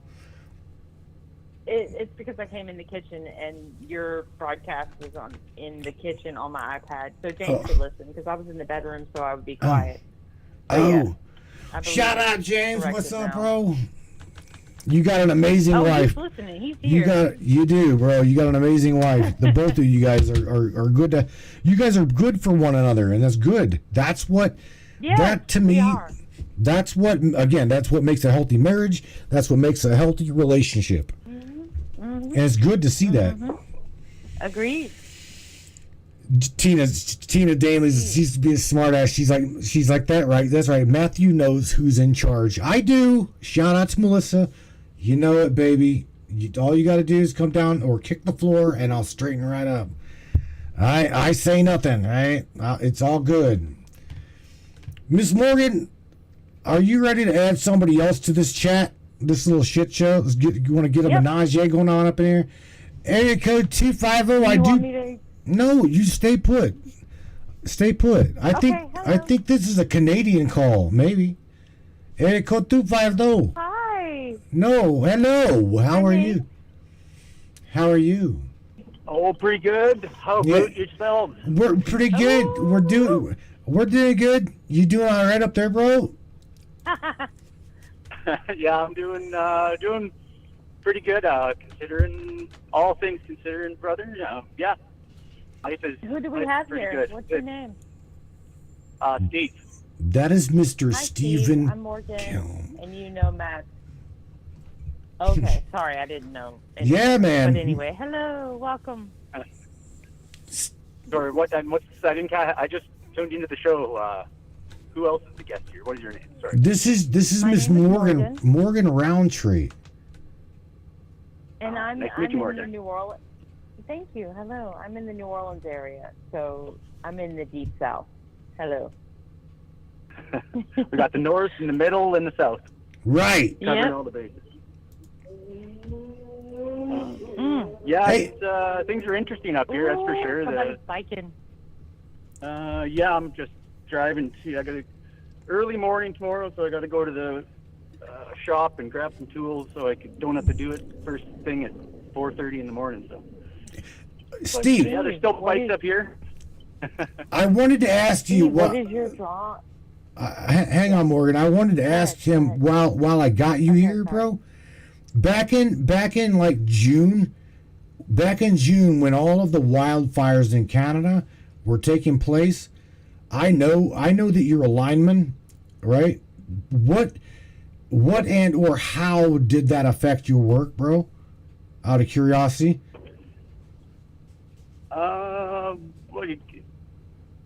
It's because I came in the kitchen and your broadcast was in the kitchen on my iPad, so James could listen because I was in the bedroom, so I would be quiet. Shout out, James! corrected What's up, now. bro? You got an amazing wife. He's listening. He's here. You do, bro. You got an amazing wife. The both of you guys are good. You guys are good for one another, and that's good. That's what. Yeah, that to me. we are. That's what makes a healthy marriage. That's what makes a healthy relationship. Mm-hmm. And it's good to see that. Agreed. Tina Daly seems to be a smart ass. She's like that, right? That's right. Matthew knows who's in charge. I do. Shout out to Melissa. You know it, baby. All you got to do is come down or kick the floor, and I'll straighten right up. I say nothing. Right? It's all good. Miss Morgan, are you ready to add somebody else to this chat? This little shit show. You want to get a menage going on up in here? Area code 250. No, you stay put. Stay put. I think this is a Canadian call, maybe. Area code 250. Hi. No, hello. How are you? How are you? Oh, pretty good. How about yourself? We're pretty good. We're doing good. You doing all right up there, bro? Yeah, I'm doing pretty good. Considering all things considered, brother. Yeah, life is. Who do we life is have pretty here? good. What's your name? Steve. That is Mr. Hi, Stephen. Steve. I'm Morgan, and you know Matt. Okay, sorry, I didn't know. Yeah, man. But anyway, hello, welcome. Sorry, I just tuned into the show. Who else is the guest here? What is your name? Sorry. This is Miss Morgan Roundtree. And I'm nice to meet you, in Morgan. the New Orleans. Thank you. Hello. I'm in the New Orleans area, so I'm in the deep south. Hello. We got the north and the middle and the south. Right. Covering all the bases. Yeah, things are interesting up here. That's for sure. Somebody's biking. Yeah, I'm just driving. I got early morning tomorrow, so I got to go to the shop and grab some tools, so I don't have to do it first thing at 4:30 in the morning. So, Steve, yeah, there's still bikes up here. I wanted to ask you what is your draw? Hang on, Morgan. I wanted to ask him while I got you here, bro. Back in like June, when all of the wildfires in Canada were taking place, I know that you're a lineman, right? What and or how did that affect your work, bro? Out of curiosity. Well,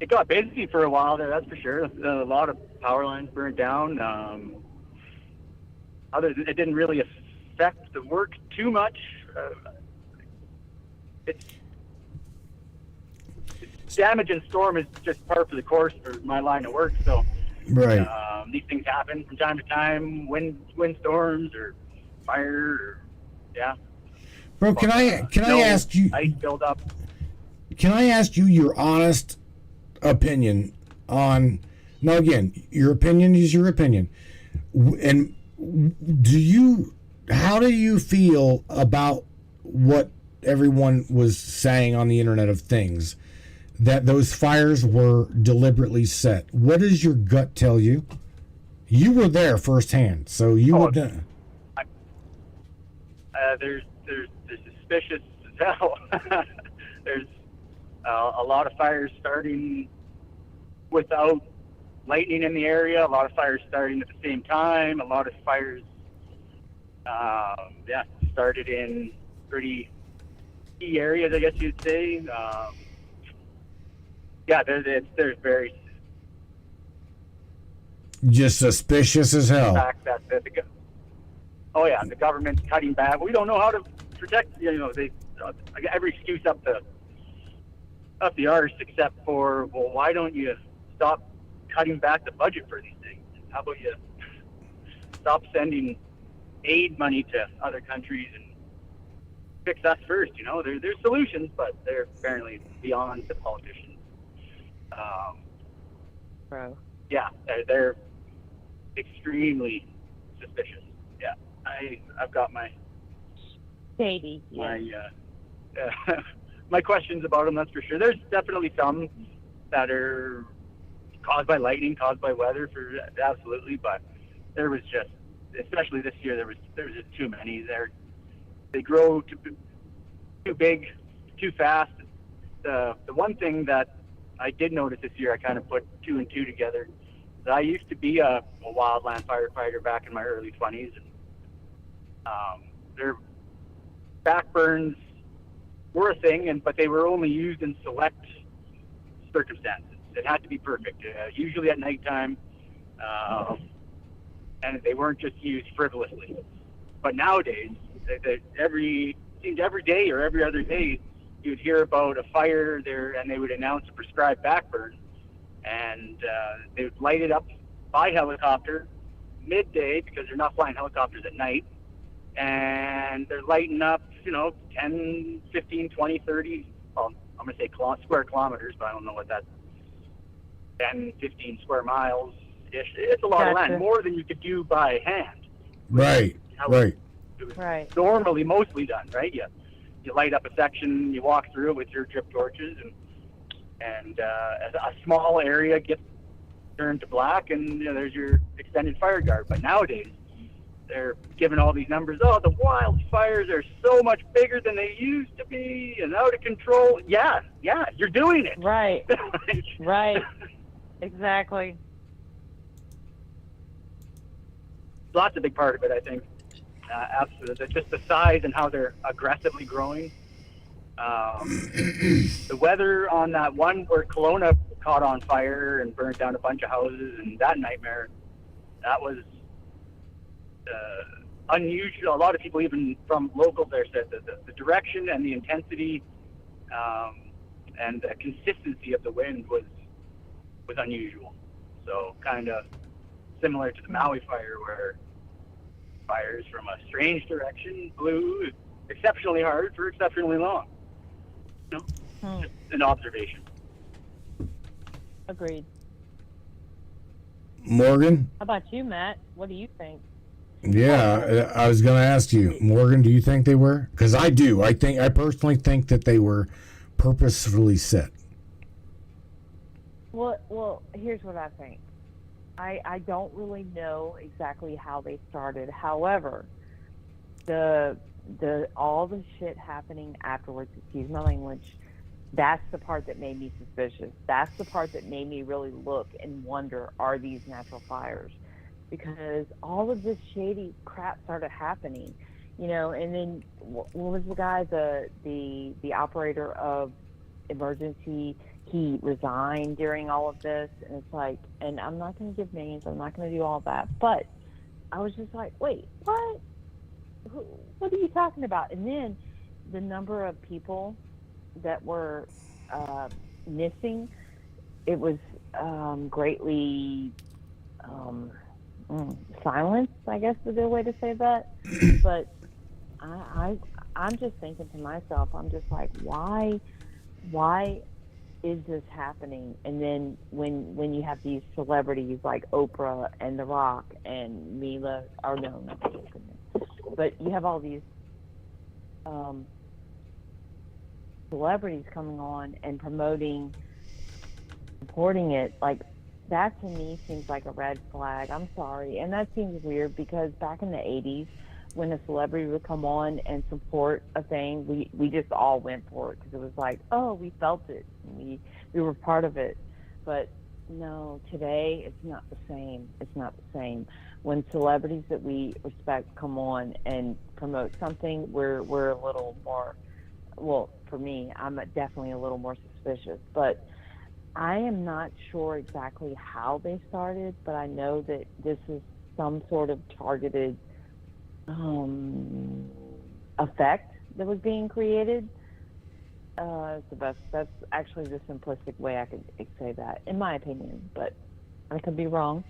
it got busy for a while there, that's for sure. A lot of power lines burned down. It didn't really affect the work too much. It's damage and storm is just par for the course for my line of work. So, right. These things happen from time to time. Wind storms or fire. Or, yeah. Bro, can I ask you? Ice build up. Can I ask you your honest opinion on? Now, again, your opinion is your opinion. And how do you feel about what everyone was saying on the Internet of Things, that those fires were deliberately set? What does your gut tell you? You were there firsthand, so you would know. There's suspicious as hell. There's a lot of fires starting without lightning in the area. A lot of fires starting at the same time. A lot of fires, started in pretty key areas, I guess you'd say. There's very just suspicious as hell. Fact that the government's cutting back. We don't know how to protect. They every excuse up the arse except for, well, why don't you stop cutting back the budget for these things? How about you stop sending aid money to other countries and fix us first? There's solutions, but they're apparently beyond the politicians. bro. Yeah, they're extremely suspicious. Yeah, I've got my Shady. Yeah. my questions about them. That's for sure. There's definitely some that are caused by lightning, caused by weather, for absolutely. But there was just, especially this year, there was just too many. They grow too big, too fast. The one thing that I did notice this year, I kind of put two and two together. That I used to be a wildland firefighter back in my early 20s, and their backburns were a thing, but they were only used in select circumstances. It had to be perfect, usually at nighttime, and they weren't just used frivolously. But nowadays, it seems every day or every other day, you'd hear about a fire there, and they would announce a prescribed backburn, and they would light it up by helicopter midday, because they're not flying helicopters at night, and they're lighting up, 10, 15, 20, 30, well, I'm going to say square kilometers, but I don't know what that's, 10, 15 square miles. It's a lot of land, more than you could do by hand. Right. It was normally mostly done, right? You light up a section, you walk through it with your drip torches, and a small area gets turned to black, and there's your extended fire guard. But nowadays, they're giving all these numbers. Oh, the wildfires are so much bigger than they used to be, and out of control. Yeah, you're doing it. Right. Right. Exactly. That's a big part of it, I think. Absolutely. Just the size and how they're aggressively growing. The weather on that one where Kelowna caught on fire and burned down a bunch of houses, and that nightmare, that was unusual. A lot of people, even from locals there, said that the direction and the intensity and the consistency of the wind was unusual. So kind of similar to the Maui fire, where fires from a strange direction blew exceptionally hard for exceptionally long. Just an observation. Agreed. Morgan? How about you, Matt? What do you think? Yeah, I was going to ask you, Morgan, do you think they were? Because I do. I personally think that they were purposefully set. Well, here's what I think. I don't really know exactly how they started. However, all the shit happening afterwards, excuse my language, that's the part that made me suspicious. That's the part that made me really look and wonder, are these natural fires? Because all of this shady crap started happening, and then what was the guy, the operator of emergency, he resigned during all of this, and it's like, and I'm not going to give names, I'm not going to do all that, but I was just like, wait, what? What are you talking about? And then the number of people that were missing, it was greatly silenced, I guess is the way to say that. But I'm just thinking to myself, I'm just like, why is this happening? And then when you have these celebrities like Oprah and The Rock and Mila, or no, not Mila, but you have all these celebrities coming on and supporting it, like, that to me seems like a red flag. I'm sorry. And that seems weird, because back in the 80s, when a celebrity would come on and support a thing, we just all went for it, because it was like, oh, we felt it. We were part of it. But no, today it's not the same. It's not the same. When celebrities that we respect come on and promote something, we're a little more, well, for me, I'm definitely a little more suspicious. But I am not sure exactly how they started, but I know that this is some sort of targeted effect that was being created. That's actually the simplistic way I could say that, in my opinion, but I could be wrong.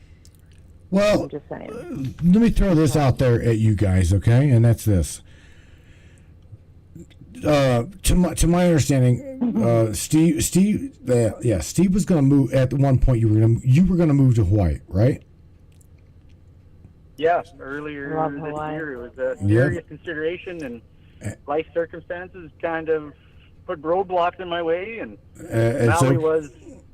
Well, I'm just saying. Let me throw this out there at you guys, okay? And that's this. to my understanding, Steve was going to move at one point. You were going to move to Hawaii, right? Yeah, earlier this year it was a serious consideration, and life circumstances kind of put roadblocks in my way, and Maui was.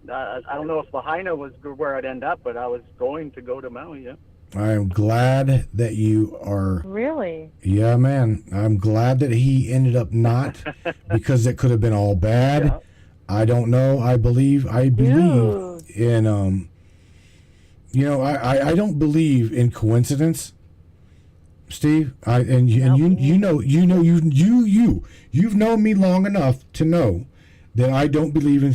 I don't know if Lahaina was where I'd end up, but I was going to go to Maui. Yeah. I'm glad that you are. Really? Yeah, man. I'm glad that he ended up not, because it could have been all bad. Yeah. I don't know. I believe in I don't believe in coincidence, Steve. You've known me long enough to know that I don't believe in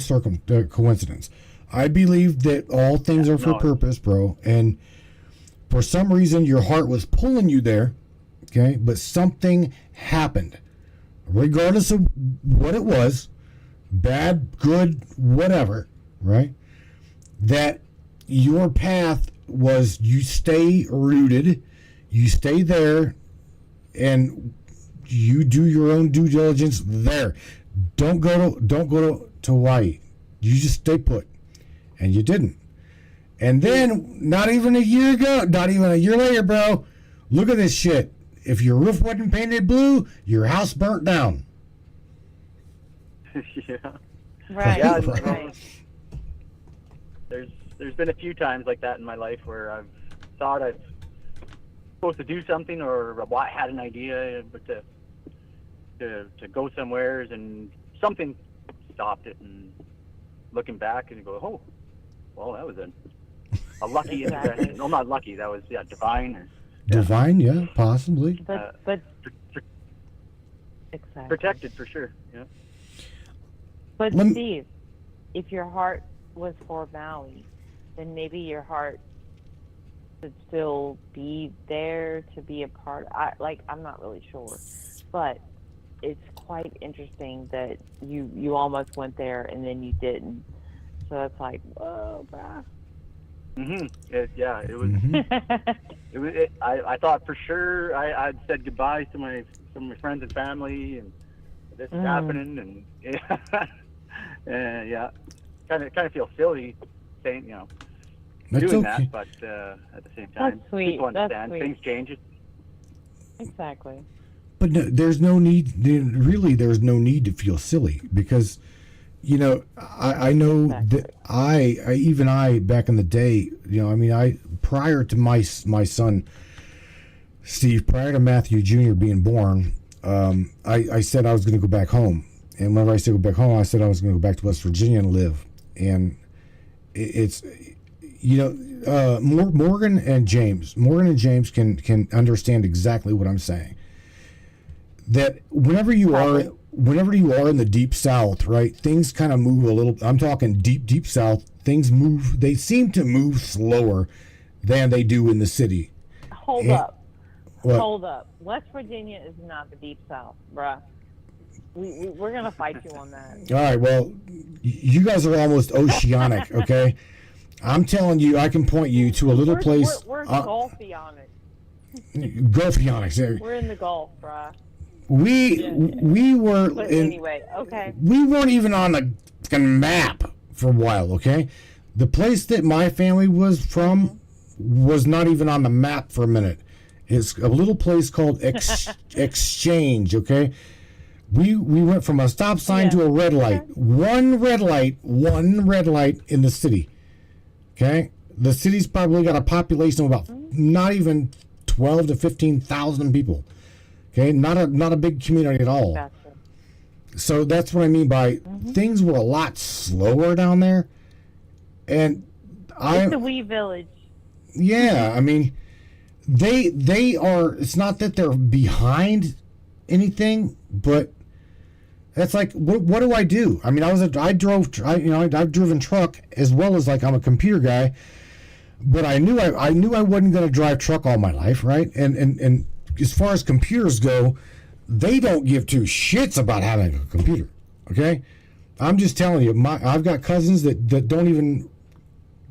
coincidence. I believe that all things are for purpose, bro. And for some reason, your heart was pulling you there, okay? But something happened, regardless of what it was, bad, good, whatever, right? That your path was you stay rooted, you stay there, and you do your own due diligence there. Don't go to Hawaii. You just stay put, and you didn't. And then, not even a year later, bro, look at this shit. If your roof wasn't painted blue, your house burnt down. Yeah. Right. Yeah. Right. There's been a few times like that in my life where I've thought I've supposed to do something, or I had an idea, but to go somewhere, and something stopped it. And looking back, and you go, oh, well, that was a lucky intervention. No, not lucky. That was divine. Divine, yeah, possibly. But exactly. Protected for sure. Yeah. But Steve, if your heart was for Maui, then maybe your heart should still be there to be a part. I'm not really sure, but it's quite interesting that you almost went there and then you didn't. So it's like, whoa, bruh. It was. I thought for sure I'd said goodbye to some of my friends and family, and this is happening, and kind of feel silly saying doing that, but at the same time, that's sweet. People understand That's sweet. Things change. Exactly. But no, there's no need. Really, there's no need to feel silly, because I know that I back in the day, prior to my son Steve, prior to Matthew Jr. being born, I said I was going to go back home. And whenever I said go back home, I said I was going to go back to West Virginia and live. And it's Morgan and James can understand exactly what I'm saying. That whenever you are in the deep south, right, things kind of move a little. I'm talking deep south. Things move. They seem to move slower than they do in the city. Hold up. West Virginia is not the deep south, bruh. We're gonna fight you on that. All right. Well, you guys are almost oceanic, okay? I'm telling you, I can point you to a little place. We're Gulfionic. Gulfionics. We're in the Gulf, bruh. We were. But anyway, okay. We weren't even on the fucking map for a while, okay? The place that my family was from was not even on the map for a minute. It's a little place called Exchange, okay? We went from a stop sign to a red light. Okay. One red light in the city. Okay? The city's probably got a population of about not even 12 to 15,000 people. Okay? Not a big community at all. Gotcha. So that's what I mean by things were a lot slower down there. And it's a wee village. Yeah, I mean, they are. It's not that they're behind anything, but it's like, what do I do? I mean, I've driven truck as well as I'm a computer guy, but I knew I wasn't going to drive truck all my life, right? And as far as computers go, they don't give two shits about having a computer. Okay, I'm just telling you, I've got cousins that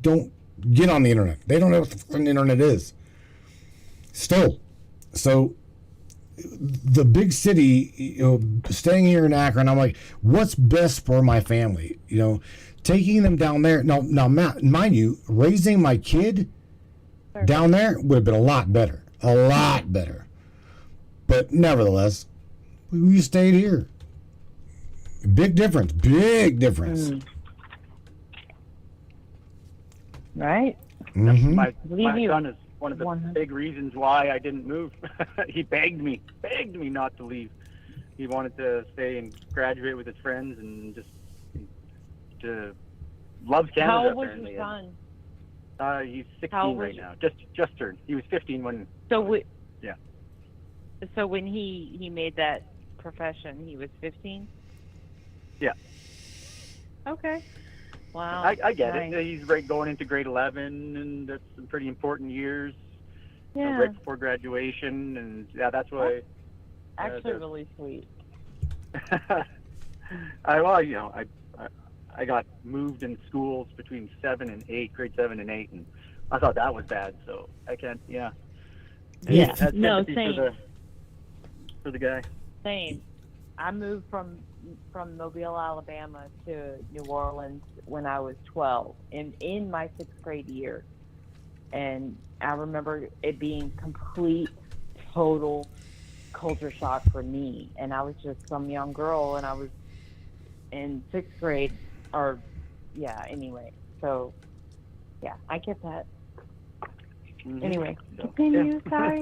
don't get on the internet. They don't know what the fucking internet is. Still, so the big city, staying here in Akron, I'm like, what's best for my family? Taking them down there. Now, mind you, raising my kid down there would have been a lot better. But nevertheless, we stayed here. Big difference. Right? Mm-hmm. My son is one of the big reasons why I didn't move. He begged me not to leave. He wanted to stay and graduate with his friends and just loves Canada. How old was apparently. your son? He's 16 right now. Just turned. He was 15 when. Yeah. So when he made that profession, he was 15. Yeah. Okay. Wow. I get it. He's going into grade 11, and that's some pretty important years. Yeah. Right before graduation, and that's why. Actually, really sweet. I got moved in schools between grade 7 and 8, and I thought that was bad. So I can't. Yeah. Yeah. That's No, sympathy same. For the guy. Same. I moved from Mobile, Alabama to New Orleans when I was 12, in my 6th grade year. And I remember it being complete, total culture shock for me. And I was just some young girl, and I was in 6th grade, anyway. So, yeah, I get that. Mm-hmm. Anyway, continue. Sorry.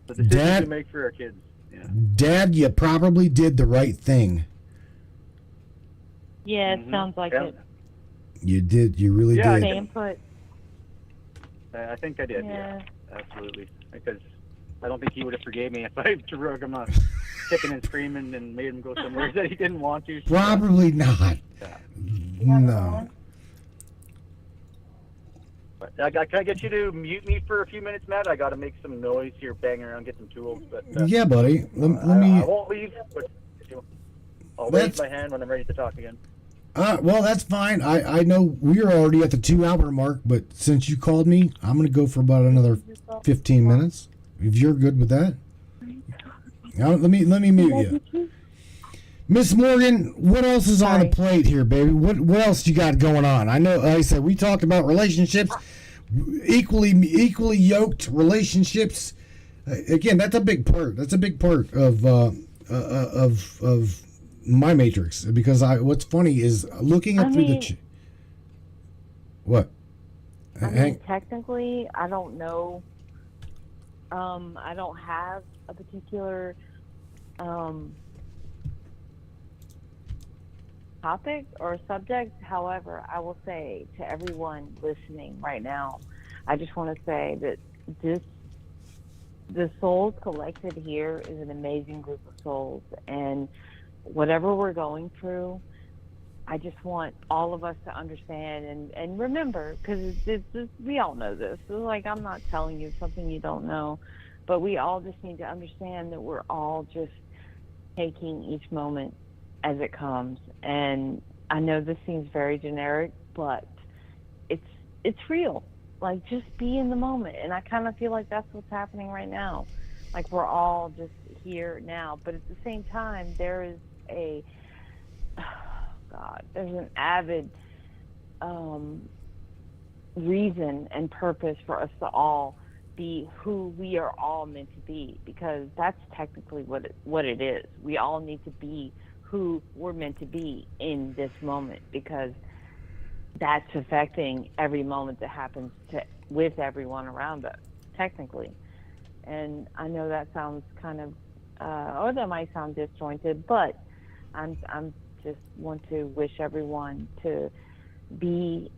The decisions we make for our kids. Yeah. Dad, you probably did the right thing. Yeah, it sounds like it. You did. You really did. Stay and put. I think I did. Yeah, absolutely. Because I don't think he would have forgave me if I drug him up, kicking and screaming, and made him go somewhere that he didn't want to. Probably not. Yeah. No. But can I get you to mute me for a few minutes, Matt? I got to make some noise here, bang around, get some tools. But Yeah, buddy. Let me. I won't leave, but I'll raise my hand when I'm ready to talk again. Well, that's fine. I know we are already at the 2-hour mark, but since you called me, I'm going to go for about another 15 minutes. If you're good with that. Now, let me mute you. Miss Morgan, what else is on the plate here, baby? What else you got going on? I know, like I said, we talked about relationships, equally yoked relationships. Again, that's a big part. That's a big part of my matrix, because what's funny is looking up through the what? I mean, technically, I don't know. I don't have a particular topic or subject. However, I will say to everyone listening right now, I just want to say that the souls collected here is an amazing group of souls, and whatever we're going through, I just want all of us to understand and remember, because we all know this. It's like, I'm not telling you something you don't know, but we all just need to understand that we're all just taking each moment as it comes. And I know this seems very generic, but it's real. Like, just be in the moment. And I kind of feel like that's what's happening right now. Like, we're all just here now. But at the same time, there is there's an avid reason and purpose for us to all be who we are all meant to be, because that's technically what it is. We all need to be who we're meant to be in this moment, because that's affecting every moment that happens with everyone around us, technically. And I know that sounds kind of, or that might sound disjointed, but I'm just want to wish everyone to be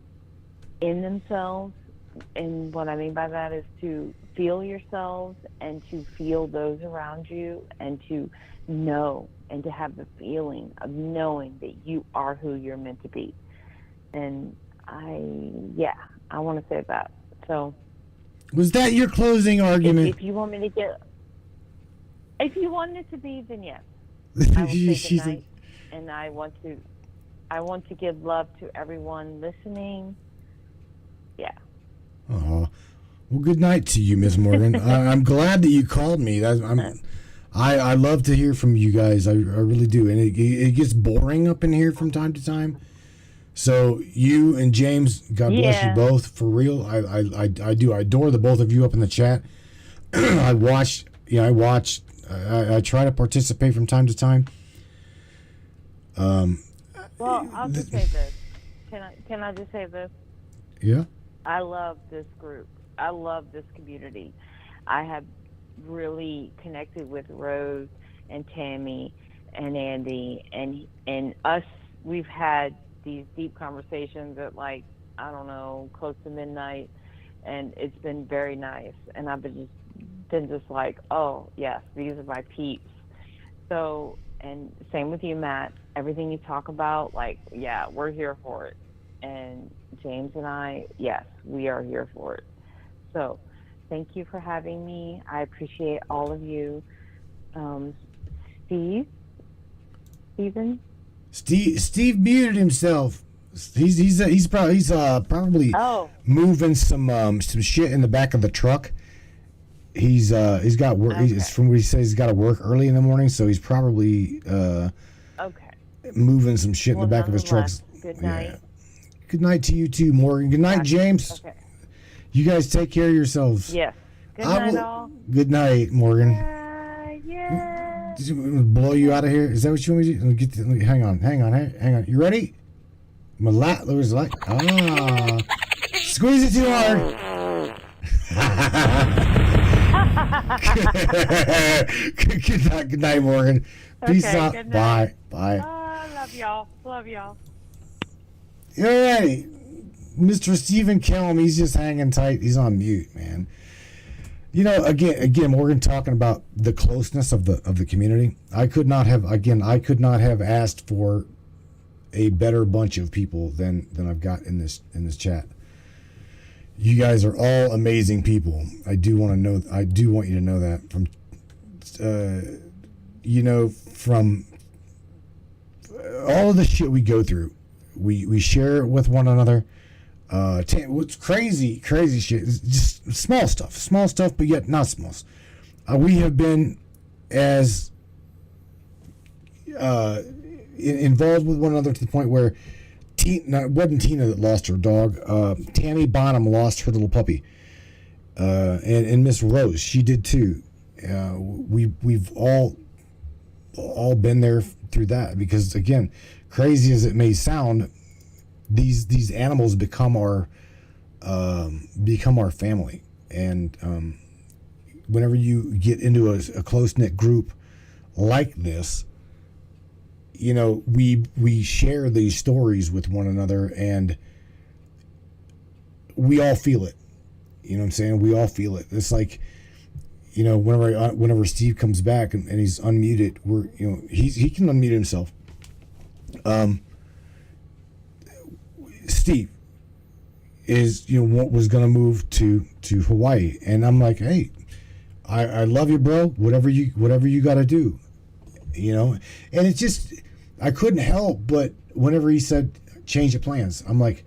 in themselves. And what I mean by that is to feel yourselves and to feel those around you, and to know and to have the feeling of knowing that you are who you're meant to be. And I want to say that. So, was that your closing argument? If you want me to if you want it to be, then yes. I will say goodnight, and I want to give love to everyone listening. Yeah. Well, Well, good night to you, Miss Morgan. I'm glad that you called me. I love to hear from you guys. I really do. And it gets boring up in here from time to time. So you and James, God bless you both, for real. I do. I adore the both of you up in the chat. I try to participate from time to time. Well, I'll just say this. Can I just say this? Yeah. I love this group. I love this community. I have really connected with Rose and Tammy and Andy and us. We've had these deep conversations at I don't know, close to midnight, and it's been very nice. And I've been just like, oh yes, these are my peeps. So, and same with you, Matt. Everything you talk about, yeah, we're here for it. And James and I, yes, we are here for it. So, thank you for having me. I appreciate all of you. Steve muted himself. He's probably moving some shit in the back of the truck. He's got work. Okay. It's from what he says. He's got to work early in the morning, so he's probably moving some shit in the back of his truck. Good night. Yeah. Good night to you too, Morgan. Good night, James. Okay. You guys take care of yourselves. Yes. Good night, all. Good night, Morgan. Yeah. Did you blow you out of here? Is that what you want me to do? Hang on. You ready? There's squeeze it too hard. Good night, Morgan. Peace out. Bye. Oh, love y'all. All right. Mr. Stephen Kelm, he's just hanging tight. He's on mute, man. You know, again, Morgan talking about the closeness of the community. I could not have asked for a better bunch of people than I've got in this chat. You guys are all amazing people. I do want you to know that from all of the shit we go through, we share it with one another. What's crazy shit is just small stuff, but yet not small. We have been as involved with one another to the point where it wasn't Tina that lost her dog. Tammy Bonham lost her little puppy, and Miss Rose, she did too. We've all been there through that, because again, crazy as it may sound, these animals become our family. And whenever you get into a close-knit group like this, you know, we share these stories with one another, and we all feel it. You know what I'm saying? We all feel it. It's like, you know, whenever Steve comes back and he's unmuted, he can unmute himself. Steve is, was going to move to Hawaii, and I'm like, hey, I love you, bro. Whatever you got to do, and it's just, I couldn't help but whenever he said change of plans, I'm like,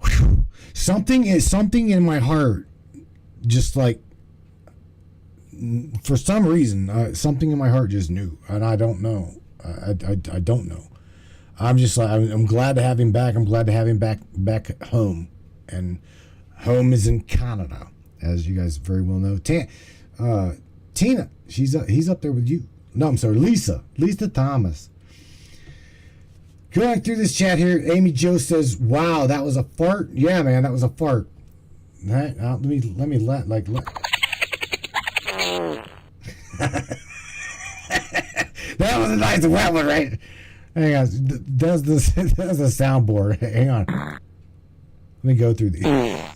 whew, something in my heart, just like, for some reason, something in my heart just knew, and I don't know. I don't know. I'm just like, I'm glad to have him back. I'm glad to have him back home, and home is in Canada, as you guys very well know. Tina, he's up there with you. No, I'm sorry, Lisa Thomas. Going through this chat here, Amy Jo says, "Wow, that was a fart." Yeah, man, that was a fart. Right, let me let. That was a nice wet one, right? Hang on, that's the soundboard. Hang on, let me go through these. There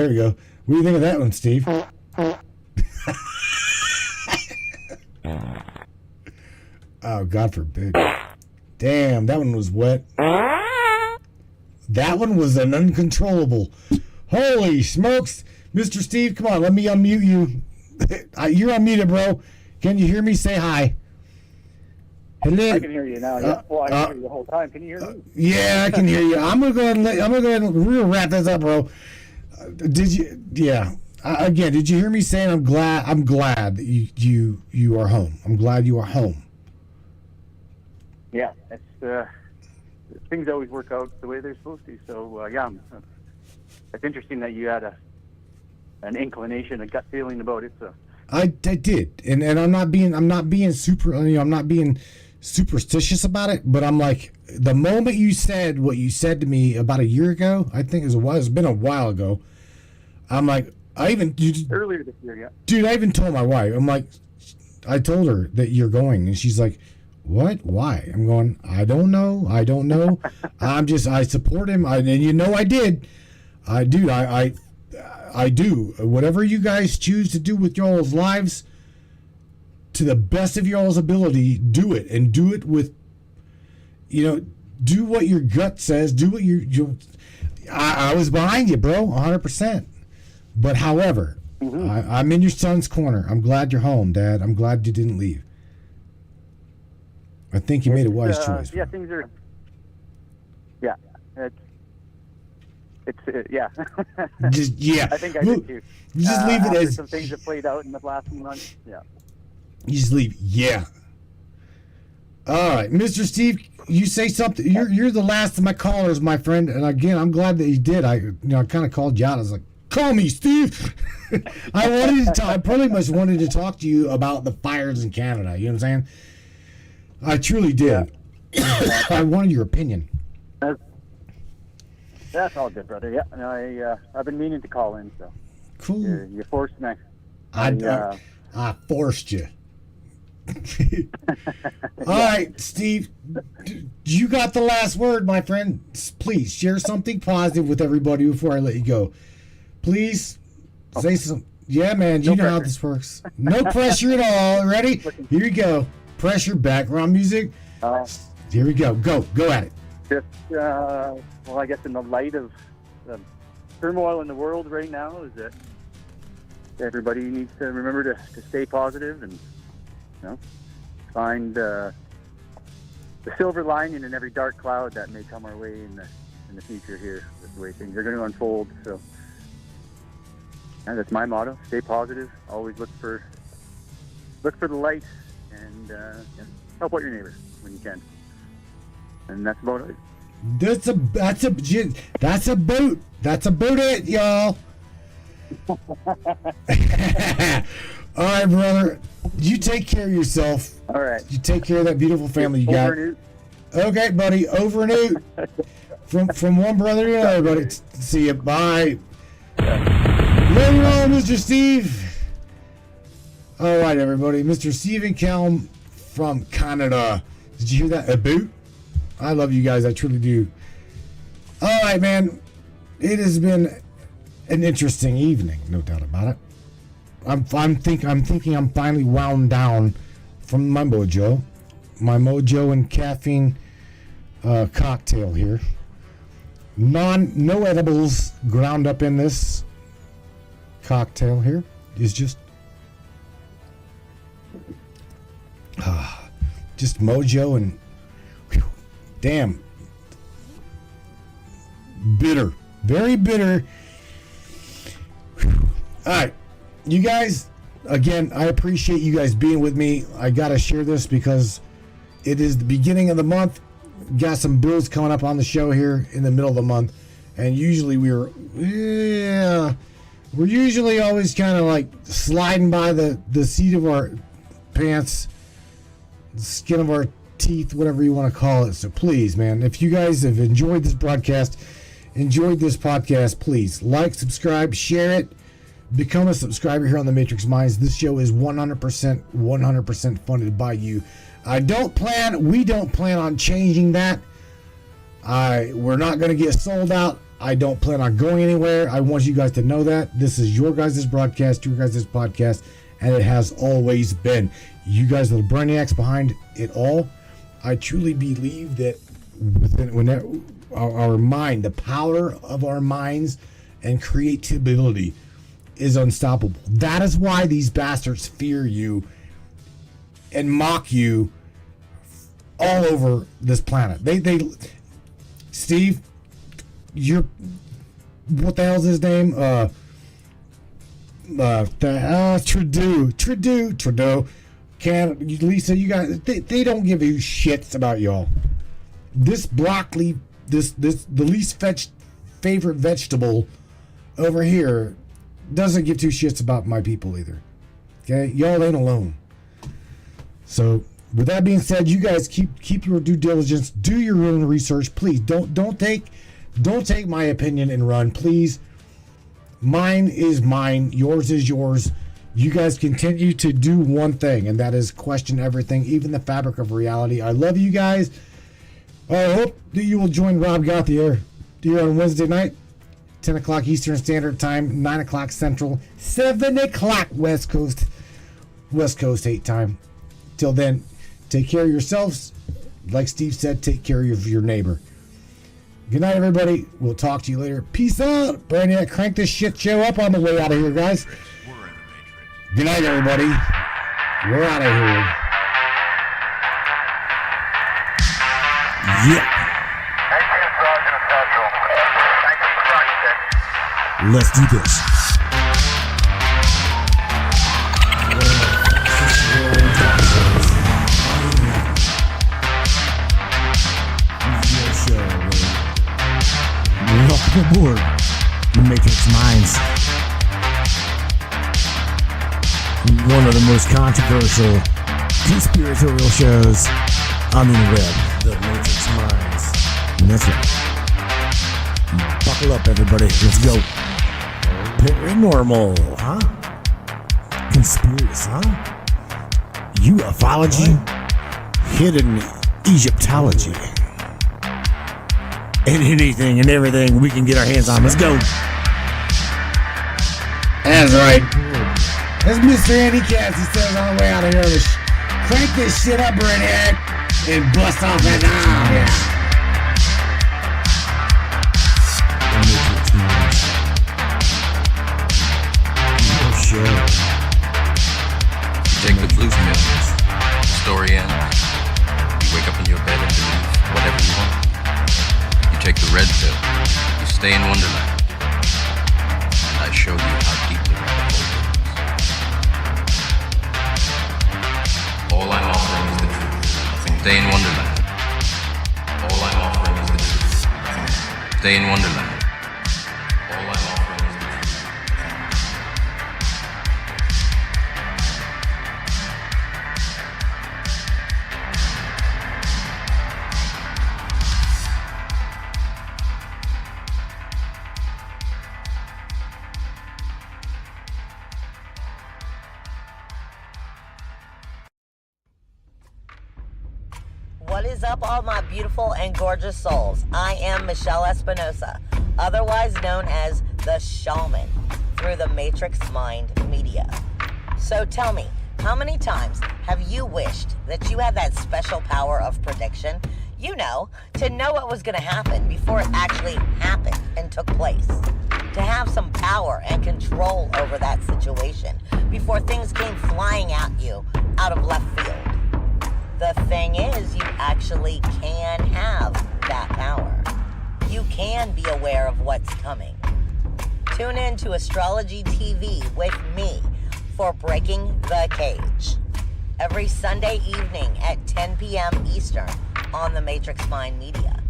we go. What do you think of that one, Steve? Oh, God forbid. Damn, that one was wet. That one was an uncontrollable. Holy smokes. Mr. Steve, come on, let me unmute you. You're unmuted, bro. Can you hear me? Say hi. Hello. I can hear you now. Yeah. Well, I can hear you the whole time. Can you hear me? Yeah, I can hear you. I'm gonna go ahead and we're gonna wrap this up, bro. Did you? Yeah. Again, did you hear me saying I'm glad that you are home. I'm glad you are home. Yeah, it's things always work out the way they're supposed to. So yeah, it's interesting that you had an inclination, a gut feeling about it. So I did, and I'm not being superstitious about it, but I'm like, the moment you said what you said to me about a year ago, I think it's been a while ago. I'm like, earlier this year, yeah. Dude, I even told my wife. I'm like, I told her that you're going, and she's like, "What? Why?" I'm going, I don't know. I support him. And I did. I do. Whatever you guys choose to do with y'all's lives, to the best of y'all's ability, do it. And do it with, do what your gut says. Do what I was behind you, bro, 100%. But however, I'm in your son's corner. I'm glad you're home, Dad. I'm glad you didn't leave. I think you made a wise choice. Yeah, things are. Yeah, it's yeah. Yeah. I think I did too. You just leave it as some things that played out in the last few months. Yeah. You just leave. Yeah. All right, Mr. Steve, you say something. You're the last of my callers, my friend. And again, I'm glad that you did. I kind of called you out. I was like, call me, Steve. I pretty much wanted to talk to you about the fires in Canada. You know what I'm saying? I truly did. Yeah. I wanted your opinion. That's all good, brother. Yeah, no, I've been meaning to call in, so. Cool. You forced me. I forced you. All right, Steve, you got the last word, my friend. Please share something positive with everybody before I let you go. Please say some. Yeah, man, you know how this works. No pressure at all. Ready? Here we go. Pressure, background music. Here we go. Go at it. Just, well, I guess in the light of the turmoil in the world right now, is that everybody needs to remember to stay positive and, find the silver lining in every dark cloud that may come our way in the future here, the way things are going to unfold. So, that's my motto: stay positive. Always look for the light, and help out your neighbor when you can. And that's about it. That's about it, y'all. All right, brother. You take care of yourself. All right. You take care of that beautiful family you got. Okay, buddy. Over and out. From one brother to another, buddy. See you. Bye. Later on, Mr. Steve. All right, everybody. Mr. Stephen Kelm from Canada. Did you hear that? A boot? I love you guys. I truly do. All right, man. It has been an interesting evening, no doubt about it. I'm thinking I'm finally wound down from my mojo and caffeine cocktail here. No edibles ground up in this cocktail here. Is just mojo and damn bitter, very bitter. All right, you guys, again, I appreciate you guys being with me. I gotta share this because it is the beginning of the month. Got some bills coming up on the show here in the middle of the month, and usually we're usually always kind of like sliding by the seat of our pants, the skin of our teeth, whatever you want to call it. So please, man, if you guys have enjoyed this broadcast, enjoyed this podcast, please like, subscribe, share it. Become a subscriber here on the Matrix Minds. This show is 100% funded by you. We don't plan on changing that. We're not going to get sold out. I don't plan on going anywhere. I want you guys to know that. This is your guys' broadcast, your guys' podcast, and it has always been. You guys are the brainiacs behind it all. I truly believe that within our mind, the power of our minds and creativity is unstoppable. That is why these bastards fear you and mock you all over this planet. They Steve, what the hell's his name? Trudeau. Lisa, you guys, they don't give you shits about y'all. This broccoli, the least favorite vegetable over here, doesn't give two shits about my people either. Okay, y'all ain't alone. So, with that being said, you guys keep your due diligence. Do your own research, please. Don't take my opinion and run, please. Mine is mine. Yours is yours. You guys continue to do one thing, and that is question everything, even the fabric of reality. I love you guys. I hope that you will join Rob Gauthier here on Wednesday night, 10 o'clock Eastern Standard Time, 9 o'clock Central, 7 o'clock West Coast 8 time. Till then, take care of yourselves. Like Steve said, take care of your neighbor. Good night, everybody. We'll talk to you later. Peace out. Brainiac, crank this shit show up on the way out of here, guys. Good night, everybody. We're out of here. Yeah. Let's do this. Welcome aboard the Matrix Minds. One of the most controversial conspiratorial shows on the web. The Matrix Minds. And that's right. Buckle up, everybody. Let's go. Paranormal, huh? Conspiracy, huh? Ufology? Hidden Egyptology. And anything and everything we can get our hands on. Let's go. That's right. As Mr. Andy Cassie says on the way out of here, crank this shit up, Brainiac, and bust off that knob. Take the blue pill. The story ends. You wake up in your bed and believe whatever you want. You take the red pill. You stay in Wonderland. And I show you how deep the rabbit hole is. All I'm offering is the truth. Stay in Wonderland. All I'm offering is the truth. Stay in Wonderland. All I'm offering is the truth. What is up, all my beautiful and gorgeous souls? I am Michelle Espinosa, otherwise known as the Shaman, through the Matrix Mind Media. So tell me, how many times have you wished that you had that special power of prediction? You know, to know what was going to happen before it actually happened and took place. To have some power and control over that situation before things came flying at you out of left field. The thing is, you actually can have that power. You can be aware of what's coming. Tune in to Astrology TV with me for Breaking the Cage. Every Sunday evening at 10 p.m. Eastern on the Matrix Mind Media.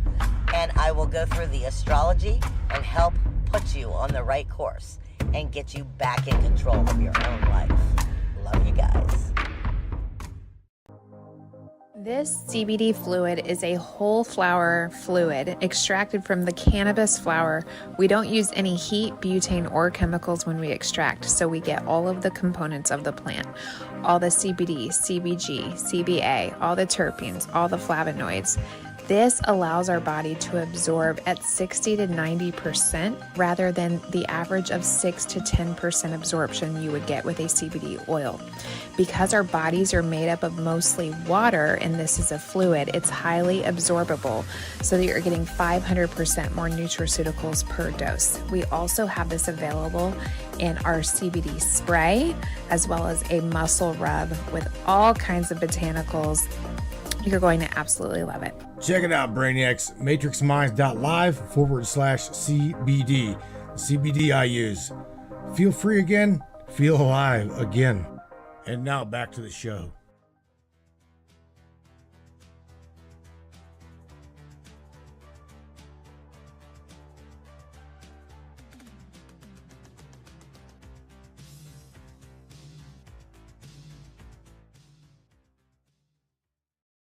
And I will go through the astrology and help put you on the right course and get you back in control of your own life. Love you guys. This CBD fluid is a whole flower fluid extracted from the cannabis flower. We don't use any heat, butane, or chemicals when we extract, so we get all of the components of the plant. All the CBD, CBG, CBA, all the terpenes, all the flavonoids. This allows our body to absorb at 60 to 90% rather than the average of 6 to 10% absorption you would get with a CBD oil. Because our bodies are made up of mostly water and this is a fluid, it's highly absorbable so that you're getting 500% more nutraceuticals per dose. We also have this available in our CBD spray as well as a muscle rub with all kinds of botanicals You're going to absolutely love it. Check it out, Brainiacs. matrixminds.live/CBD. The CBD I use. Feel free again. Feel alive again. And now back to the show.